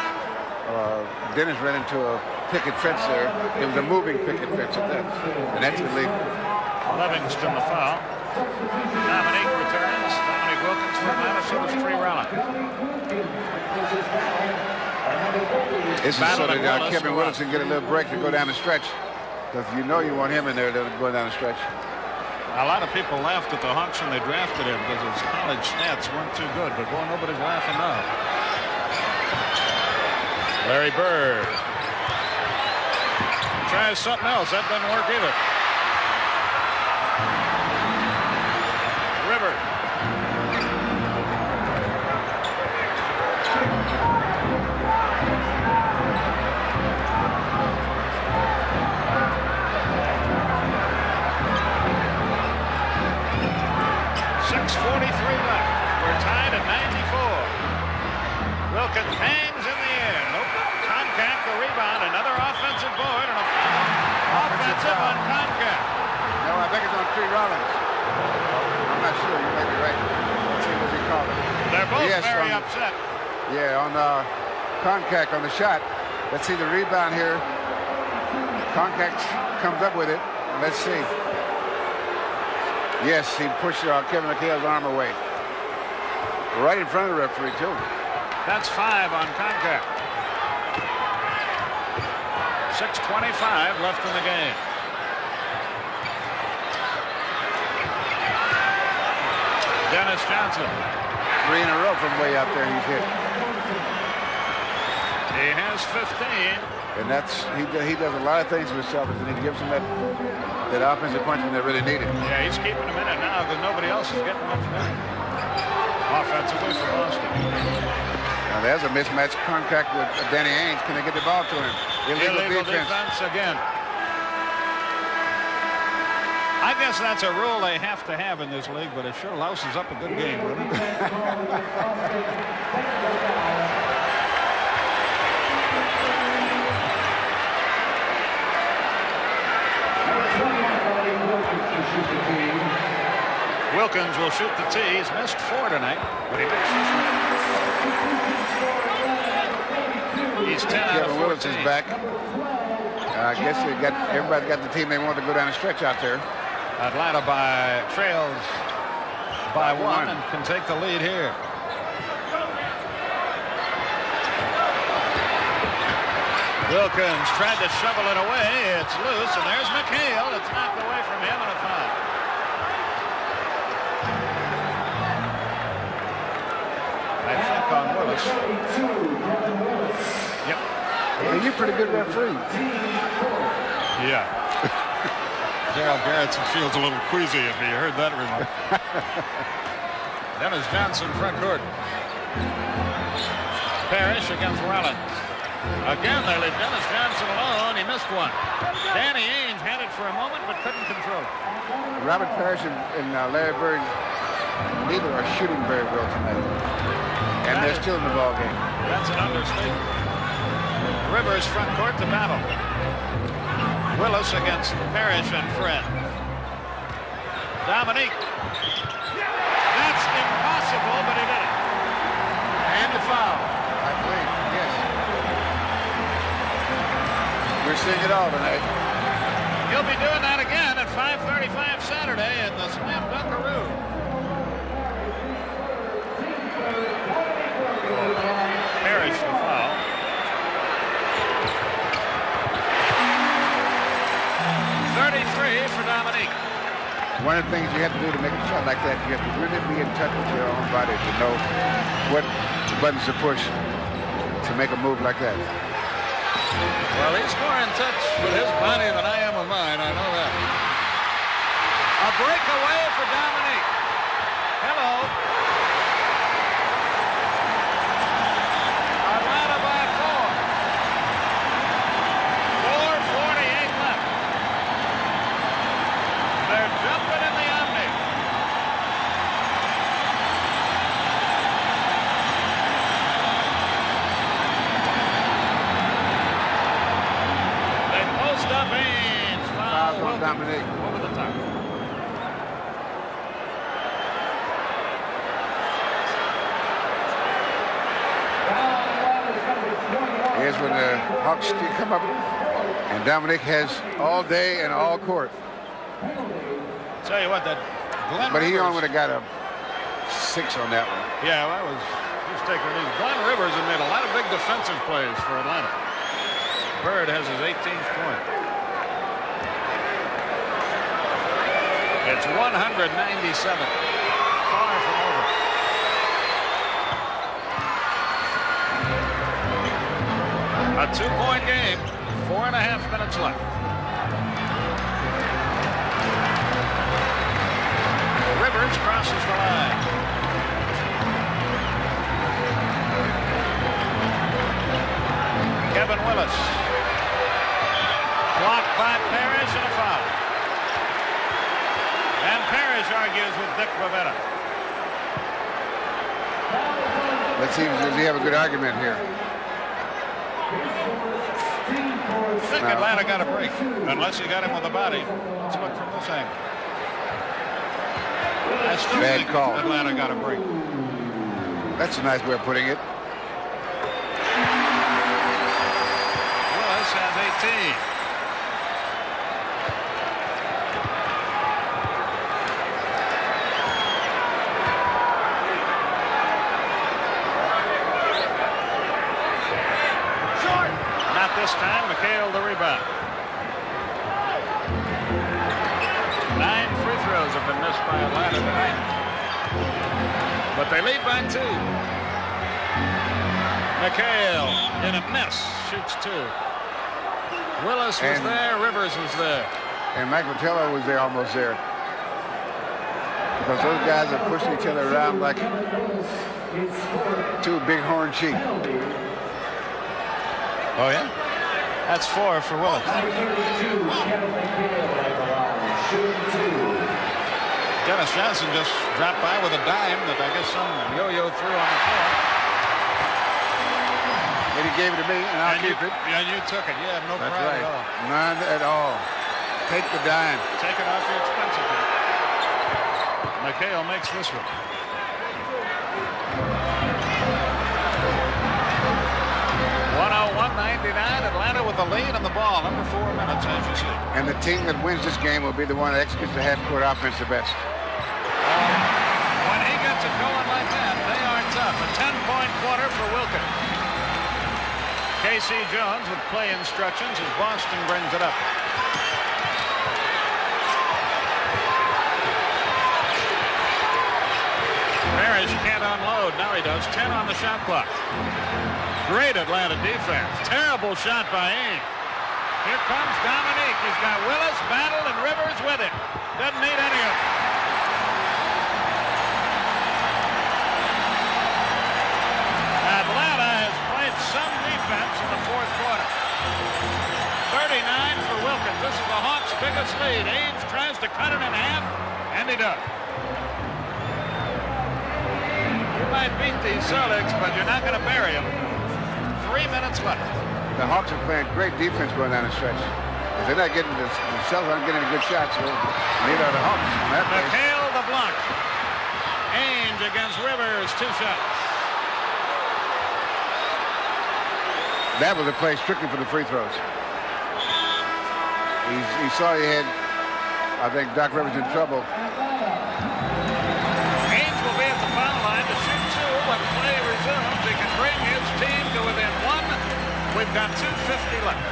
Dennis ran into a picket fence there. It was a moving picket fence at that, and that's illegal. Livingston the foul. Dominique returns. Dominique Wilkins for Atlanta. So does Tree Rowland. This is so that Kevin Willis can get a little break to go down the stretch. Because you know you want him in there going down the stretch. A lot of people laughed at the Hawks when they drafted him because his college stats weren't too good. But boy, nobody's laughing now. Larry Bird tries something else. That doesn't work either. River. Wilkins hangs in the air. Nope. Concact the rebound. Another offensive board and a offensive on Concact. No, I think it's on Tree Rollins. I'm not sure. You may be right. Let's see what he called it. They're both very upset. Yeah, on Concact on the shot. Let's see the rebound here. Concact comes up with it. Let's see. Yes, he pushed Kevin McHale's arm away. Right in front of the referee, too. That's 5 on Concact. 6:25 left in the game. Dennis Johnson. 3 in a row from way out there he's hit. He has 15. And that's he does a lot of things for the Celtics, and he gives them that offensive punch when they really need it. Yeah, he's keeping them in it now because nobody else is getting much better. Offensively for Boston. Now there's a mismatch contact with Danny Ainge. Can they get the ball to him? Illegal defense again. I guess that's a rule they have to have in this league, but it sure louses up a good game, wouldn't it? Wilkins will shoot the tee. He's missed 4 tonight, but he makes this one. He's 10 out of 14. Kevin Willis is back. I guess everybody got the team they want to go down the stretch out there. Atlanta trails by 1 and can take the lead here. Wilkins tried to shovel it away. It's loose, and there's McHale. It's knocked away from him and a foul. I think on Willis. Yep. Hey, you're pretty good referee. Yeah. Gerald Garrettson feels a little queasy if he heard that remark. Dennis Johnson, front court. Parrish against Rollins. Again, they leave Dennis Johnson alone. He missed one. Danny Ainge had it for a moment, but couldn't control it. Robert Parrish and Larry Bird, neither are shooting very well tonight. And they're still in the ball game. That's an understatement. Rivers front court to battle. Willis against Parrish and Fred. Dominique. That's impossible, but he did it. And the foul, I believe. Yes. We're seeing it all tonight. You'll be doing that again at 5:35 Saturday in the Slam Dunkaroo. Parrish the foul. 33 for Dominique. One one of the things you have to do to make a shot like that, you have to really be in touch with your own body to know what buttons to push to make a move like that. Well, he's more in touch with his body than I am with mine. I know that. A breakaway for Dominique. Hello. Atlanta by 4. 4:48 left. They're jumping in the Omni. They post up Ames. Foul on Dominique. Over the top. Here's when the Hawks come up, and Dominique has all day and all court. Tell you what, that Glenn But he Rivers, only would have got a 6 on that one. Yeah, that was just taking it easy. Glenn Rivers had made a lot of big defensive plays for Atlanta. Bird has his 18th point. It's 197. Far from over. A 2-point game. 4.5 minutes left. Rivers crosses the line. Kevin Willis. Blocked by Parrish and a foul. And Parrish argues with Dick Bavetta. Let's see, does he have a good argument here? I think Atlanta got a break, unless he got him with the body. Let's look from this angle. I still Bad think call. Atlanta got a break. That's a nice way of putting it. Willis has 18. Not this time. McHale the rebound. 9 free throws have been missed by Atlanta tonight. But they lead by 2. McHale in a mess. Shoots 2. Willis was there. Rivers was there. And Mike Fratello was there, almost there. Because those guys are pushing each other around like 2 bighorn sheep. Oh, yeah? That's 4 for Willis. Dennis Johnson just dropped by with a dime that I guess some yo-yo threw on the floor. And he gave it to me, and I'll keep it. And you took it. You have no That's pride right. at all. None at all. Take the dime. Take it off your expensive account. McHale makes this one. 101-99. Atlanta with the lead on the ball. Number 4 minutes, as you see. And the team that wins this game will be the one that executes the half-court offense the best. When he gets it going like that, they are tough. A 10-point quarter for Wilkins. K.C. Jones with play instructions as Boston brings it up. Parrish can't unload. Now he does. 10 on the shot clock. Great Atlanta defense. Terrible shot by Ames. Here comes Dominique. He's got Willis, Battle, and Rivers with him. Doesn't need any of them. Atlanta has played some defense in the fourth quarter. 39 for Wilkins. This is the Hawks' biggest lead. Ames tries to cut it in half, and he does. You might beat these Celtics, but you're not going to bury them. 3 minutes left. The Hawks are playing great defense going down the stretch. If they're not getting the Celtics aren't getting any good shots, so neither are the Hawks. McHale the block. Ames against Rivers, 2 shots. That was a play strictly for the free throws. He saw he had, I think, Doc Rivers in trouble. Ames will be at the foul line to shoot 2 when play resumes. He can bring his team to within 1. We've got 2:50 left.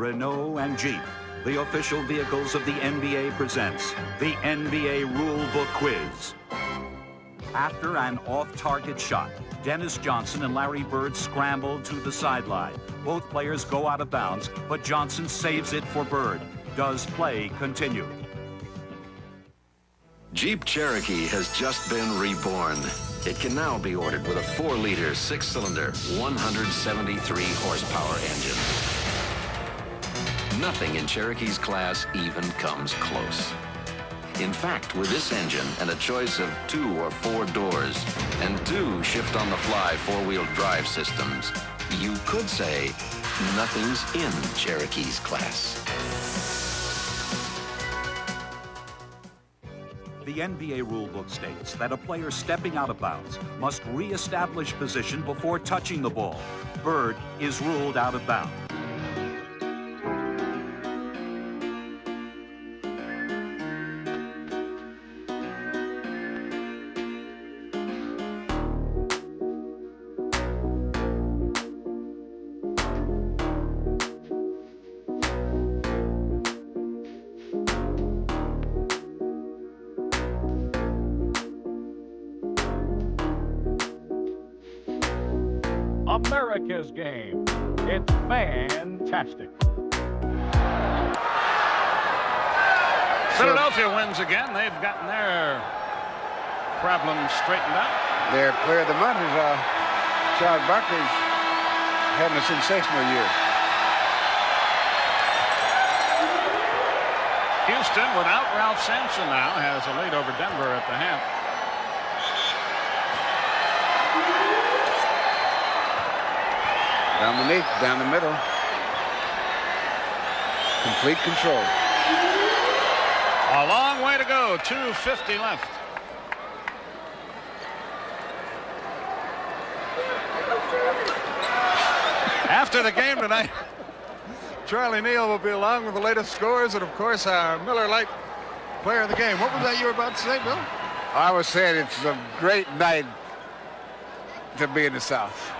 Renault, and Jeep, the official vehicles of the NBA, presents the NBA Rulebook Quiz. After an off-target shot, Dennis Johnson and Larry Bird scramble to the sideline. Both players go out of bounds, but Johnson saves it for Bird. Does play continue? Jeep Cherokee has just been reborn. It can now be ordered with a 4-liter, 6-cylinder, 173-horsepower engine. Nothing in Cherokee's class even comes close. In fact, with this engine and a choice of 2 or 4 doors and 2 shift-on-the-fly 4-wheel drive systems, you could say nothing's in Cherokee's class. The NBA rulebook states that a player stepping out of bounds must re-establish position before touching the ball. Bird is ruled out of bounds. America's game. It's fantastic. Philadelphia wins again. They've gotten their problems straightened out. Their player of the month is Charles Barkley's having a sensational year. Houston, without Ralph Sampson now, has a lead over Denver at the half. Dominique down the middle. Complete control. A long way to go. 2:50 left. After the game tonight, Charlie Neal will be along with the latest scores and, of course, our Miller Lite player of the game. What was that you were about to say, Bill? I was saying it's a great night to be in the South.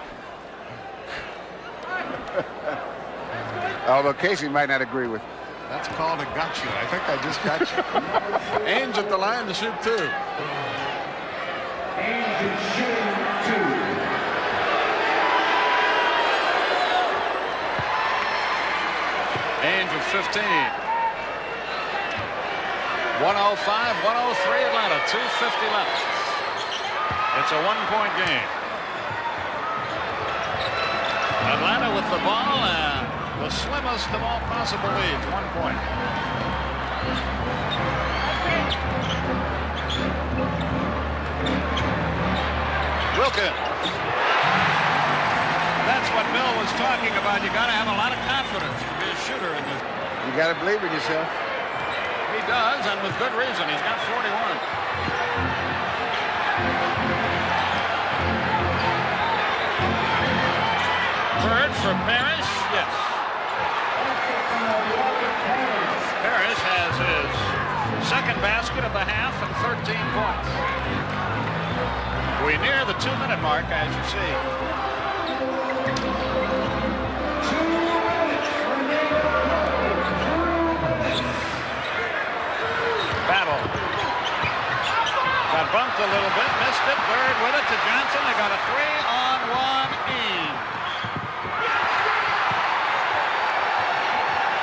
Although Casey might not agree with. That's called a gotcha. I think I just got you. Ainge at the line to shoot 2. Ainge is shooting 2. Ainge of 15. 105, 103 Atlanta. 2:50 left. It's a 1-point game. Atlanta with the ball and the slimmest of all possible leads, 1 point. Wilkins. That's what Bill was talking about. You got to have a lot of confidence to be a shooter in this. You got to believe in yourself. He does, and with good reason. He's got 41. Bird for Parrish, yes. Parrish has his second basket of the half and 13 points. We near the 2-minute mark, as you see. 2 minutes remaining. Battle. Got bumped a little bit, missed it. Bird with it to Johnson. They got a 3-on-1 lead.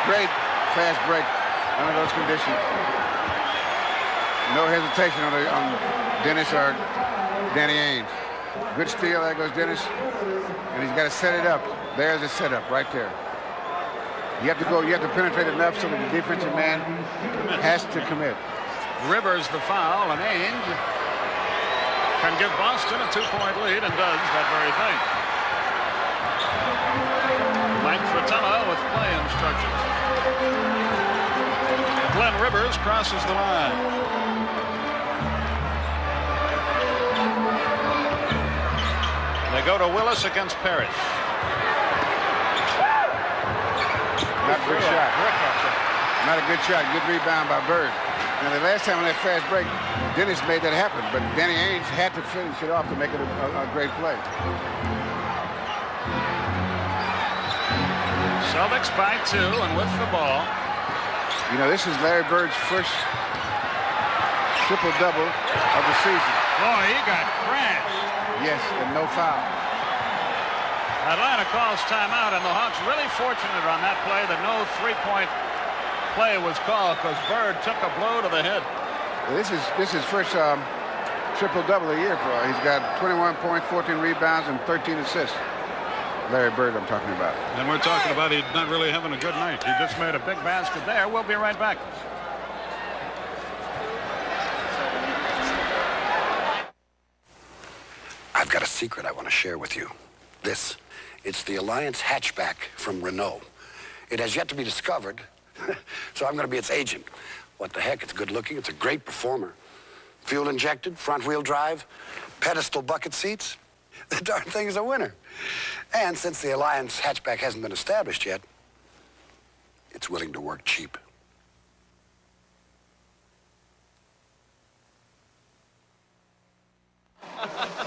Great fast break under those conditions. No hesitation on Dennis or Danny Ainge. Good steal. There goes Dennis. And he's got to set it up. There's the setup right there. You have to go. You have to penetrate enough so that the defensive man has to commit. Rivers the foul, and Ainge can give Boston a 2-point lead and does that very thing. Mike Fratello with play instructions. Glenn Rivers crosses the line. They go to Willis against Parrish. Not a good shot. Not a good shot. Good rebound by Bird. Now, the last time on that fast break, Dennis made that happen, but Danny Ainge had to finish it off to make it a great play. Celtics by 2 and with the ball. You know, this is Larry Bird's first triple-double of the season. Boy, he got crashed. Yes, and no foul. Atlanta calls timeout, and the Hawks really fortunate on that play that no three-point play was called because Bird took a blow to the head. This is first triple-double a year for him. He's got 21 points, 14 rebounds, and 13 assists. Larry Bird I'm talking about. And we're talking about he's not really having a good night. He just made a big basket there. We'll be right back. I've got a secret I want to share with you. It's the Alliance hatchback from Renault. It has yet to be discovered, so I'm going to be its agent. What the heck, it's good looking, it's a great performer. Fuel injected, front wheel drive, pedestal bucket seats. The darn thing is a winner. And since the Alliance hatchback hasn't been established yet, it's willing to work cheap.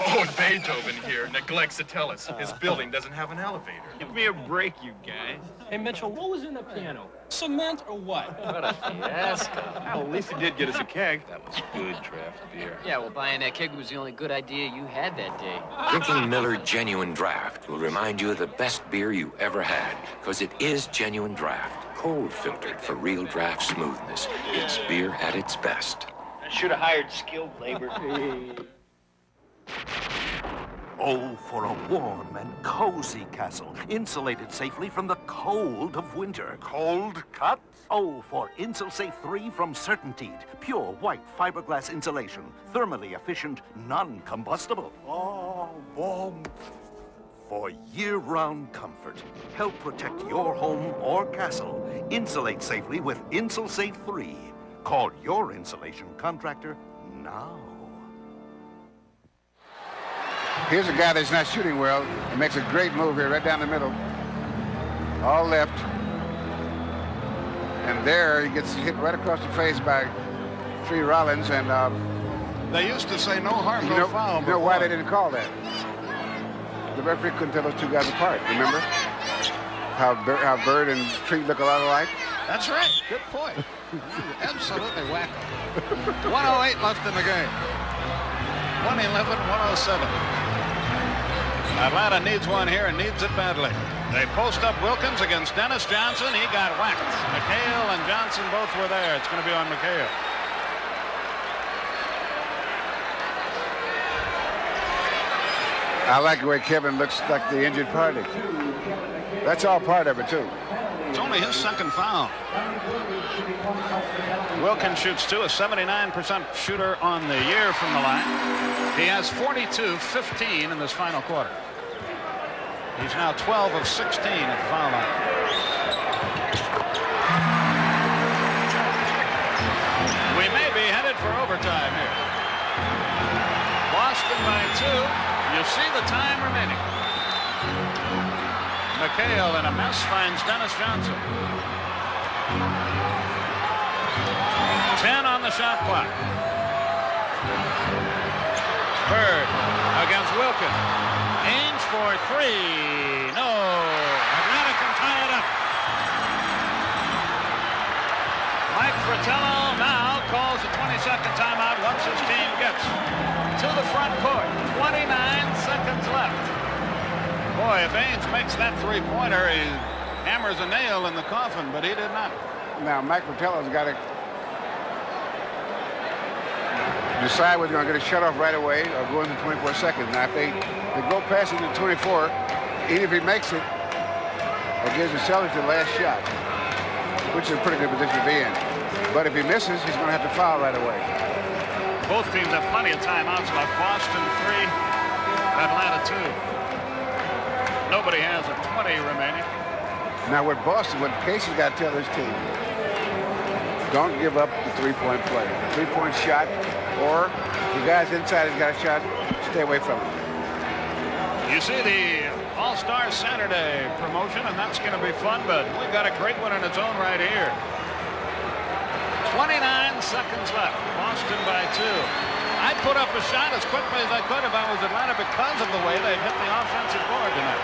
Oh, and Beethoven here neglects to tell us his building doesn't have an elevator. Give me a break, you guys. Hey, Mitchell, what was in the piano? Cement or what? What a fiasco. Well, at least he did get us a keg. That was good draft beer. Yeah, well, buying that keg was the only good idea you had that day. Drinking Miller Genuine Draft will remind you of the best beer you ever had, because it is genuine draft, cold filtered for real draft smoothness. It's beer at its best. I should have hired skilled labor. Oh, for a warm and cozy castle, insulated safely from the cold of winter. Cold cuts? Oh, for Insulsafe 3 from Certainteed. Pure white fiberglass insulation, thermally efficient, non-combustible. Oh, warmth. For year-round comfort. Help protect your home or castle. Insulate safely with Insulsafe 3. Call your insulation contractor now. Here's a guy that's not shooting well and makes a great move here right down the middle. All left. And there he gets hit right across the face by Tree Rollins. And they used to say no harm, no foul. You know why they didn't call that? The referee couldn't tell those two guys apart, remember? How Bird and Tree look a lot alike? That's right. Good point. Absolutely wacko. 1:08 left in the game. 1:11, 1:07. Atlanta needs one here and needs it badly. They post up Wilkins against Dennis Johnson. He got whacked. McHale and Johnson both were there. It's going to be on McHale. I like the way Kevin looks like the injured party. That's all part of it, too. It's only his second foul. Wilkins shoots two, a 79% shooter on the year from the line. He has 42-15 in this final quarter. He's now 12 of 16 at the foul line. We may be headed for overtime here. Boston by 2. You see the time remaining. McHale in a mess finds Dennis Johnson. 10 on the shot clock. Bird against Wilkins. Ainge for 3. No. Atlanta can tie it up. Mike Fratello now calls a 20-second timeout once his team gets to the front court. 29 seconds left. Boy, if Ainge makes that three-pointer, he hammers a nail in the coffin, but he did not. Now, Mike Fratello's got to decide whether they're going to get a shutoff right away or go into 24 seconds. Now, if they go past it to 24, even if he makes it, it gives the Celtics the last shot, which is a pretty good position to be in. But if he misses, he's going to have to foul right away. Both teams have plenty of timeouts left. Boston 3, Atlanta 2. Nobody has a 20 remaining. Now, with Boston, what Casey's got to tell his team, don't give up the three-point play. Three-point shot, or if the guy's inside has got a shot, stay away from him. You see the All-Star Saturday promotion, and that's going to be fun, but we've got a great one in its own right here. 29 seconds left. Boston by 2. I'd put up a shot as quickly as I could if I was Atlanta because of the way they've hit the offensive board tonight.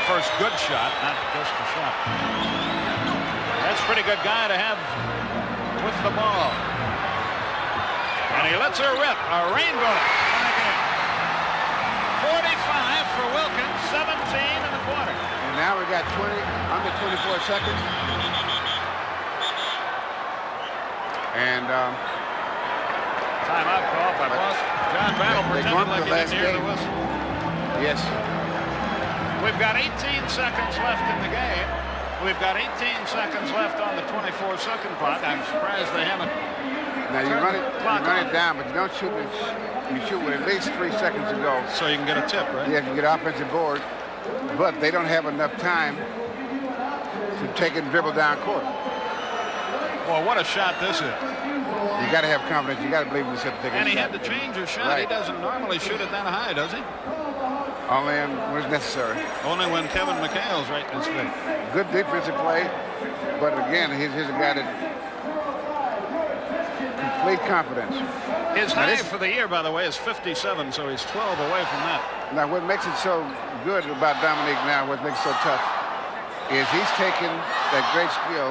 first good shot, not just a shot. That's a pretty good guy to have with the ball. And he lets her rip. A rainbow. 45 for Wilkins, 17 in the quarter. And now we got under 24 seconds. And timeout call by Boston. John Battle pretended like he didn't hear the whistle. Yes. We've got 18 seconds left in the game. We've got 18 seconds left on the 24-second clock. I'm surprised they haven't. Now you run it down, but you don't shoot it. You shoot with at least 3 seconds to go. So you can get a tip, right? Yeah, you can get offensive board. But they don't have enough time to take it and dribble down court. Well, what a shot this is. You got to have confidence. You got to believe in yourself to take it. And he had to change his shot. Right. He doesn't normally shoot it that high, does he? Only when it's necessary. Only when Kevin McHale's right in his face. Good defensive play, but again, he's a guy that complete confidence. His high for the year, by the way, is 57, so he's 12 away from that. Now, what makes it so good about Dominique now, what makes it so tough, is he's taken that great skill,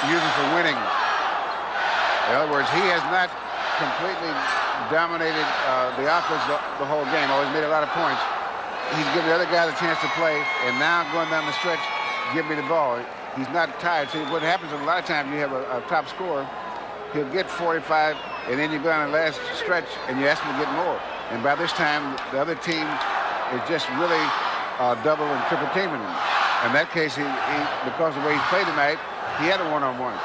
using for winning. In other words, he has not completely dominated the offense the whole game. Always made a lot of points. He's giving the other guys a chance to play, and now going down the stretch, give me the ball. He's not tired. See, what happens a lot of times, you have a top scorer, he'll get 45, and then you go down the last stretch, and you ask him to get more. And by this time, the other team is just really double and triple teaming him. In that case, he because of the way he played tonight, he had a one-on-one.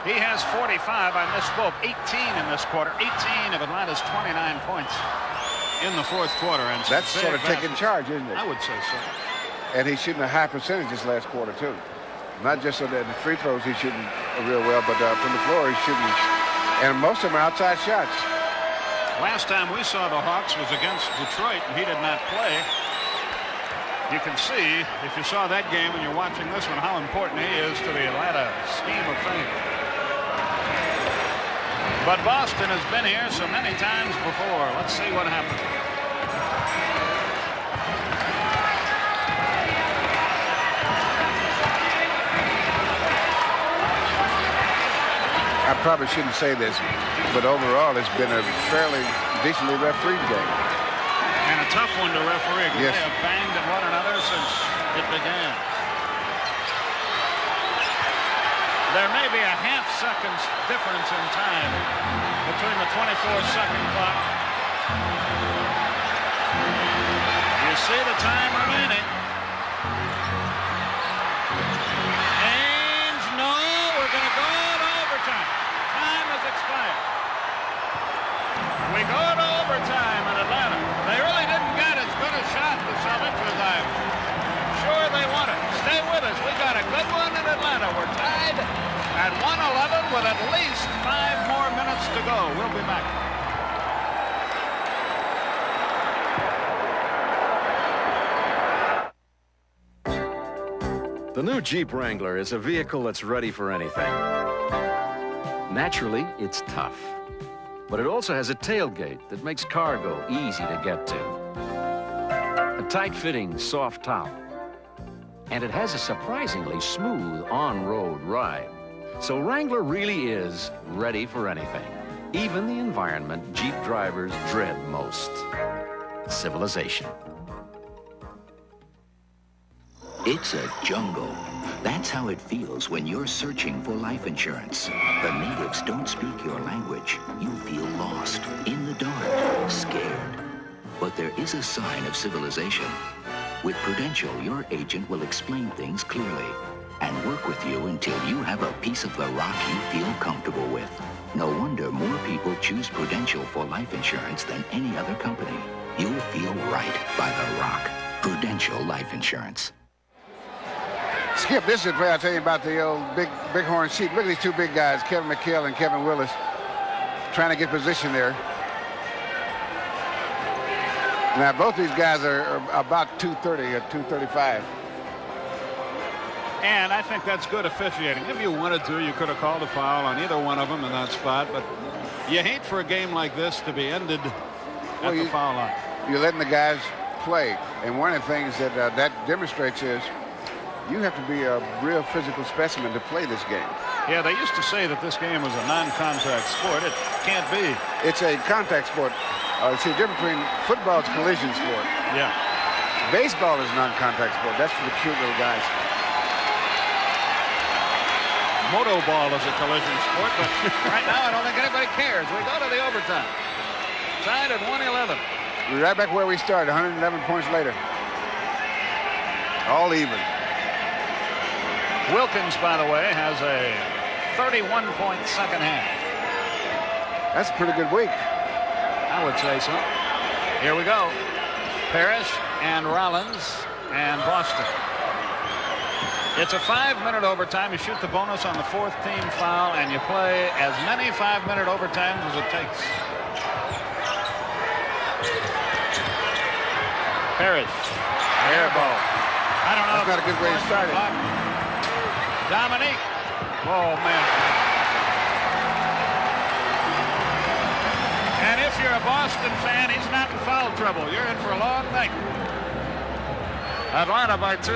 He has 45. I misspoke. 18 in this quarter. 18 of Atlanta's 29 points in the fourth quarter. And that's sort of taking charge, isn't it? I would say so. And he's shooting a high percentage this last quarter, too. Not just so that the free throws he's shooting real well, but from the floor he's shooting. And most of them are outside shots. Last time we saw the Hawks was against Detroit, and he did not play. You can see, if you saw that game and you're watching this one, how important he is to the Atlanta scheme of things. But Boston has been here so many times before. Let's see what happens. I probably shouldn't say this, but overall it's been a fairly decently refereed game. And a tough one to referee, because yes, they have banged at one another since it began. There may be a half-second's difference in time between the 24-second clock. You see the time remaining. And no, we're going to go to overtime. Time has expired. We go to overtime in Atlanta. They really didn't get as good a shot, the Celtics, as I'm sure they wanted. Stay with us. We got a good one in Atlanta. We're tied at 111 with at least 5 more minutes to go. We'll be back. The new Jeep Wrangler is a vehicle that's ready for anything. Naturally, it's tough. But it also has a tailgate that makes cargo easy to get to. A tight-fitting, soft top. And it has a surprisingly smooth on-road ride. So Wrangler really is ready for anything. Even the environment Jeep drivers dread most. Civilization. It's a jungle. That's how it feels when you're searching for life insurance. The natives don't speak your language. You feel lost, in the dark, scared. But there is a sign of civilization. With Prudential, your agent will explain things clearly and work with you until you have a piece of the rock you feel comfortable with. No wonder more people choose Prudential for life insurance than any other company. You'll feel right by the rock. Prudential Life Insurance. Skip, this is the play I tell you about, the old bighorn sheep. Look at these two big guys, Kevin McHale and Kevin Willis, trying to get position there. Now, both these guys are about 230 or 235. And I think that's good officiating. If you wanted to, you could have called a foul on either one of them in that spot, but you hate for a game like this to be ended at the foul line. You're letting the guys play. And one of the things that that demonstrates is you have to be a real physical specimen to play this game. Yeah, they used to say that this game was a non-contact sport. It can't be. It's a contact sport. See, the difference between football is collision sport. Yeah. Baseball is non-contact sport. That's for the cute little guys. Moto ball is a collision sport, but right now I don't think anybody cares. We go to the overtime. Tied at 111. We're right back where we started, 111 points later. All even. Wilkins, by the way, has a 31-point second half. That's a pretty good week. I would say so. Here we go. Parrish and Rollins and Boston. It's a 5-minute overtime. You shoot the bonus on the 4th team foul, and you play as many 5-minute overtimes as it takes. Parrish. Air ball. I don't know. That's not a good way to start it. Dominique. Oh, man. And if you're a Boston fan, he's not in foul trouble. You're in for a long night. Atlanta by 2.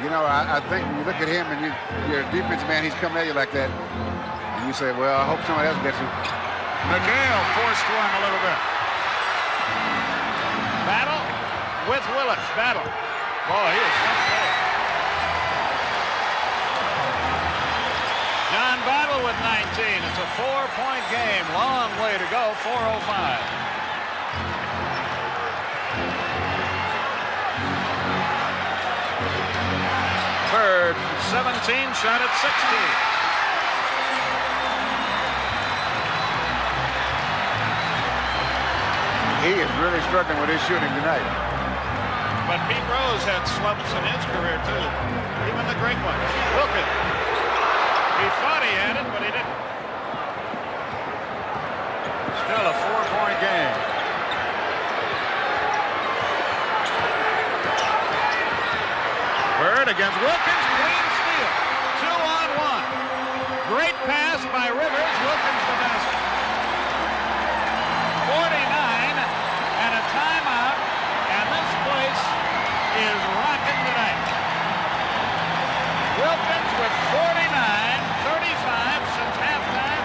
You know, I think when you look at him and you're a defensive man, he's coming at you like that. And you say, well, I hope somebody else gets him. McHale forced one a little bit. Battle with Willis. Battle. Boy, he is so good. John Battle with 19. It's a 4-point game. Long way to go. 4:05. Bird from 17, shot at 60. He is really struggling with his shooting tonight. But Pete Rose had slumps in his career, too. Even the great ones. Wilkins. He thought he had it, but he didn't. Still a 4-point game. Bird against Wilkins. Clean steal. 2-on-1. Great pass by Rivers. Wilkins the basket. 49 and a timeout. And this place is rocking tonight. Wilkins with 49, 35 since halftime.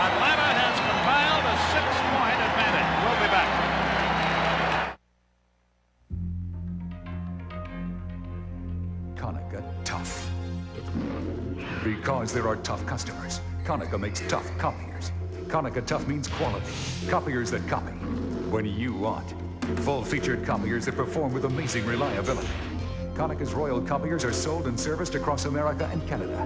Atlanta has compiled a 6-point advantage. We'll be back. Konica tough. Because there are tough customers, Konica makes tough copiers. Konica tough means quality. Copiers that copy when you want. Full-featured copiers that perform with amazing reliability. Konica's Royal copiers are sold and serviced across America and Canada.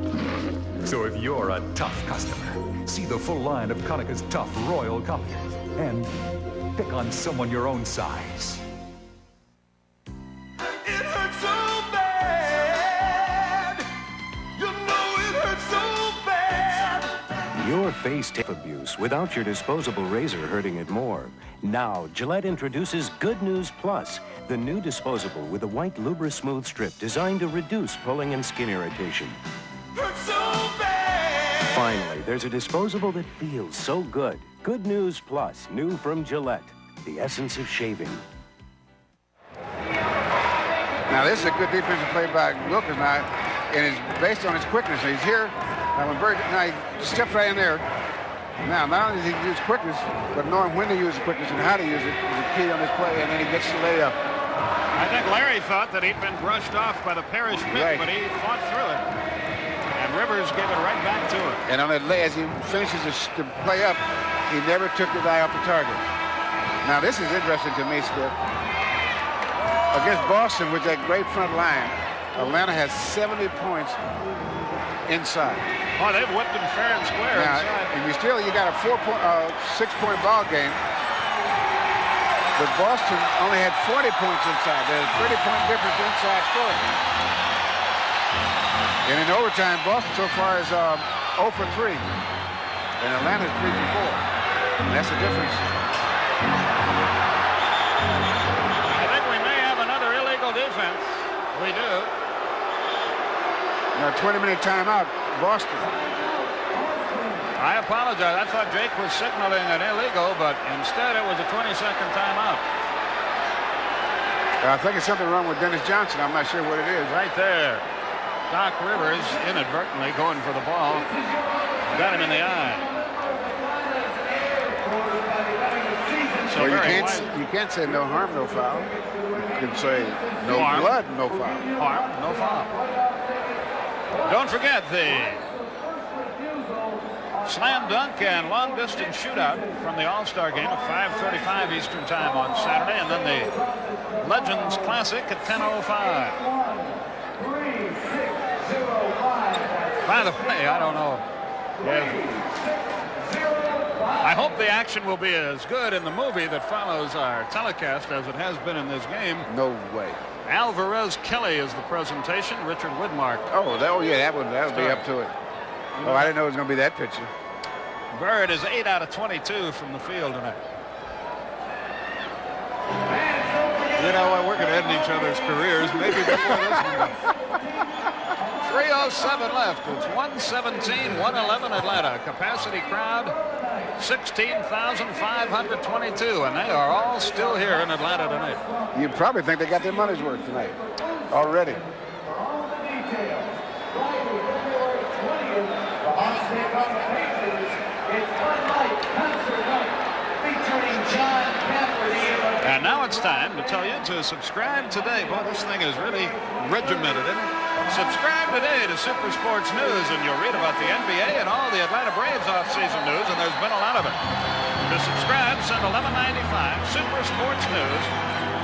So if you're a tough customer, see the full line of Konica's tough Royal copiers and pick on someone your own size. It hurts so bad. You know it hurts so bad. Your face tape abuse without your disposable razor hurting it more. Now, Gillette introduces Good News Plus, the new disposable with a white Lubra-Smooth strip designed to reduce pulling and skin irritation. Hurts so bad. Finally, there's a disposable that feels so good. Good News Plus, new from Gillette, the essence of shaving. Now, this is a good defensive play by Wilkins now, and it's based on his quickness. He's here. Now, when Bird, now he steps right in there. Now, not only does he use quickness, but knowing when to use the quickness and how to use it is the key on this play, and then he gets the layup. I think Larry thought that he'd been brushed off by the Parrish pick, but he fought through it. And Rivers gave it right back to him. And on that lay, as he finishes the play up, he never took his eye off the target. Now, this is interesting to me, Skip. Against Boston with that great front line, Atlanta has 70 points inside. Oh, they've whipped them fair and square now, inside. And you got a 6-point ball game. But Boston only had 40 points inside. There's a 30-point difference inside scoring. And in overtime, Boston so far is 0 for 3. And Atlanta's 3 for 4. And that's the difference. I think we may have another illegal defense. We do. Now, 20-minute timeout, Boston. I apologize. I thought Jake was signaling an illegal, but instead it was a 20-second timeout. I think it's something wrong with Dennis Johnson. I'm not sure what it is. Right there. Doc Rivers inadvertently going for the ball. Got him in the eye. So well, you can't say no harm, no foul. You can say no harm, blood, no foul. Harm, no foul. Don't forget the slam dunk and long distance shootout from the All-Star game at 5:35 Eastern time on Saturday, and then the Legends Classic at 10:05. By the way, I don't know I hope the action will be as good in the movie that follows our telecast as it has been in this game. No way. Alvarez Kelly is the presentation. Richard Widmark. Oh, yeah, that would be up to it. Oh, I didn't know it was going to be that picture. Bird is 8 out of 22 from the field tonight. You know what? We're going to end each other's careers maybe before this one. 3:07 left. It's 117-111 Atlanta. Capacity crowd 16,522, and they are all still here in Atlanta tonight. You probably think they got their money's worth tonight already. And now it's time to tell you to subscribe today. Boy, this thing is really regimented, isn't it? Subscribe today to Super Sports News, and you'll read about the NBA and all the Atlanta Braves off-season news, and there's been a lot of it. To subscribe, send $11.95, Super Sports News,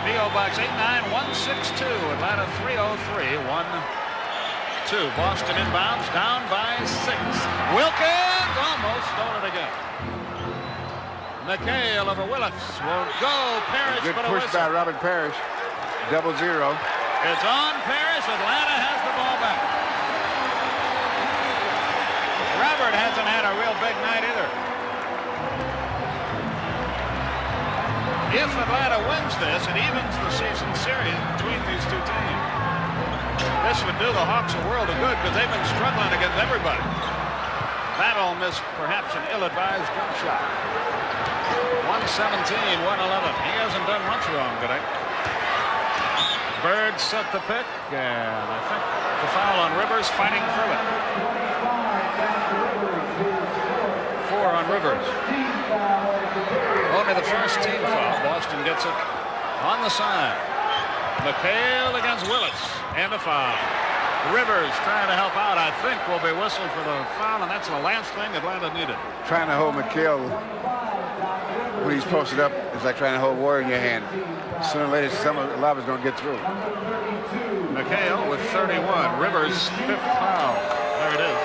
P.O. Box 89162, Atlanta 30312. Boston inbounds, down by 6. Wilkins almost stole it again. McHale over Willis. Won't go. Parrish, good but a push whistle. by Robert Parrish. 0-0. It's on Parrish. Atlanta has the ball back. Robert hasn't had a real big night either. If Atlanta wins this, it evens the season series between these two teams. This would do the Hawks a world of good because they've been struggling against everybody. That'll miss perhaps an ill-advised jump shot. 117-111. He hasn't done much wrong today. Bird set the pick, and I think the foul on Rivers, fighting through it. 4 on Rivers. Only the first team foul. Boston gets it on the side. McHale against Willis, and a foul. Rivers trying to help out, I think, will be whistled for the foul, and that's the last thing Atlanta needed. Trying to hold McHale when he's posted up is like trying to hold water in your hand. Sooner or later, some of the lob is going to get through. McHale with 31. Rivers' 5th foul. There it is.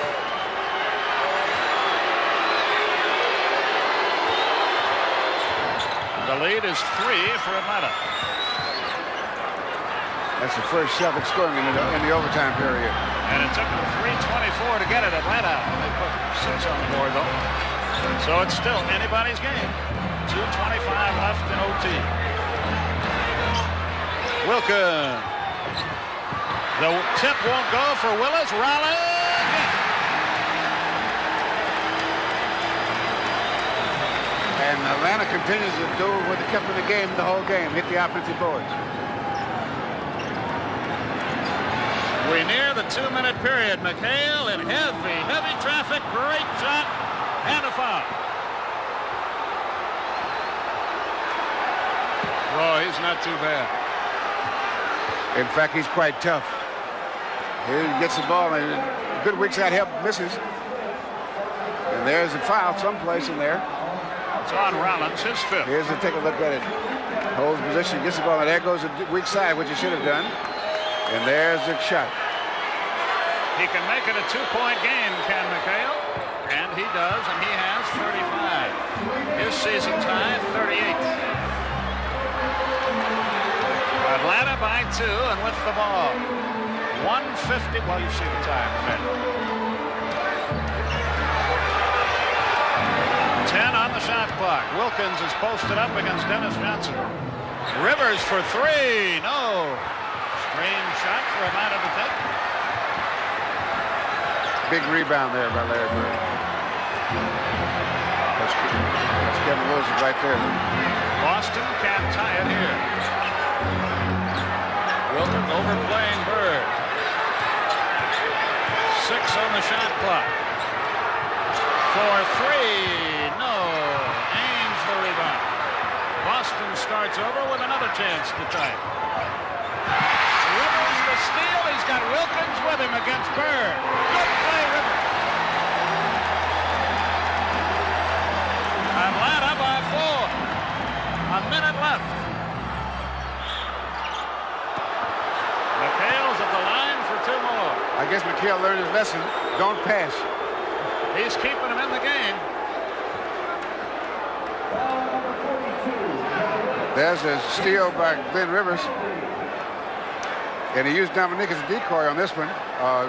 The lead is 3 for Atlanta. That's the first Celtics scoring in the overtime period. And it took them 3:24 to get it. Atlanta only put 6 on the board, though. So it's still anybody's game. 2:25 left in OT. Wilkins. The tip won't go for Willis. Rollins. And Atlanta continues to do what they kept in the game the whole game. Hit the offensive boards. We near the 2-minute period. McHale in heavy traffic. Great shot and a foul. Oh, he's not too bad. In fact, he's quite tough. He gets the ball and good weak side help misses. And there's a foul someplace in there. It's on Rollins, his 5th. Here's a take a look at it. Holds position, gets the ball, and there goes the weak side, which he should have done. And there's the shot. He can make it a 2-point game, can McHale. And he does, and he has 35. His season tie, 38. Atlanta by 2 and with the ball. 150. Well, you see the time. 10 on the shot clock. Wilkins is posted up against Dennis Johnson. Rivers for 3. No. Strange shot for Atlanta to take. Big rebound there by Larry Bird. That's Kevin Wilson right there. Boston can't tie it here. Wilkins overplaying Bird. 6 on the shot clock. For 3, no. Ames the rebound. Boston starts over with another chance to tie it. Rivers the steal. He's got Wilkins with him against Bird. Good play, Rivers. Atlanta by 4. A minute left. McHale's at the line for 2 more. I guess McHale learned his lesson. Don't pass. He's keeping him in the game. There's a steal by Glenn Rivers. And he used Dominique as a decoy on this one.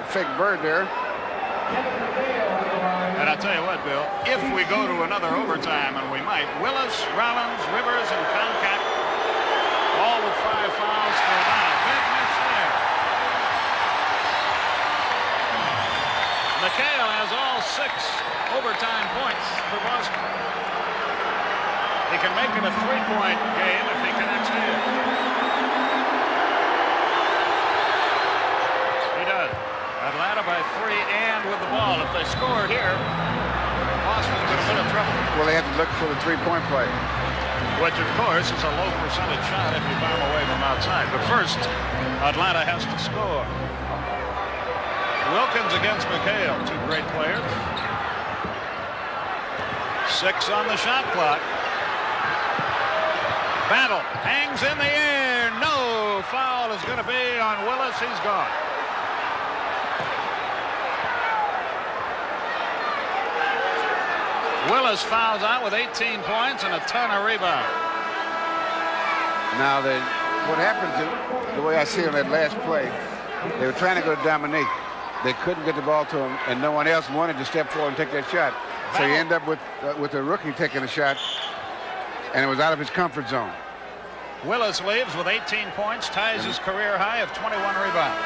Fake Bird there. And I'll tell you what, Bill, if we go to another overtime, and we might, Willis, Rollins, Rivers, and Concat, all with 5 fouls for Atlanta. Big miss there. McHale has all 6 overtime points for Boston. He can make it a 3-point game if he connects here. He does. Atlanta by 3 and with the ball. If they score here, Boston's in a bit of trouble. Well, they have to look for the 3-point play. Which, of course, is a low percentage shot if you bomb away from outside. But first, Atlanta has to score. Wilkins against McHale, 2 great players. 6 on the shot clock. Battle hangs in the air. No foul is going to be on Willis. He's gone. Willis fouls out with 18 points and a ton of rebounds. Now, what happened to the way I see on that last play, they were trying to go to Dominique. They couldn't get the ball to him, and no one else wanted to step forward and take that shot. So you end up with the rookie taking a shot, and it was out of his comfort zone. Willis leaves with 18 points, ties his career high of 21 rebounds.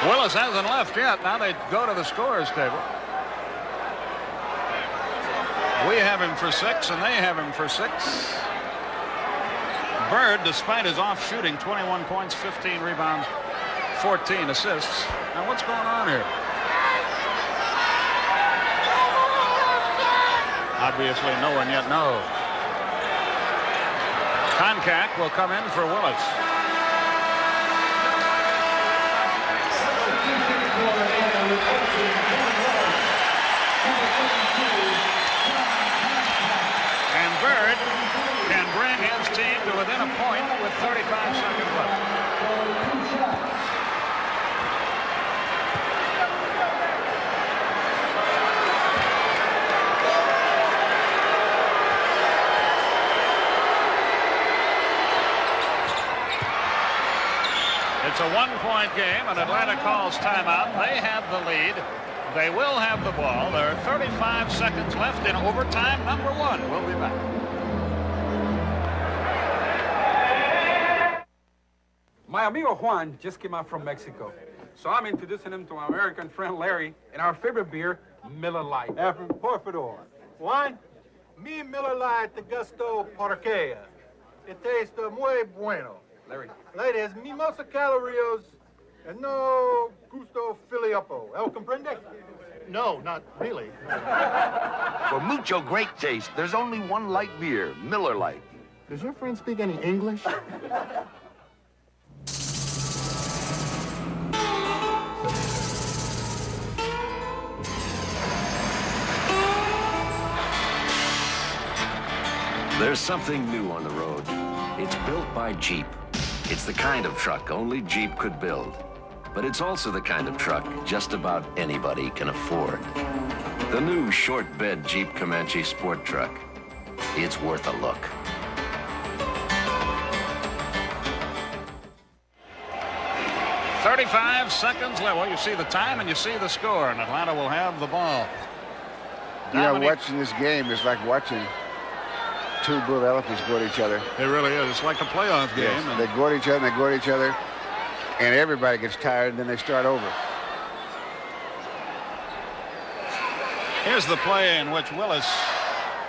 Willis hasn't left yet. Now they go to the scorer's table. We have him for 6, and they have him for 6. Bird, despite his off shooting, 21 points, 15 rebounds, 14 assists. Now what's going on here? Obviously, no one yet knows. Concac will come in for Willis. And Bird can bring his team to within a point with 35 seconds left. It's a 1-point game, and Atlanta calls timeout. They have the lead. They will have the ball. There are 35 seconds left in overtime number 1. We'll be back. My amigo Juan just came out from Mexico, so I'm introducing him to my American friend Larry and our favorite beer, Miller Lite. Por favor. Juan, mi Miller Lite de gusto porque it tastes muy bueno. Larry. Ladies, mimosa calorios and no gusto filiopo. El comprende? No, not really. For mucho great taste, there's only one light beer, Miller Lite. Does your friend speak any English? There's something new on the road. It's built by Jeep. It's the kind of truck only Jeep could build. But it's also the kind of truck just about anybody can afford. The new short bed Jeep Comanche Sport Truck. It's worth a look. "35 seconds left." Well, you see the time and you see the score, and Atlanta will have the ball. Dominique. Watching this game is like watching 2 bull elephants go at each other. It really is. It's like a playoff game. Yes. They go at each other, and they go at each other, and everybody gets tired, and then they start over. Here's the play in which Willis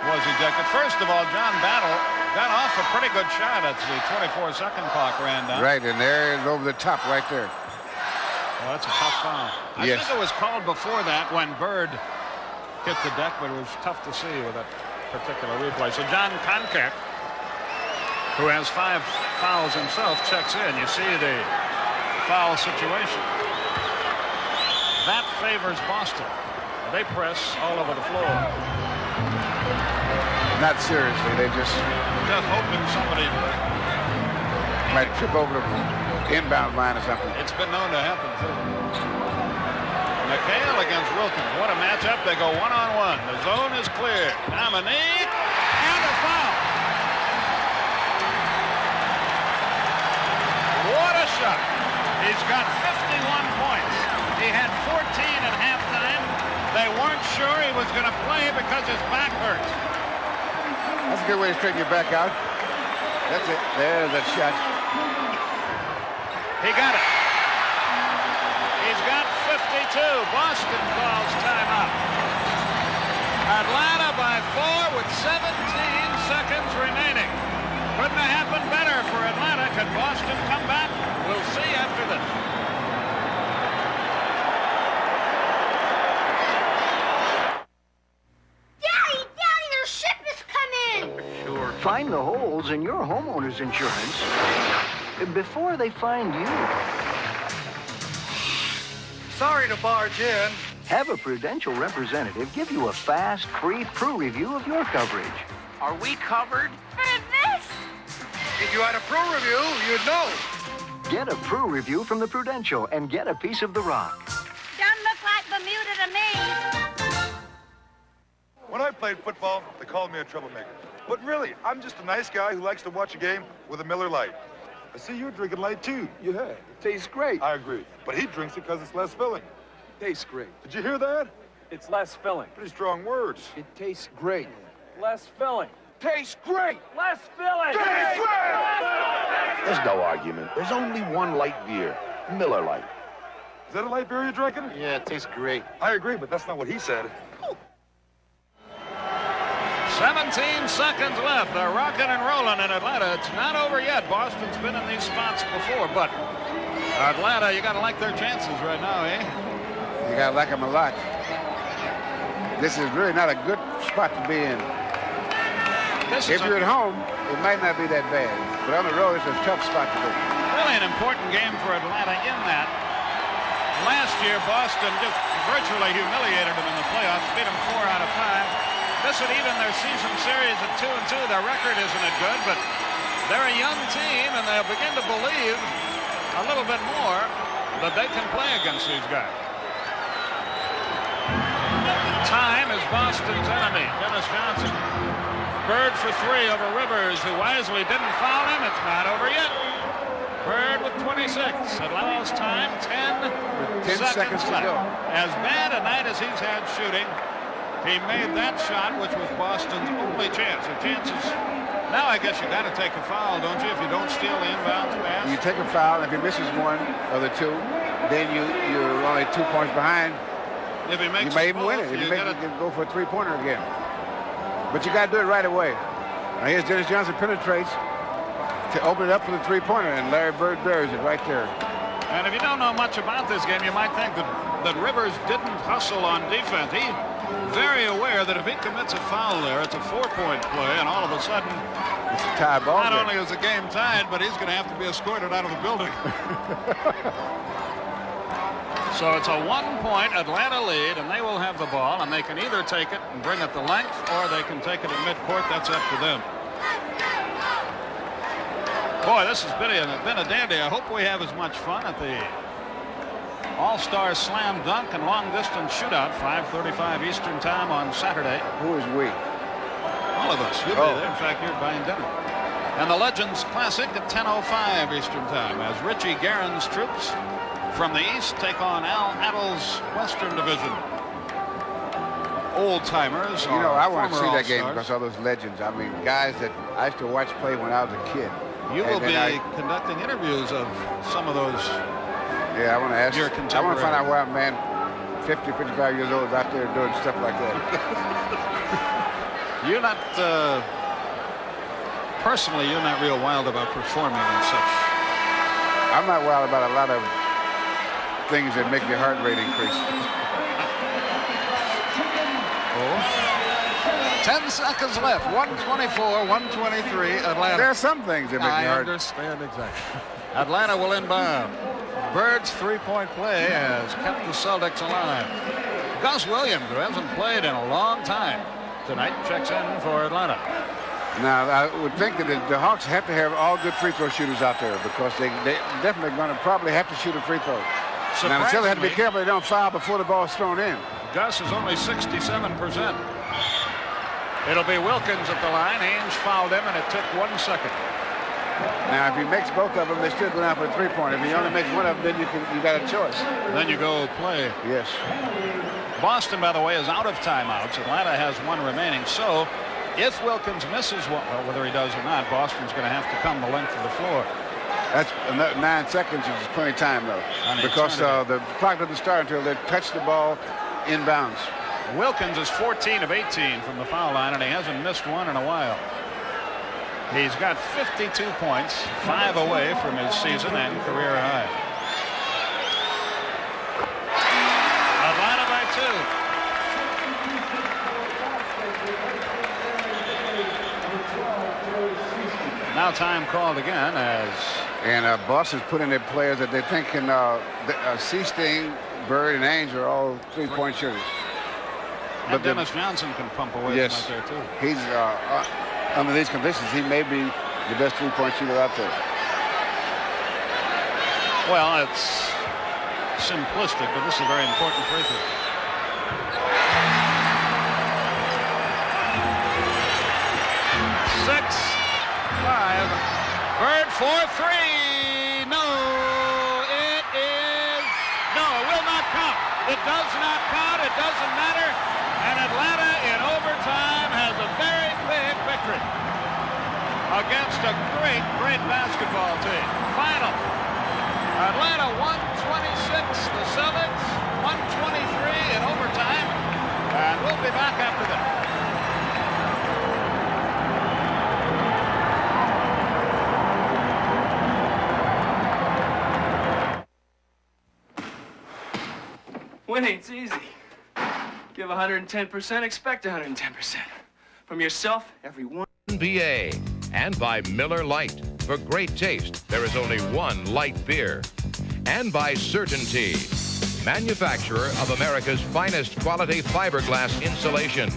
was ejected. First of all, John Battle got off a pretty good shot as the 24-second clock ran down. Right, and there is over the top right there. Well, that's a tough foul. I think it was called before that when Bird hit the deck, but it was tough to see with that particular replay. So John Konkek, who has 5 fouls himself, checks in. You see the foul situation. That favors Boston. They press all over the floor. Not seriously, they just hoping somebody might trip over the inbound line or something. It's been known to happen too. McHale against Wilkins. What a matchup. They go one-on-one. The zone is clear. Dominique and a foul. What a shot. He's got 51 points. He had 14 at halftime. They weren't sure he was going to play because his back hurts. That's a good way to straighten your back out. That's it. There's that shot. He got it. He's got 52. Boston calls timeout. Atlanta by 4 with 17 seconds remaining. Couldn't have happened better for Atlanta. Can Boston come back? We'll see after this. Daddy, their ship has come in. Sure. Find the holes in your homeowner's insurance before they find you. Sorry to barge in. Have a Prudential representative give you a fast, free Pru review of your coverage. Are we covered? For this? If you had a Pro review, you'd know. Get a Pru review from the Prudential and get a piece of the rock. Don't look like Bermuda to me. When I played football, they called me a troublemaker. But really, I'm just a nice guy who likes to watch a game with a Miller Lite. I see you're drinking light, too. Yeah, it tastes great. I agree. But he drinks it because it's less filling. Tastes great. Did you hear that? It's less filling. Pretty strong words. It tastes great. Less filling. Tastes great. Less filling. Tastes great! There's no argument. There's only one light beer, Miller Lite. Is that a light beer you're drinking? Yeah, it tastes great. I agree, but that's not what he said. 17 seconds left. They're rocking and rolling in Atlanta. It's not over yet. Boston's been in these spots before, but Atlanta, you got to like their chances right now, eh? You got to like them a lot. This is really not a good spot to be in. If you're at home, it might not be that bad. But on the road, it's a tough spot to be. Really an important game for Atlanta in that. Last year, Boston just virtually humiliated them in the playoffs, beat them 4 out of 5. This would even their season series at 2-2. Their record isn't as good, but they're a young team, and they'll begin to believe a little bit more that they can play against these guys. Time is Boston's enemy. Dennis Johnson. Bird for 3 over Rivers, who wisely didn't foul him. It's not over yet. Bird with 26. Atlanta's time, 10 seconds left. As bad a night as he's had shooting, he made that shot, which was Boston's only chance. Their chances. Now I guess you got to take a foul, don't you? If you don't steal the inbounds pass. You take a foul. If he misses one of the 2, then you're only 2 points behind. If he makes you may even win it. You can go for a 3-pointer again. But you got to do it right away. Now here's Dennis Johnson penetrates to open it up for the 3-pointer, and Larry Bird buries it right there. And if you don't know much about this game, you might think that Rivers didn't hustle on defense. He's very aware that if he commits a foul there, it's a 4-point play, and all of a sudden, it's a tie ball. Not only is the game tied, but he's going to have to be escorted out of the building. So it's a 1-point Atlanta lead, and they will have the ball, and they can either take it and bring it the length, or they can take it at midcourt. That's up to them. Boy, this has been a dandy. I hope we have as much fun at the All-Star Slam Dunk and Long Distance Shootout, 5:35 Eastern Time on Saturday. Who is we? All of us. You'll be there. In fact, you're buying dinner. And the Legends Classic at 10:05 Eastern Time as Richie Guerin's troops from the East take on Al Addle's Western Division. Old-timers. You know, I want to see that game because all those legends. I mean, guys that I used to watch play when I was a kid. You will be conducting interviews of some of those. Yeah, I want to ask. Your I want to find out why a man 50, 55 years old is out there doing stuff like that. You're not, personally, you're not real wild about performing and such. I'm not wild about a lot of things that make your heart rate increase. 10 seconds left. 124, 123, Atlanta. There are some things that make your heart. I understand exactly. Atlanta will inbound. Bird's three-point play has kept the Celtics alive. Gus Williams, who hasn't played in a long time, tonight checks in for Atlanta. Now, I would think that the Hawks have to have all good free throw shooters out there because they're definitely going to probably have to shoot a free throw. Now, the Celtics have to be careful they don't foul before the ball's thrown in. Gus is only 67%. It'll be Wilkins at the line. Ainge fouled him, and it took 1 second. Now, if he makes both of them, they still go down for a three-point. If he only makes one of them, then you got a choice. Then you go play. Yes. Boston, by the way, is out of timeouts. Atlanta has one remaining. So, if Wilkins misses one, well, whether he does or not, Boston's going to have to come the length of the floor. That's 9 seconds is plenty of time, though, because the clock doesn't start until they touch the ball inbounds. Wilkins is 14 of 18 from the foul line, and he hasn't missed one in a while. He's got 52 points, 5 away from his season and career high. Atlanta by 2. Now time called again and Boston's put in their players that they think can Sting, Bird, and Ainge are all three-point shooters. But Dennis Johnson can pump away from out there too. He's under these conditions, he may be the best three-point shooter out there. Well, it's simplistic, but this is a very important free throw. Six, 5. Bird 4-3. No, it is. No, it will not count. It does not count. It doesn't matter. And Atlanta in overtime has a very big victory against a great, great basketball team. Final. Atlanta 126, the Celtics 123 in overtime. And we'll be back after that. Winning's easy. Give 110%, expect 110%. From yourself, every one. NBA and by Miller Lite. For great taste, there is only one light beer. And by Certainty, manufacturer of America's finest quality fiberglass insulation.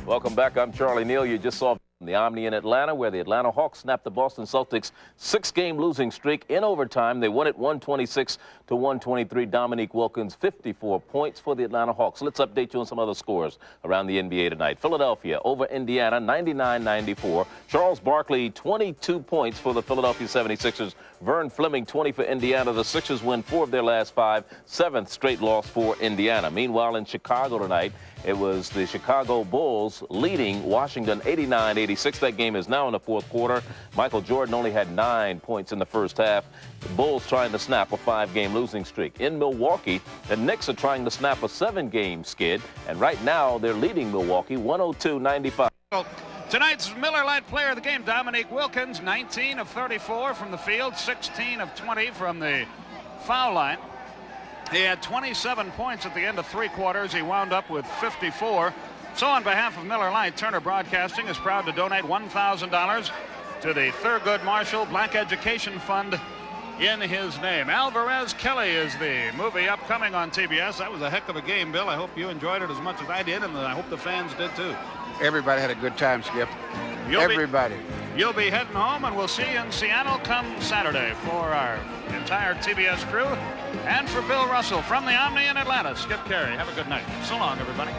Welcome back. I'm Charlie Neal. You just saw the Omni in Atlanta, where the Atlanta Hawks snapped the Boston Celtics 6-game losing streak in overtime. They won it 126-123. Dominique Wilkins, 54 points for the Atlanta Hawks. Let's update you on some other scores around the NBA tonight. Philadelphia over Indiana, 99-94. Charles Barkley, 22 points for the Philadelphia 76ers. Vern Fleming, 20 for Indiana. The Sixers win 4 of their last 5, 7th straight loss for Indiana. Meanwhile, in Chicago tonight, it was the Chicago Bulls leading Washington 89-86. That game is now in the fourth quarter. Michael Jordan only had 9 points in the first half. The Bulls trying to snap a 5-game losing streak. In Milwaukee, the Knicks are trying to snap a 7-game skid. And right now, they're leading Milwaukee 102-95. Tonight's Miller Lite player of the game, Dominique Wilkins, 19 of 34 from the field, 16 of 20 from the foul line. He had 27 points at the end of 3 quarters. He wound up with 54. So on behalf of Miller Lite, Turner Broadcasting is proud to donate $1,000 to the Thurgood Marshall Black Education Fund in his name. Alvarez Kelly is the movie upcoming on TBS. That was a heck of a game, Bill. I hope you enjoyed it as much as I did, and I hope the fans did too. Everybody had a good time, Skip. Everybody. You'll be heading home, and we'll see you in Seattle come Saturday for our entire TBS crew. And for Bill Russell from the Omni in Atlanta, Skip Carey. Have a good night. So long, everybody.